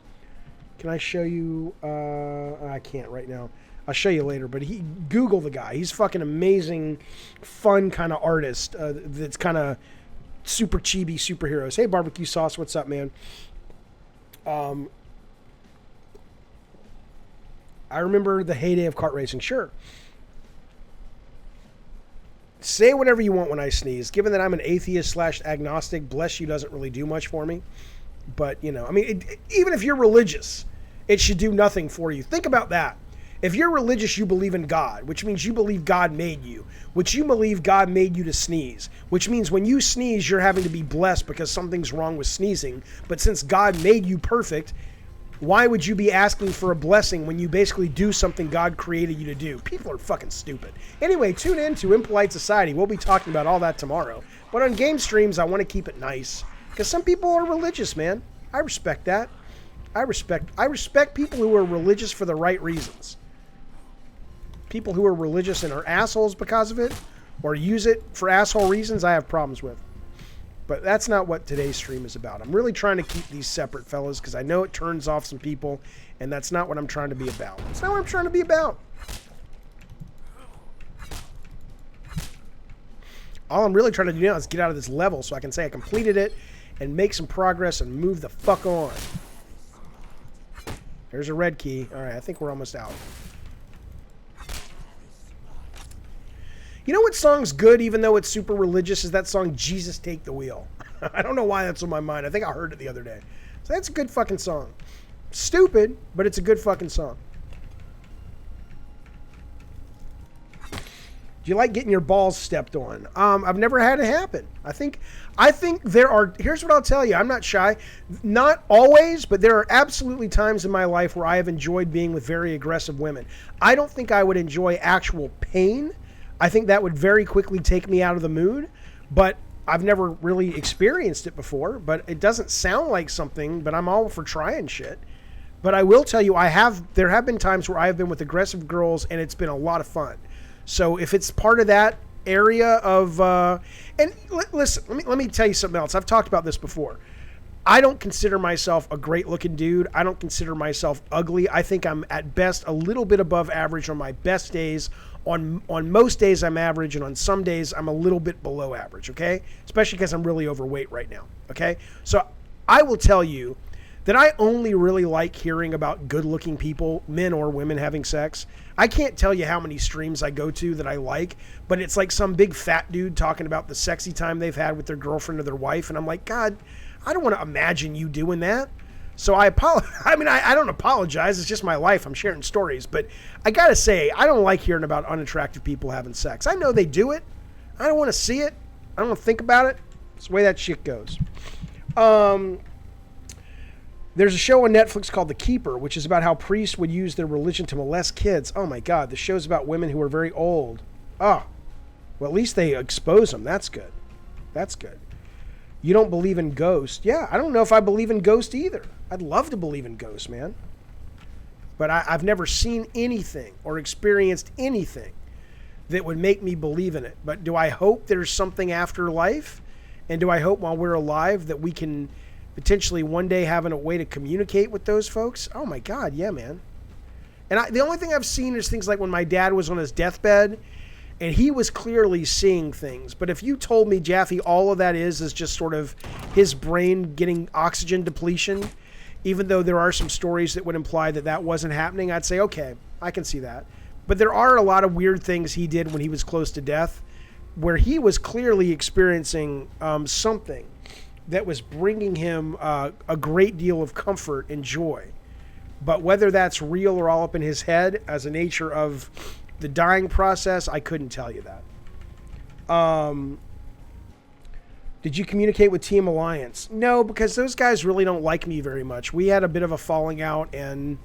Speaker 1: I show you? I can't right now. I'll show you later, but Google the guy. He's fucking amazing, fun kind of artist that's kind of super chibi superheroes. Hey, Barbecue Sauce, what's up, man? I remember the heyday of kart racing. Sure. Say whatever you want when I sneeze. Given that I'm an atheist / agnostic, bless you doesn't really do much for me. But, you know, I mean, even if you're religious, it should do nothing for you. Think about that. If you're religious, you believe in God, which means you believe God made you, which you believe God made you to sneeze, which means when you sneeze, you're having to be blessed because something's wrong with sneezing. But since God made you perfect, why would you be asking for a blessing when you basically do something God created you to do? People are fucking stupid. Anyway, tune in to Impolite Society. We'll be talking about all that tomorrow. But on game streams, I want to keep it nice because some people are religious, man. I respect that. I respect people who are religious for the right reasons. People who are religious and are assholes because of it or use it for asshole reasons, I have problems with. But that's not what today's stream is about. I'm really trying to keep these separate, fellas, because I know it turns off some people, and that's not what I'm trying to be about. That's not what I'm trying to be about. All I'm really trying to do now is get out of this level so I can say I completed it and make some progress and move the fuck on. There's a red key. All right, I think we're almost out. You know what song's good, even though it's super religious, is that song, Jesus Take the Wheel. I don't know why that's on my mind. I think I heard it the other day. So that's a good fucking song. Stupid, but it's a good fucking song. Do you like getting your balls stepped on? I've never had it happen. I think there are, here's what I'll tell you. I'm not shy. Not always, but there are absolutely times in my life where I have enjoyed being with very aggressive women. I don't think I would enjoy actual pain. I think that would very quickly take me out of the mood, but I've never really experienced it before, but it doesn't sound like something, but I'm all for trying shit. But I will tell you, there have been times where I have been with aggressive girls and it's been a lot of fun. So if it's part of that area of, and listen, let me tell you something else. I've talked about this before. I don't consider myself a great looking dude. I don't consider myself ugly. I think I'm at best a little bit above average on my best days. On most days I'm average, and on some days I'm a little bit below average, okay? Especially because I'm really overweight right now, okay? So I will tell you that I only really like hearing about good-looking people, men or women, having sex. I can't tell you how many streams I go to that I like, but it's like some big fat dude talking about the sexy time they've had with their girlfriend or their wife, and I'm like, God, I don't want to imagine you doing that. So I apologize. I mean, I don't apologize. It's just my life. I'm sharing stories. But I got to say, I don't like hearing about unattractive people having sex. I know they do it. I don't want to see it. I don't want to think about it. It's the way that shit goes. There's a show on Netflix called The Keeper, which is about how priests would use their religion to molest kids. Oh, my God. The show's about women who are very old. Oh, well, at least they expose them. That's good. That's good. You don't believe in ghosts. Yeah, I don't know if I believe in ghosts either. I'd love to believe in ghosts, man. But I've never seen anything or experienced anything that would make me believe in it. But do I hope there's something after life? And do I hope while we're alive that we can potentially one day have a way to communicate with those folks? Oh, my God, yeah, man. And the only thing I've seen is things like when my dad was on his deathbed, and he was clearly seeing things. But if you told me, Jaffe, all of that is just sort of his brain getting oxygen depletion, even though there are some stories that would imply that that wasn't happening, I'd say, okay, I can see that. But there are a lot of weird things he did when he was close to death, where he was clearly experiencing something that was bringing him a great deal of comfort and joy. But whether that's real or all up in his head as a nature of the dying process, I couldn't tell you that. Did you communicate with Team Alliance? No, because those guys really don't like me very much. We had a bit of a falling out, and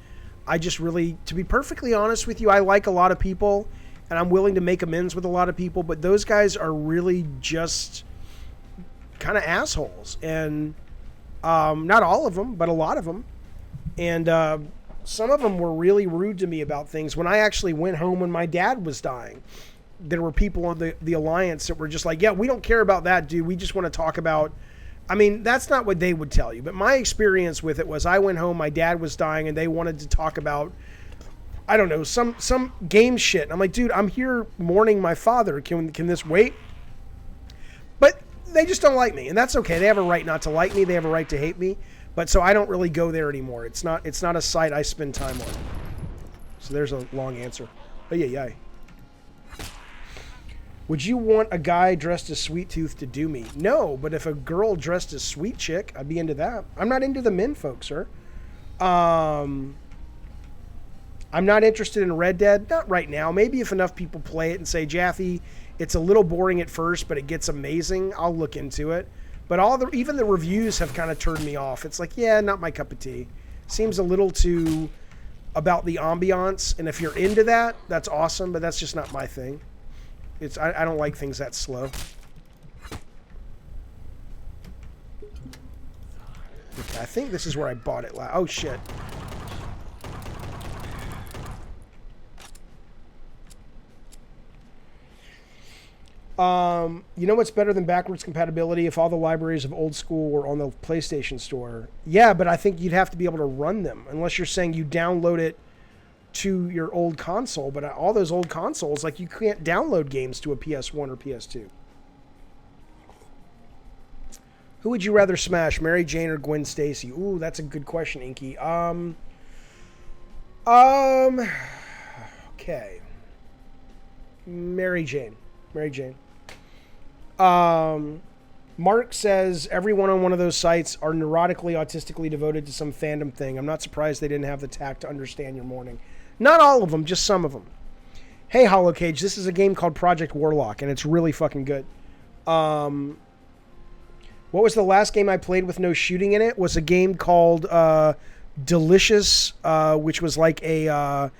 Speaker 1: I just really, to be perfectly honest with you, I like a lot of people, and I'm willing to make amends with a lot of people, but those guys are really just kind of assholes. And not all of them, but a lot of them. And some of them were really rude to me about things. When I actually went home when my dad was dying, there were people on the Alliance that were just like, yeah, we don't care about that, dude. We just want to talk about... I mean, that's not what they would tell you. But my experience with it was I went home, my dad was dying, and they wanted to talk about, I don't know, some game shit. And I'm like, dude, I'm here mourning my father. Can this wait? But they just don't like me, and that's okay. They have a right not to like me. They have a right to hate me. But so I don't really go there anymore. It's not a site I spend time on. So there's a long answer. Oh, yeah. Would you want a guy dressed as Sweet Tooth to do me? No, but if a girl dressed as Sweet Chick, I'd be into that. I'm not into the men folk, sir. I'm not interested in Red Dead. Not right now. Maybe if enough people play it and say, Jaffe, it's a little boring at first, but it gets amazing, I'll look into it. But even the reviews have kind of turned me off. It's like, yeah, not my cup of tea. Seems a little too about the ambiance, and if you're into that, that's awesome, but that's just not my thing. I don't like things that slow. Okay, I think this is where I bought it last. Oh, shit. You know what's better than backwards compatibility? If all the libraries of old school were on the PlayStation Store. Yeah, but I think you'd have to be able to run them, unless you're saying you download it to your old console. But all those old consoles, like, you can't download games to a PS1 or PS2. Who would you rather smash, Mary Jane or Gwen Stacy? Ooh, that's a good question, Inky. Okay. Mary Jane. Mark says everyone on one of those sites are neurotically, autistically devoted to some fandom thing. I'm not surprised they didn't have the tact to understand your mourning. Not all of them, just some of them. Hey, Hollow Cage, this is a game called Project Warlock, and it's really fucking good. What was the last game I played with no shooting in it? It was a game called Delicious, which was like a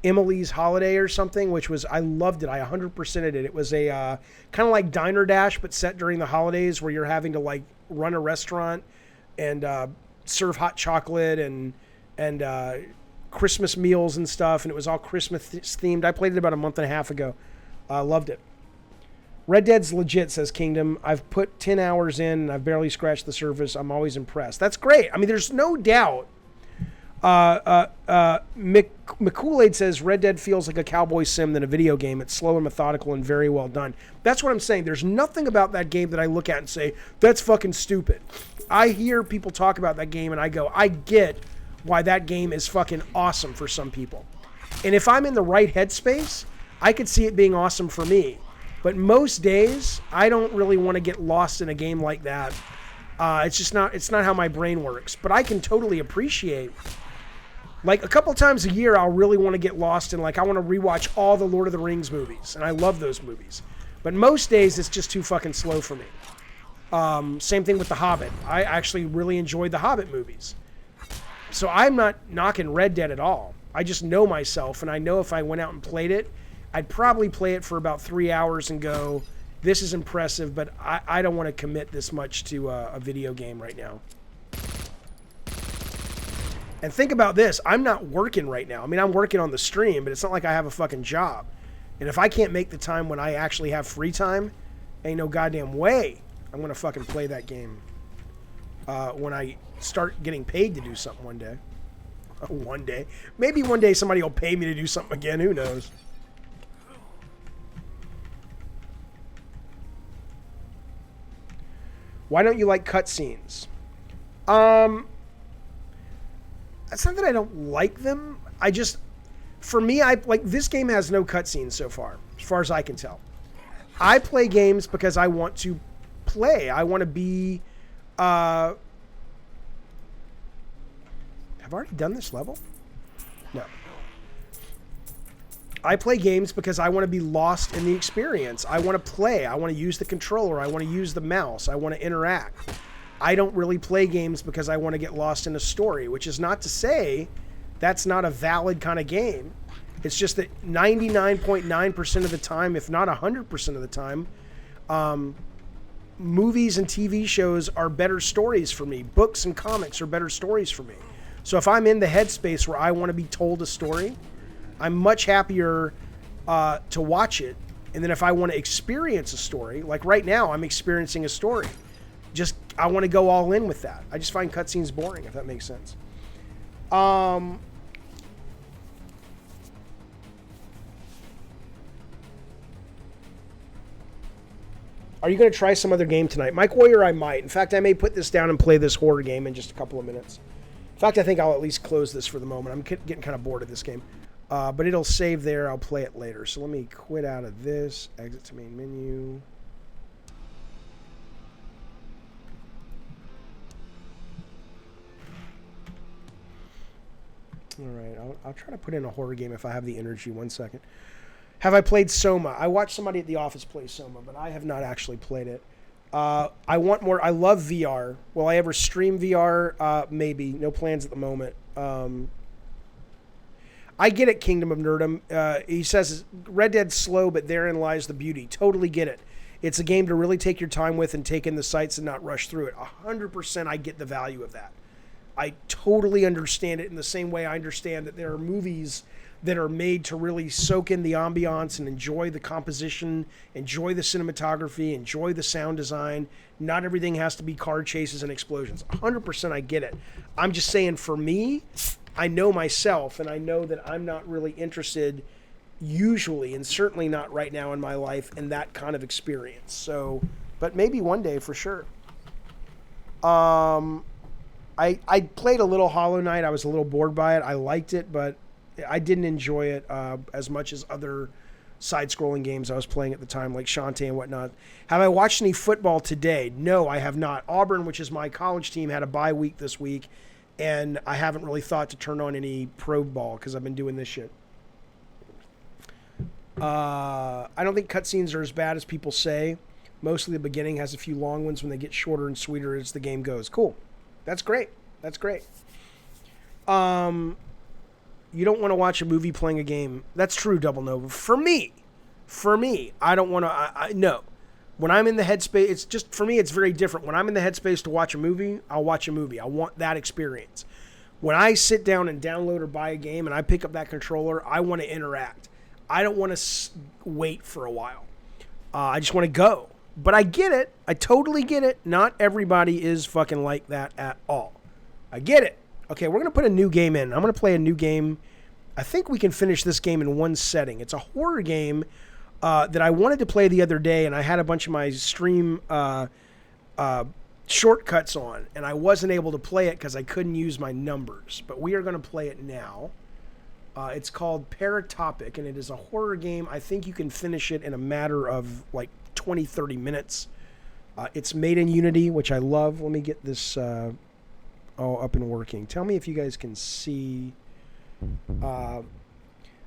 Speaker 1: Emily's Holiday or something, which was, I loved it. I 100%ed it. It was a kind of like Diner Dash, but set during the holidays, where you're having to like run a restaurant and serve hot chocolate and Christmas meals and stuff, and it was all Christmas themed. I played it about a month and a half ago. Loved it. Red Dead's legit, says Kingdom. I've put 10 hours in and I've barely scratched the surface. I'm always impressed. That's great. I mean, there's no doubt. McCool-Aid says Red Dead feels like a cowboy sim than a video game. It's slow and methodical and very well done. That's what I'm saying. There's nothing about that game that I look at and say, that's fucking stupid. I hear people talk about that game and I go, I get why that game is fucking awesome for some people. And if I'm in the right headspace, I could see it being awesome for me. But most days, I don't really want to get lost in a game like that. It's not how my brain works. But I can totally appreciate, like, a couple times a year, I'll really want to get lost in, like, I want to rewatch all the Lord of the Rings movies. And I love those movies. But most days, it's just too fucking slow for me. Same thing with The Hobbit. I actually really enjoyed the Hobbit movies. So I'm not knocking Red Dead at all. I just know myself, and I know if I went out and played it, I'd probably play it for about 3 hours and go, this is impressive, but I don't want to commit this much to a video game right now. And think about this. I'm not working right now. I mean, I'm working on the stream, but it's not like I have a fucking job. And if I can't make the time when I actually have free time, ain't no goddamn way I'm going to fucking play that game when I start getting paid to do something one day. One day. Maybe one day somebody will pay me to do something again. Who knows? Why don't you like cutscenes? It's not that I don't like them. I just, for me, this game has no cutscenes so far as I can tell. I play games because I want to play. I want to be, have I already done this level? No. I play games because I want to be lost in the experience. I want to play. I want to use the controller. I want to use the mouse. I want to interact. I don't really play games because I want to get lost in a story, which is not to say that's not a valid kind of game. It's just that 99.9% of the time, if not 100% of the time, movies and TV shows are better stories for me. Books and comics are better stories for me. So if I'm in the headspace where I want to be told a story, I'm much happier to watch it And then if I want to experience a story, like right now, I'm experiencing a story. I want to go all in with that. I just find cutscenes boring, if that makes sense. Are you going to try some other game tonight? Mike Warrior, I might. In fact, I may put this down and play this horror game in just a couple of minutes. In fact, I think I'll at least close this for the moment. I'm getting kind of bored of this game. But it'll save there. I'll play it later. So let me quit out of this. Exit to main menu. All right. I'll try to put in a horror game if I have the energy. 1 second. Have I played Soma? I watched somebody at the office play Soma, but I have not actually played it. I want more. I love VR. Will I ever stream VR? Maybe. No plans at the moment. I get it, Kingdom of Nerdum. He says, Red Dead's slow, but therein lies the beauty. Totally get it. It's a game to really take your time with and take in the sights and not rush through it. 100% I get the value of that. I totally understand it in the same way I understand that there are movies that are made to really soak in the ambiance and enjoy the composition, enjoy the cinematography, enjoy the sound design. Not everything has to be car chases and explosions. 100% I get it. I'm just saying, for me, I know myself, and I know that I'm not really interested usually, and certainly not right now in my life, in that kind of experience. So, but maybe one day for sure. I played a little Hollow Knight. I was a little bored by it. I liked it, but I didn't enjoy it as much as other side-scrolling games I was playing at the time, like Shantae and whatnot. Have I watched any football today? No, I have not. Auburn, which is my college team, had a bye week this week, and I haven't really thought to turn on any pro ball because I've been doing this shit. I don't think cutscenes are as bad as people say. Mostly the beginning has a few long ones when they get shorter and sweeter as the game goes. Cool. That's great. That's great. You don't want to watch a movie playing a game. That's true, Double Nova. For me, I don't want to, no. When I'm in the headspace, it's just, for me, it's very different. When I'm in the headspace to watch a movie, I'll watch a movie. I want that experience. When I sit down and download or buy a game and I pick up that controller, I want to interact. I don't want to wait for a while. I just want to go. But I get it. I totally get it. Not everybody is fucking like that at all. I get it. Okay, we're going to put a new game in. I'm going to play a new game. I think we can finish this game in one setting. It's a horror game that I wanted to play the other day, and I had a bunch of my stream shortcuts on, and I wasn't able to play it because I couldn't use my numbers. But we are going to play it now. It's called Paratopic, and it is a horror game. I think you can finish it in a matter of like 20, 30 minutes. It's made in Unity, which I love. Let me get this all up and working. Tell me if you guys can see.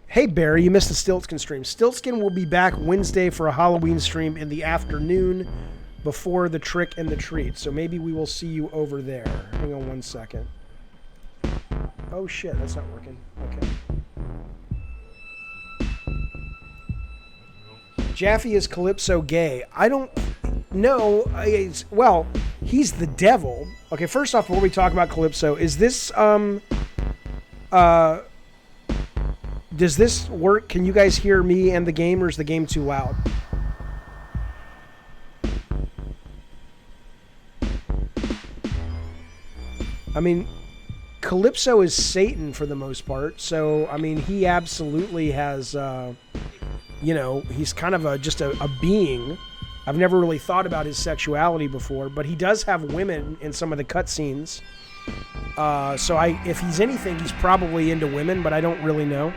Speaker 1: Hey, Barry, you missed the Stiltskin stream. Stiltskin will be back Wednesday for a Halloween stream in the afternoon before the trick and the treat. So maybe we will see you over there. Hang on 1 second. Oh, shit, that's not working. Okay. Jaffe is Calypso gay. I don't know. Well, he's the devil. Okay, first off, before we talk about Calypso, is this, does this work? Can you guys hear me and the game, or is the game too loud? I mean, Calypso is Satan for the most part, so, I mean, he absolutely has, you know, he's kind of just a being. I've never really thought about his sexuality before, but he does have women in some of the cutscenes. So if he's anything, he's probably into women, but I don't really know.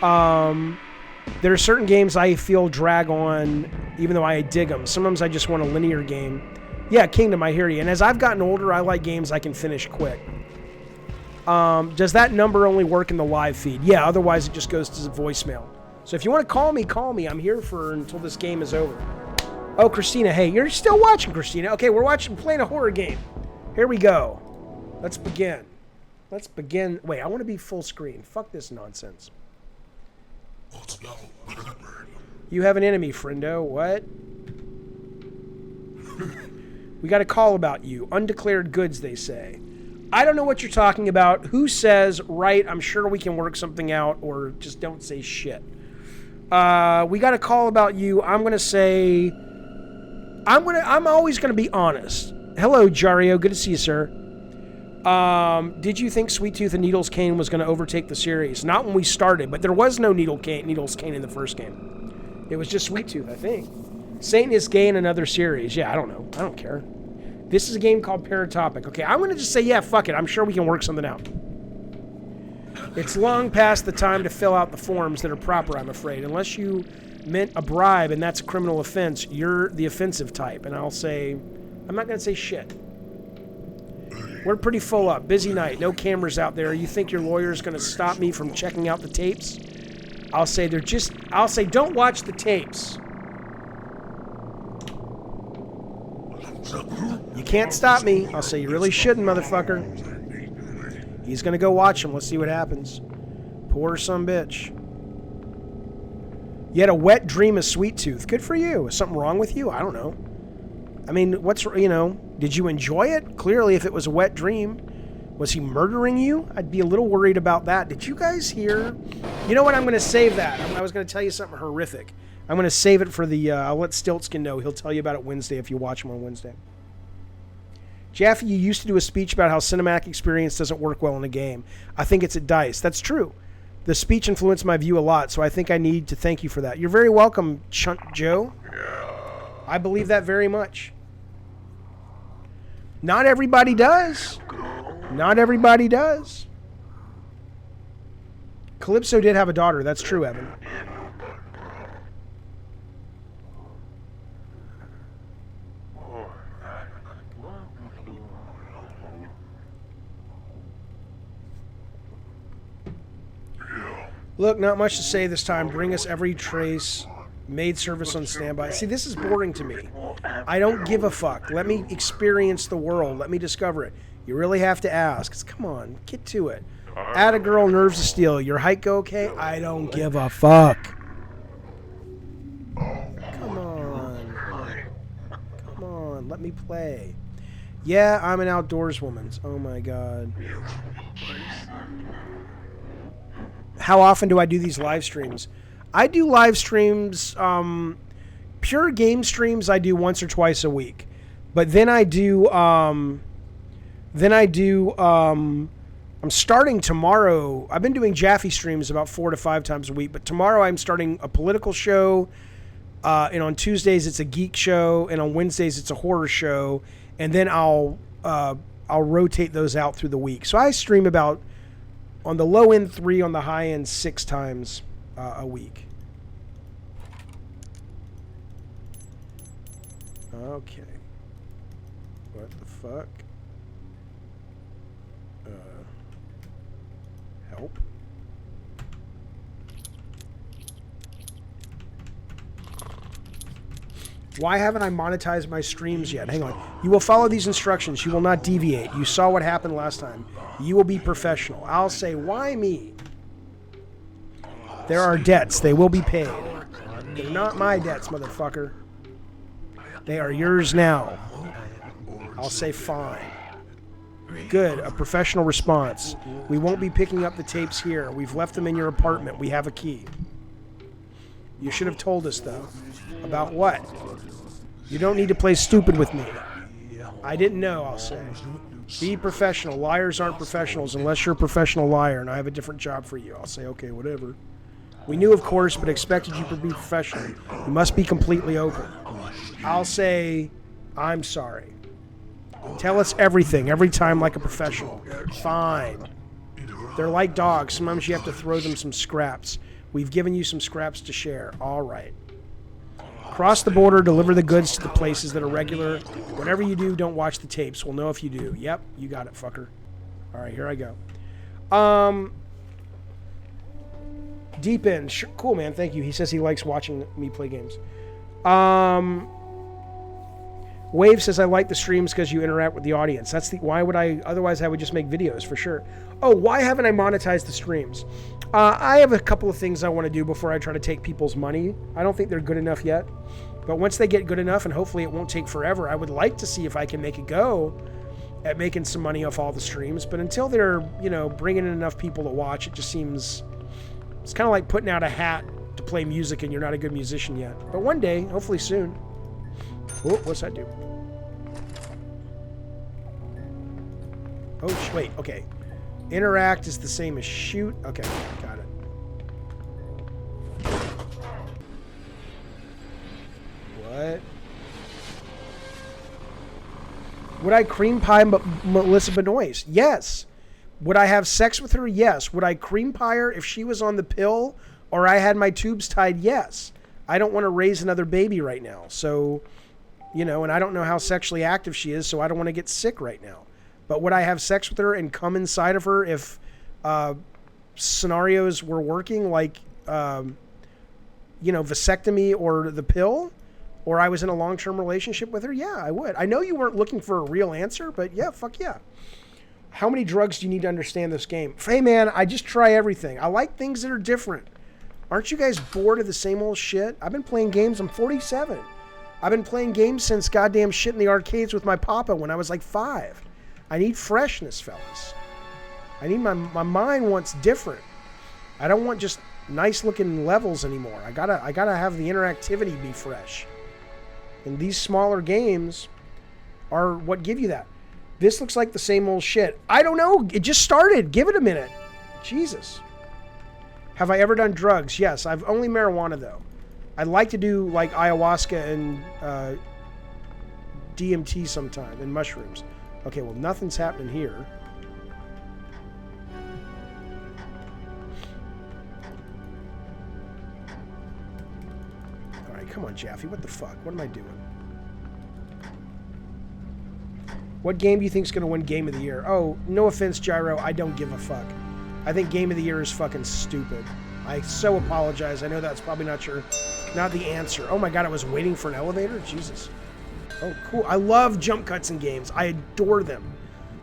Speaker 1: There are certain games I feel drag on, even though I dig them. Sometimes I just want a linear game. Yeah, Kingdom, I hear you. And as I've gotten older, I like games I can finish quick. Does that number only work in the live feed? Yeah, otherwise it just goes to voicemail. So if you want to call me. I'm here until this game is over. Oh, Christina, hey, you're still watching, Christina. Okay, we're playing a horror game. Here we go. Let's begin. Wait, I want to be full screen. Fuck this nonsense. You have an enemy, friendo. What? We got a call about you. Undeclared goods, they say. I don't know what you're talking about. Who says, right, I'm sure we can work something out, or just don't say shit. We got a call about you. I'm going to say... I'm always going to be honest. Hello, Jario. Good to see you, sir. Did you think Sweet Tooth and Needles Cane was going to overtake the series? Not when we started, but there was no Needles Cane in the first game. It was just Sweet Tooth, I think. Satan is gay in another series. Yeah, I don't know. I don't care. This is a game called Paratopic. Okay, I'm going to just say, yeah, fuck it. I'm sure we can work something out. It's long past the time to fill out the forms that are proper, I'm afraid. Unless you meant a bribe and that's a criminal offense, you're the offensive type. And I'll say, I'm not going to say shit. We're pretty full up. Busy night. No cameras out there. You think your lawyer's going to stop me from checking out the tapes? I'll say don't watch the tapes. You can't stop me. I'll say you really shouldn't, motherfucker. He's going to go watch him. Let's see what happens. Poor some bitch. You had a wet dream of Sweet Tooth. Good for you. Is something wrong with you? I don't know. I mean, did you enjoy it? Clearly, if it was a wet dream, was he murdering you? I'd be a little worried about that. Did you guys hear? You know what? I'm going to save that. I was going to tell you something horrific. I'm going to save it for the, I'll let Stiltskin know. He'll tell you about it Wednesday if you watch him on Wednesday. Jaffe, you used to do a speech about how cinematic experience doesn't work well in a game. I think it's at DICE. That's true. The speech influenced my view a lot, so I think I need to thank you for that. You're very welcome, Chunt Joe. I believe that very much. Not everybody does. Not everybody does. Calypso did have a daughter. That's true, Evan. Look, not much to say this time. Bring us every trace. Maid service on standby. See, this is boring to me. I don't give a fuck. Let me experience the world. Let me discover it. You really have to ask. Come on, get to it. Add a girl, nerves of steel. Your hike go okay? I don't give a fuck. Come on. Come on, let me play. Yeah, I'm an outdoors woman. Oh my god. How often do I do these live streams? I do live streams, pure game streams I do once or twice a week. But then I'm starting tomorrow. I've been doing Jaffe streams about 4 to 5 times a week, but tomorrow I'm starting a political show, and on Tuesdays it's a geek show, and on Wednesdays it's a horror show, and then I'll rotate those out through the week. So I stream about, on the low end 3, on the high end 6 times a week. Okay. What the fuck? Help. Why haven't I monetized my streams yet? Hang on. You will follow these instructions. You will not deviate. You saw what happened last time. You will be professional. I'll say, why me? There are debts. They will be paid. They're not my debts, motherfucker. They are yours now. I'll say fine. Good. A professional response. We won't be picking up the tapes here. We've left them in your apartment. We have a key. You should have told us, though. About what? You don't need to play stupid with me. I didn't know, I'll say. Be professional. Liars aren't professionals unless you're a professional liar, and I have a different job for you. I'll say, okay, whatever. We knew, of course, but expected you to be professional. You must be completely open. I'll say, I'm sorry. Tell us everything, every time like a professional. Fine. They're like dogs. Sometimes you have to throw them some scraps. We've given you some scraps to share. All right. Cross the border, deliver the goods to the places that are regular. Whatever you do, don't watch the tapes. We'll know if you do. Yep, you got it, fucker. All right, here I go. Deep End. Sure, cool, man. Thank you. He says he likes watching me play games. Wave says I like the streams because you interact with the audience. That's the why would I? Otherwise, I would just make videos for sure. Oh, why haven't I monetized the streams? I have a couple of things I want to do before I try to take people's money. I don't think they're good enough yet. But once they get good enough, and hopefully it won't take forever, I would like to see if I can make a go at making some money off all the streams. But until they're, bringing in enough people to watch, it just seems... It's kind of like putting out a hat to play music and you're not a good musician yet. But one day, hopefully soon. Oh, what's that do? Oh, wait, okay. Interact is the same as shoot. Okay, got it. What? Would I cream pie Melissa Benoist? Yes. Would I have sex with her? Yes. Would I cream pie her if she was on the pill or I had my tubes tied? Yes. I don't want to raise another baby right now. So, you know, and I don't know how sexually active she is, so I don't want to get sick right now. But would I have sex with her and come inside of her if scenarios were working like, you know, vasectomy or the pill? Or I was in a long-term relationship with her? Yeah, I would. I know you weren't looking for a real answer, but yeah, fuck yeah. How many drugs do you need to understand this game? Hey, man, I just try everything. I like things that are different. Aren't you guys bored of the same old shit? I've been playing games. I'm 47. I've been playing games since goddamn shit in the arcades with my papa when I was like 5. I need freshness, fellas. I need my mind wants different. I don't want just nice-looking levels anymore. I gotta have the interactivity be fresh. And these smaller games are what give you that. This looks like the same old shit. I don't know. It just started. Give it a minute. Jesus. Have I ever done drugs? Yes. I've only marijuana, though. I'd like to do, like, ayahuasca and DMT sometime, and mushrooms. Okay, well, nothing's happening here. All right, come on, Jaffe. What the fuck? What am I doing? What game do you think is going to win Game of the Year? Oh, no offense, Gyro. I don't give a fuck. I think Game of the Year is fucking stupid. I so apologize. I know that's probably not the answer. Oh my god, I was waiting for an elevator? Jesus. Oh, cool. I love jump cuts in games. I adore them.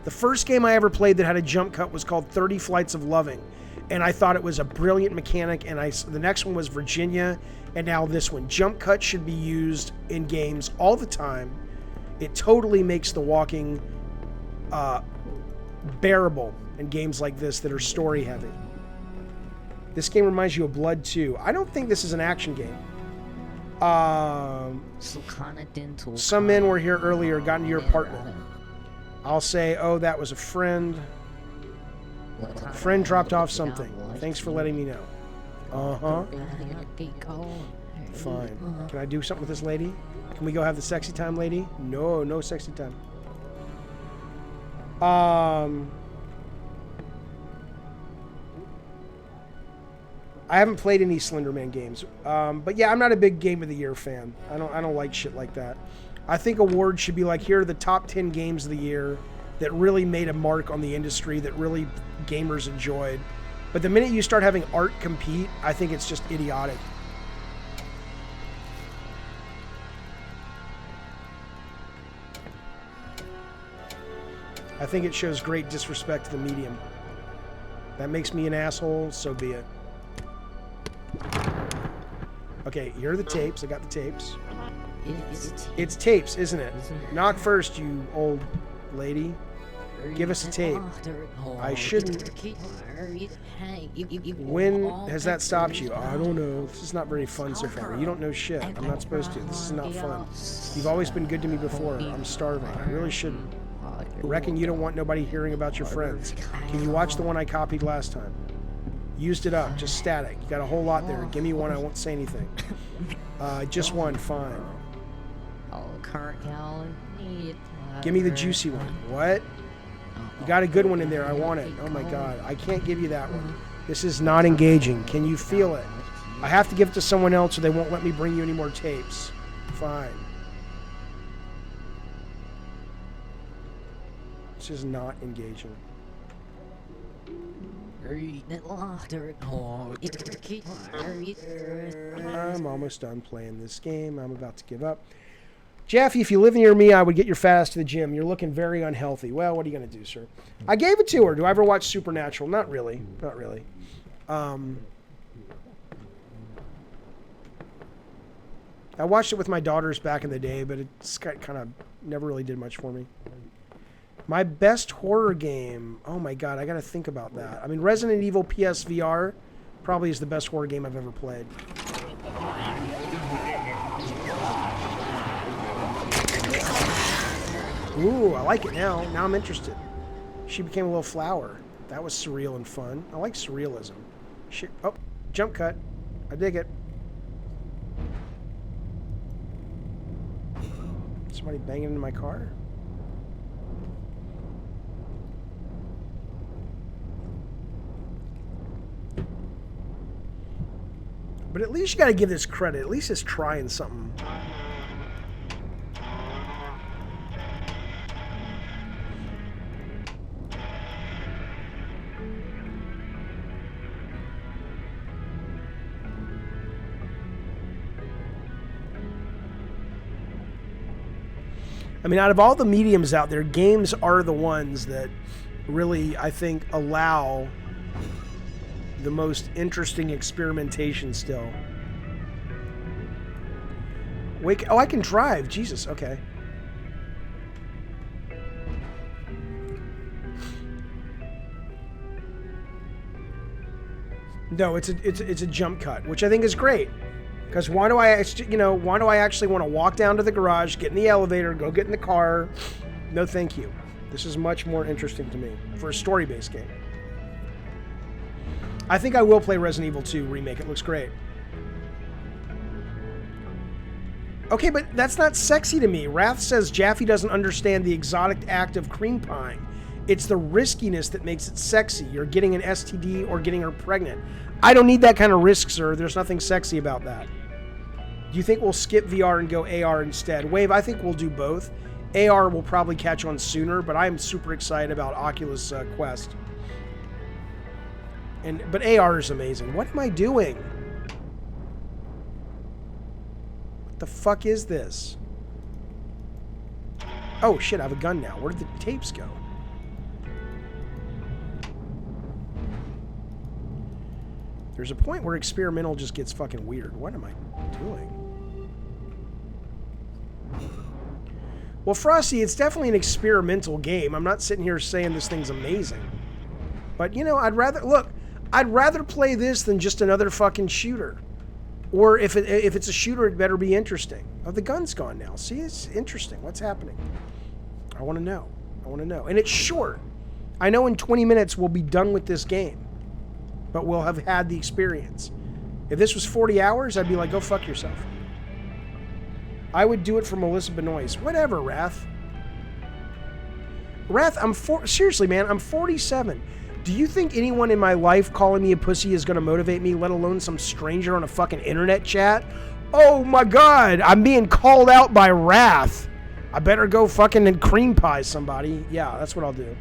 Speaker 1: The first game I ever played that had a jump cut was called 30 Flights of Loving. And I thought it was a brilliant mechanic. And the next one was Virginia. And now this one. Jump cut should be used in games all the time. It totally makes the walking bearable in games like this that are story heavy. This game reminds you of Blood 2. I don't think this is an action game. Some men were here earlier, got into your apartment. I'll say, oh, that was a friend. Friend dropped off something. Thanks for letting me know. Uh-huh. Fine. Can I do something with this lady? Can we go have the sexy time, lady? No, no sexy time. I haven't played any Slenderman games, but yeah, I'm not a big Game of the Year fan. I don't like shit like that. I think awards should be like, here are the top 10 games of the year that really made a mark on the industry, that really gamers enjoyed. But the minute you start having art compete, I think it's just idiotic. I think it shows great disrespect to the medium. That makes me an asshole, so be it. Okay, here are the tapes. I got the tapes. It's tapes, isn't it? Knock first, you old lady. Give us a tape. I shouldn't. When has that stopped you? I don't know. This is not very fun so far. You don't know shit. I'm not supposed to. This is not fun. You've always been good to me before. I'm starving. I really shouldn't. Reckon you don't want nobody hearing about your friends. Can you watch the one I copied last time? Used it up. Just static. You got a whole lot there. Give me one. I won't say anything. Just one. Fine. Give me the juicy one. What? You got a good one in there. I want it. Oh my god. I can't give you that one. This is not engaging. Can you feel it? I have to give it to someone else or they won't let me bring you any more tapes. Fine. This is not engaging. I'm almost done playing this game. I'm about to give up. Jaffe, if you live near me, I would get your fat ass to the gym. You're looking very unhealthy. Well, what are you going to do, sir? I gave it to her. Do I ever watch Supernatural? Not really. Not really. I watched it with my daughters back in the day, but it's kind of never really did much for me. My best horror game. Oh my god, I got to think about that. I mean, Resident Evil PSVR probably is the best horror game I've ever played. Ooh, I like it now. Now I'm interested. She became a little flower. That was surreal and fun. I like surrealism. Shit. Oh, jump cut. I dig it. Somebody banging into my car? But at least you gotta give this credit. At least it's trying something. I mean, out of all the mediums out there, games are the ones that really, I think, allow the most interesting experimentation still. Wake! Oh, I can drive. Jesus. Okay. No, it's a jump cut, which I think is great. Because why do I actually want to walk down to the garage, get in the elevator, go get in the car? No, thank you. This is much more interesting to me for a story-based game. I think I will play Resident Evil 2 Remake. It looks great. Okay, but that's not sexy to me. Wrath says Jaffe doesn't understand the exotic act of cream pieing. It's the riskiness that makes it sexy. You're getting an STD or getting her pregnant. I don't need that kind of risk, sir. There's nothing sexy about that. Do you think we'll skip VR and go AR instead? Wave, I think we'll do both. AR will probably catch on sooner, but I'm super excited about Oculus Quest. But AR is amazing. What am I doing? What the fuck is this? Oh shit, I have a gun now. Where did the tapes go? There's a point where experimental just gets fucking weird. What am I doing? Well, Frosty, it's definitely an experimental game. I'm not sitting here saying this thing's amazing. But, you know, I'd rather play this than just another fucking shooter. Or if it's a shooter, it better be interesting. Oh, the gun's gone now. See, it's interesting. What's happening? I want to know. I want to know. And it's short. I know in 20 minutes we'll be done with this game. But we'll have had the experience. If this was 40 hours, I'd be like, go fuck yourself. I would do it for Melissa Benoist. Whatever, Wrath. Wrath, seriously, man, I'm 47. Do you think anyone in my life calling me a pussy is going to motivate me, let alone some stranger on a fucking internet chat? Oh my god, I'm being called out by Wrath. I better go fucking and cream pie somebody. Yeah, that's what I'll do.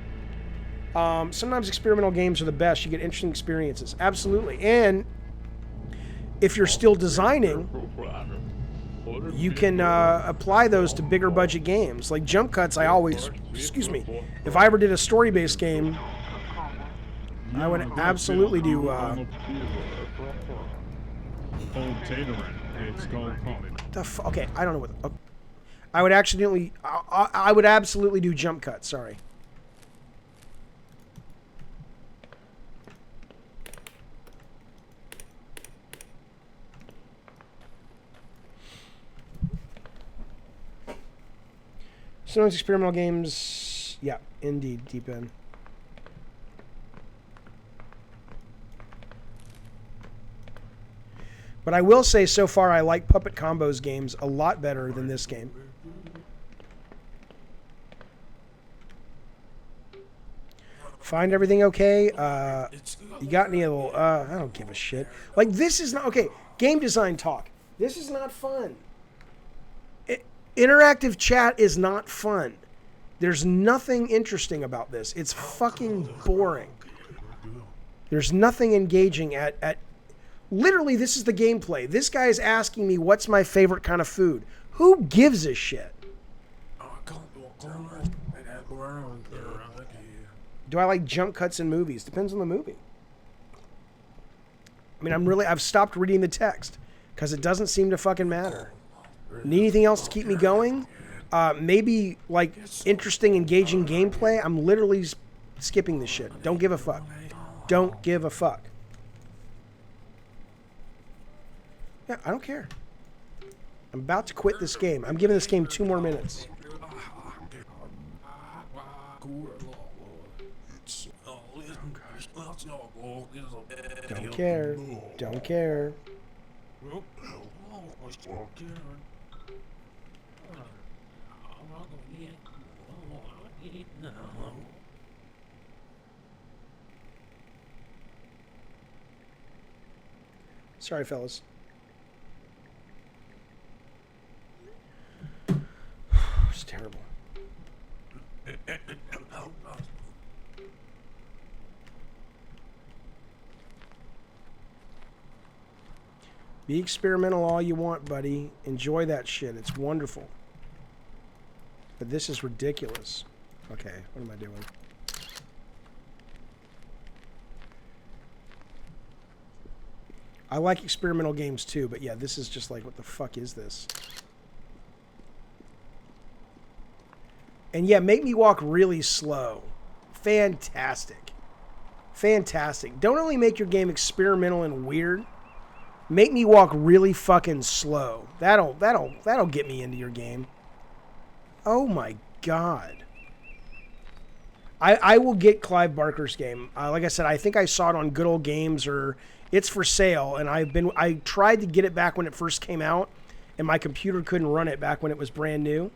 Speaker 1: Sometimes experimental games are the best. You get interesting experiences. Absolutely. And if you're still designing, you can apply those to bigger budget games. Like jump cuts, if I ever did a story-based game, I would absolutely do... okay, I don't know what... I would absolutely do jump cuts, sorry. Sometimes experimental games, yeah, indeed, deep in. But I will say, so far, I like Puppet Combos games a lot better than this game. Find everything okay? You got any little, I don't give a shit. Like, this is not, okay, game design talk. This is not fun. Interactive chat is not fun. There's nothing interesting about this. It's fucking boring. There's nothing engaging at literally, this is the gameplay. This guy is asking me what's my favorite kind of food. Who gives a shit? Do I like jump cuts in movies? Depends on the movie. I mean, I've stopped reading the text because it doesn't seem to fucking matter. Need anything else to keep me going? Maybe like interesting, engaging gameplay. I'm literally skipping this shit. Don't give a fuck. Don't give a fuck. Yeah, I don't care. I'm about to quit this game. I'm giving this game 2 more minutes. Don't care. Don't care. Sorry, fellas. It's terrible. Be experimental all you want, buddy. Enjoy that shit. It's wonderful. But this is ridiculous. Okay, what am I doing? I like experimental games too, but yeah, this is just like, what the fuck is this? And yeah, make me walk really slow. Fantastic. Fantastic. Don't only make your game experimental and weird, make me walk really fucking slow. That'll get me into your game. Oh my god. I will get Clive Barker's game. Like I said, I think I saw it on Good Old Games, or it's for sale, and I tried to get it back when it first came out, and my computer couldn't run it back when it was brand new.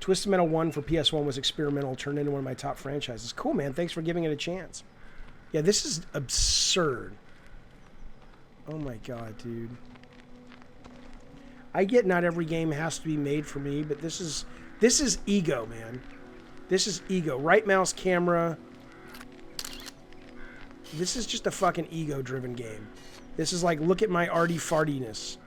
Speaker 1: Twisted Metal 1 for PS1 was experimental, turned into one of my top franchises. Cool, man. Thanks for giving it a chance. Yeah, this is absurd. Oh my god, dude. I get not every game has to be made for me, but this is ego, man. This is ego. Right mouse camera. This is just a fucking ego-driven game. This is like, look at my arty fartiness.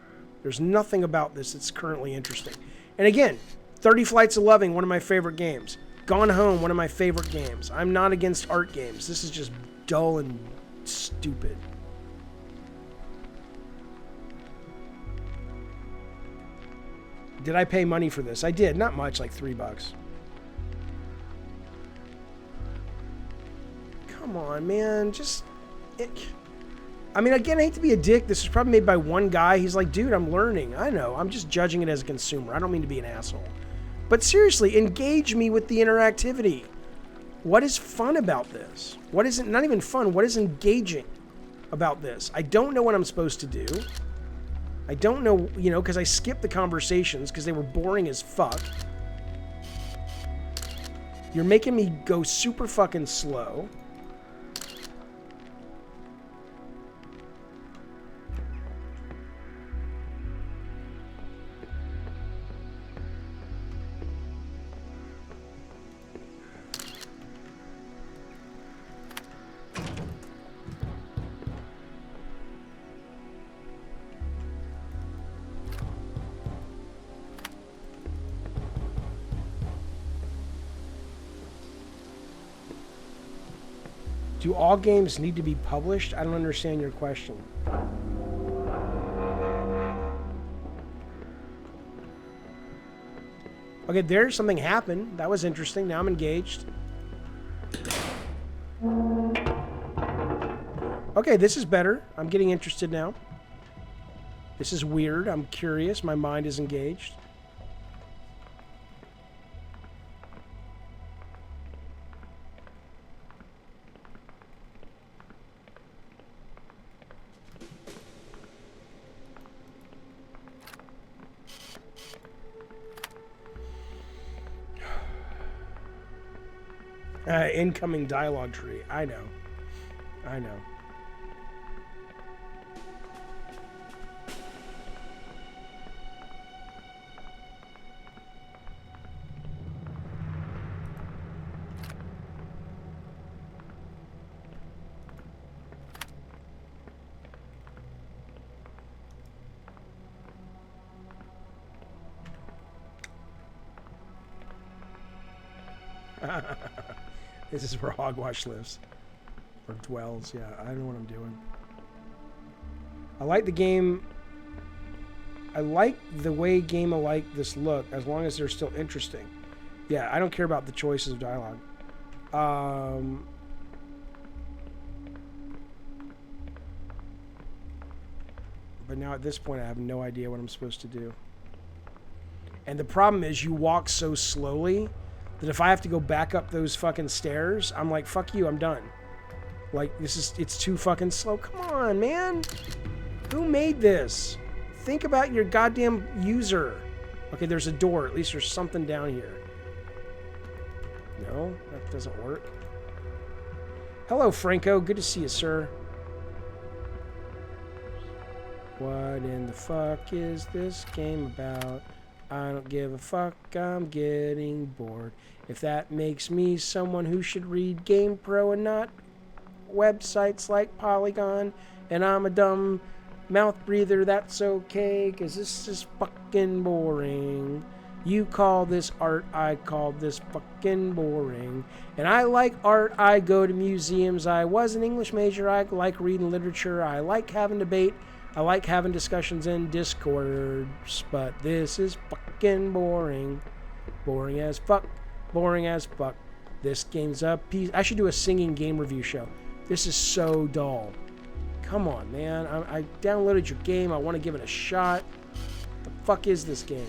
Speaker 1: There's nothing about this that's currently interesting. And again, 30 Flights of Loving, one of my favorite games. Gone Home, one of my favorite games. I'm not against art games. This is just dull and stupid. Did I pay money for this? I did. Not much, like $3. Come on, man. I mean, again, I hate to be a dick. This was probably made by one guy. He's like, dude, I'm learning. I know. I'm just judging it as a consumer. I don't mean to be an asshole. But seriously, engage me with the interactivity. What is fun about this? What isn't, not even fun, what is engaging about this? I don't know what I'm supposed to do. I don't know, you know, because I skipped the conversations because they were boring as fuck. You're making me go super fucking slow. Do all games need to be published? I don't understand your question. Okay, there's something happened. That was interesting. Now I'm engaged. Okay, this is better. I'm getting interested now. This is weird. I'm curious. My mind is engaged. Incoming dialogue tree. I know. I know. This is where Hogwash lives. Or dwells, yeah. I don't know what I'm doing. I like the game. I like the way game-alike this look, as long as they're still interesting. Yeah, I don't care about the choices of dialogue. But now at this point, I have no idea what I'm supposed to do. And the problem is you walk so slowly that if I have to go back up those fucking stairs, I'm like, fuck you, I'm done. Like, it's too fucking slow. Come on, man. Who made this? Think about your goddamn user. Okay, there's a door. At least there's something down here. No, that doesn't work. Hello, Franco. Good to see you, sir. What in the fuck is this game about? I don't give a fuck. I'm getting bored. If that makes me someone who should read GamePro and not websites like Polygon, and I'm a dumb mouth breather, that's okay, because this is fucking boring. You call this art, I call this fucking boring. And I like art, I go to museums, I was an English major, I like reading literature, I like having debate, I like having discussions in Discords, but this is fucking boring. Boring as fuck, boring as fuck. This game's a piece. I should do a singing game review show. This is so dull. Come on, man. I downloaded your game. I want to give it a shot. The fuck is this game?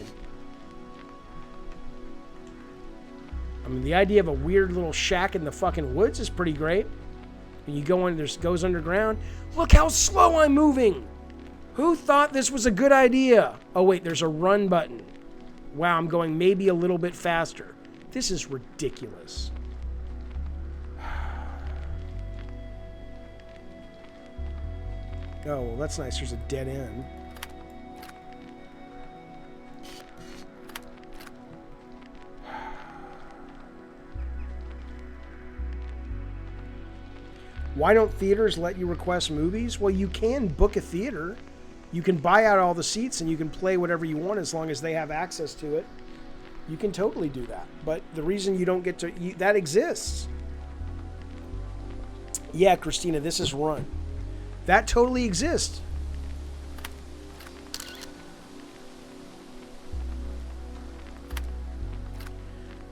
Speaker 1: I mean, the idea of a weird little shack in the fucking woods is pretty great. And you go in, goes underground. Look how slow I'm moving. Who thought this was a good idea? Oh, wait, there's a run button. Wow, I'm going maybe a little bit faster. This is ridiculous. Oh, well, that's nice. There's a dead end. Why don't theaters let you request movies? Well, you can book a theater. You can buy out all the seats and you can play whatever you want as long as they have access to it. You can totally do that. But the reason you don't get to... that exists. Yeah, Christina, this is Run. That totally exists.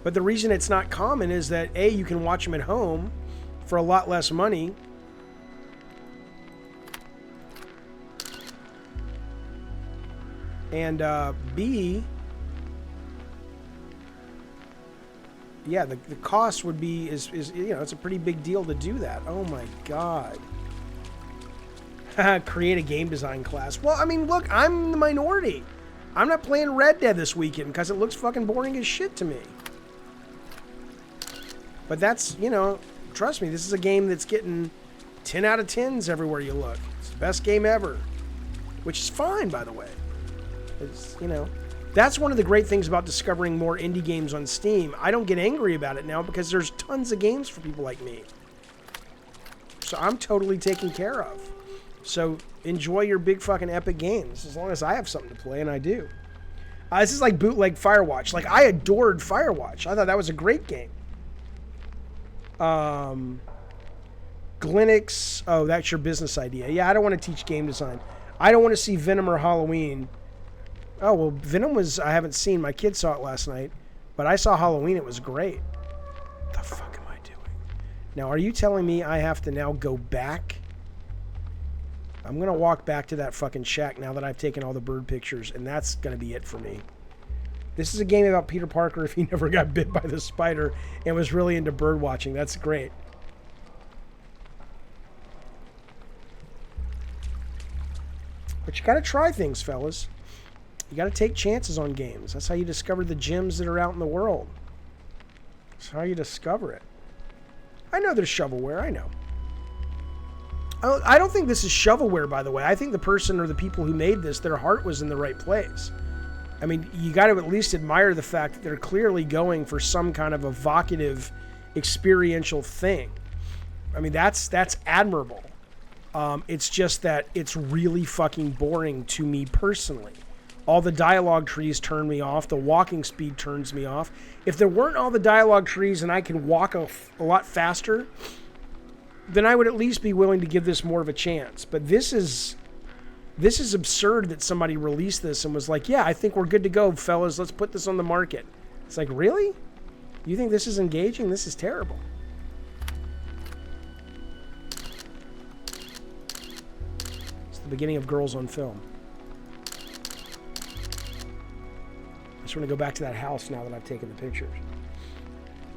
Speaker 1: But the reason it's not common is that A, you can watch them at home for a lot less money. And B, yeah, the cost would be is you know, it's a pretty big deal to do that. Oh my god. Create a game design class. Well, I mean, look, I'm the minority. I'm not playing Red Dead this weekend because it looks fucking boring as shit to me. But that's, you know, trust me, this is a game that's getting 10 out of 10s everywhere you look. It's the best game ever. Which is fine, by the way. It's, you know, that's one of the great things about discovering more indie games on Steam. I don't get angry about it now because there's tons of games for people like me. So I'm totally taken care of. So enjoy your big fucking epic games as long as I have something to play, and I do. This is like bootleg Firewatch. Like, I adored Firewatch. I thought that was a great game. Glinix. Oh, that's your business idea. Yeah, I don't want to teach game design. I don't want to see Venom or Halloween. Oh, well, Venom was... I haven't seen. My kid saw it last night. But I saw Halloween. It was great. What the fuck am I doing? Now, are you telling me I have to now go back? I'm going to walk back to that fucking shack now that I've taken all the bird pictures, and that's going to be it for me. This is a game about Peter Parker if he never got bit by the spider and was really into bird watching. That's great. But you got to try things, fellas. You got to take chances on games. That's how you discover the gems that are out in the world. That's how you discover it. I know there's shovelware. I know. I don't think this is shovelware, by the way. I think the person or the people who made this, their heart was in the right place. I mean, you got to at least admire the fact that they're clearly going for some kind of evocative, experiential thing. I mean, that's admirable. It's just that it's really fucking boring to me personally. All the dialogue trees turn me off. The walking speed turns me off. If there weren't all the dialogue trees and I can walk a lot faster, then I would at least be willing to give this more of a chance. But this is absurd that somebody released this and was like, yeah, I think we're good to go, fellas. Let's put this on the market. It's like, really? You think this is engaging? This is terrible. It's the beginning of Girls on Film. just want to go back to that house now that I've taken the pictures.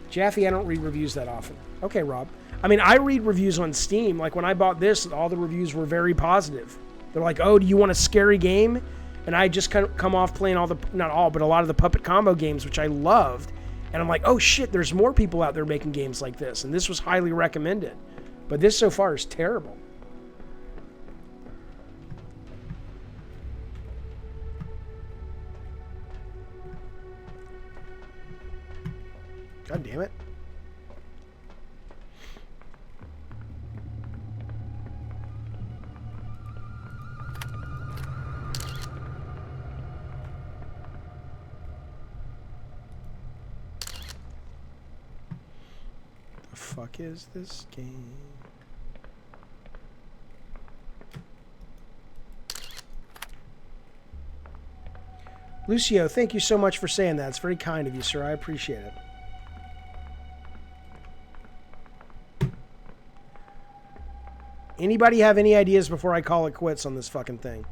Speaker 1: Jaffe, I don't read reviews that often. Okay, Rob. I mean, I read reviews on Steam. Like, when I bought this, all the reviews were very positive. They're like, oh, do you want a scary game? And I just kind of come off playing not all, but a lot of the Puppet Combo games, which I loved. And I'm like, oh, shit, there's more people out there making games like this. And this was highly recommended. But this so far is terrible. God damn it. The fuck is this game? Lucio, thank you so much for saying that. It's very kind of you, sir. I appreciate it. Anybody have any ideas before I call it quits on this fucking thing?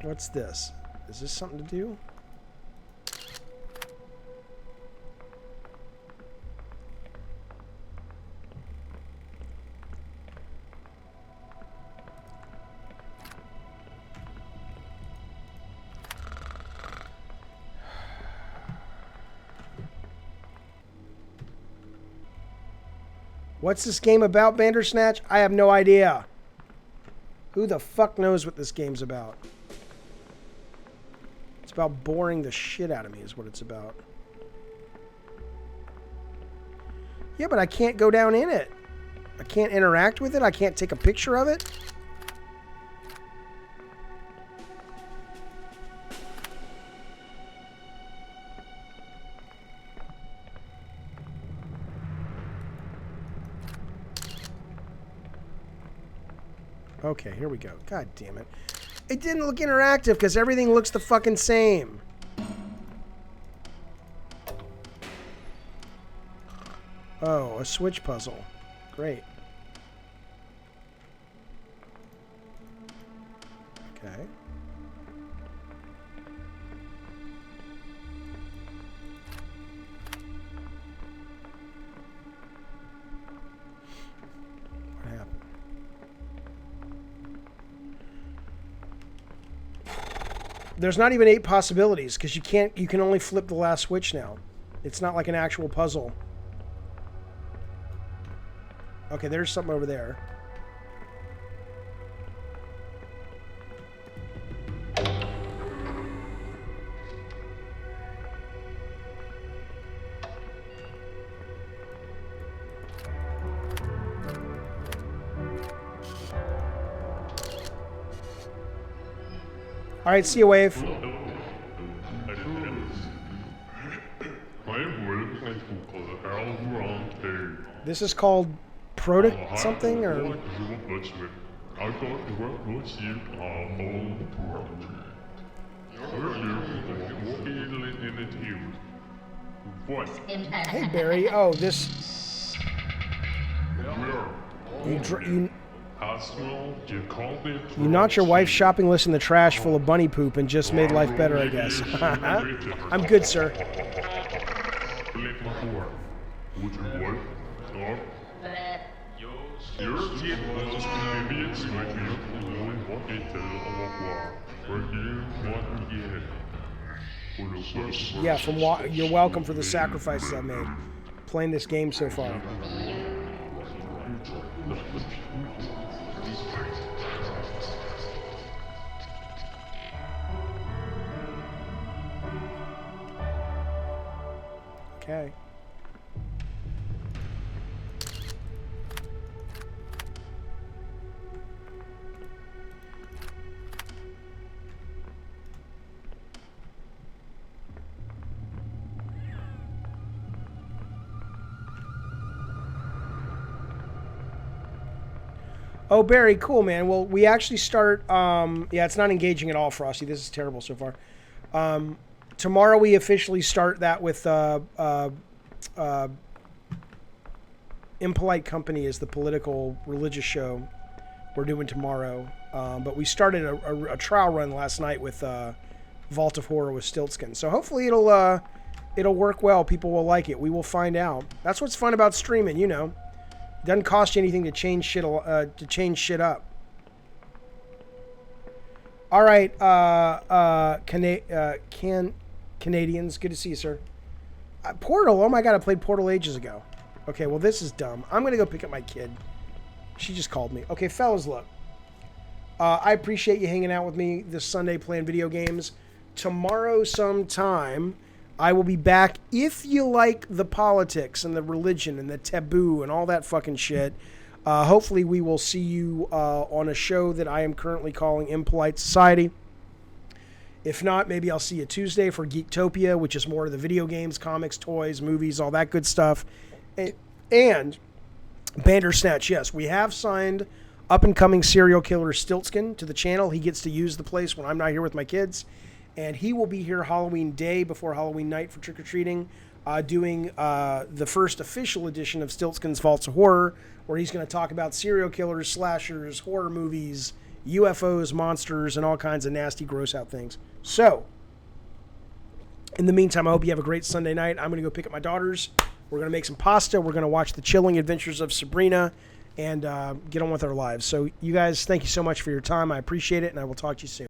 Speaker 1: What's this? Is this something to do? What's this game about, Bandersnatch? I have no idea. Who the fuck knows what this game's about? It's about boring the shit out of me is what it's about. Yeah, but I can't go down in it. I can't interact with it. I can't take a picture of it. Okay, here we go. God damn it. It didn't look interactive because everything looks the fucking same. Oh, a switch puzzle. Great. Okay. What happened? There's not even 8 possibilities because you can only flip the last switch now. It's not like an actual puzzle. Okay, there's something over there. All right, see you, Wave. This is called Proto something, or? Hey, Barry. Oh, this. You knocked your wife's shopping list in the trash full of bunny poop and just made life better, I guess. I'm good, sir. Yeah, you're welcome for the sacrifices I've made playing this game so far. Okay. Oh, Barry, cool, man. Well, we actually start... yeah, it's not engaging at all, Frosty. This is terrible so far. Tomorrow we officially start that with... Impolite Company is the political religious show we're doing tomorrow. But we started a trial run last night with Vault of Horror with Stiltskin. So hopefully it'll work well. People will like it. We will find out. That's what's fun about streaming, you know. It doesn't cost you anything to change shit up. All right, Canadians, good to see you, sir. Portal, oh my god, I played Portal ages ago. Okay, well this is dumb. I'm gonna go pick up my kid. She just called me. Okay, fellas, look. I appreciate you hanging out with me this Sunday playing video games. Tomorrow sometime, I will be back. If you like the politics and the religion and the taboo and all that fucking shit, hopefully we will see you on a show that I am currently calling Impolite Society. If not, maybe I'll see you Tuesday for Geektopia, which is more of the video games, comics, toys, movies, all that good stuff. And Bandersnatch, yes, we have signed up-and-coming serial killer Stiltskin to the channel. He gets to use the place when I'm not here with my kids. And he will be here Halloween day before Halloween night for trick-or-treating, doing the first official edition of Stiltskin's Vaults of Horror, where he's going to talk about serial killers, slashers, horror movies, UFOs, monsters, and all kinds of nasty, gross-out things. So, in the meantime, I hope you have a great Sunday night. I'm going to go pick up my daughters. We're going to make some pasta. We're going to watch The Chilling Adventures of Sabrina and get on with our lives. So, you guys, thank you so much for your time. I appreciate it, and I will talk to you soon.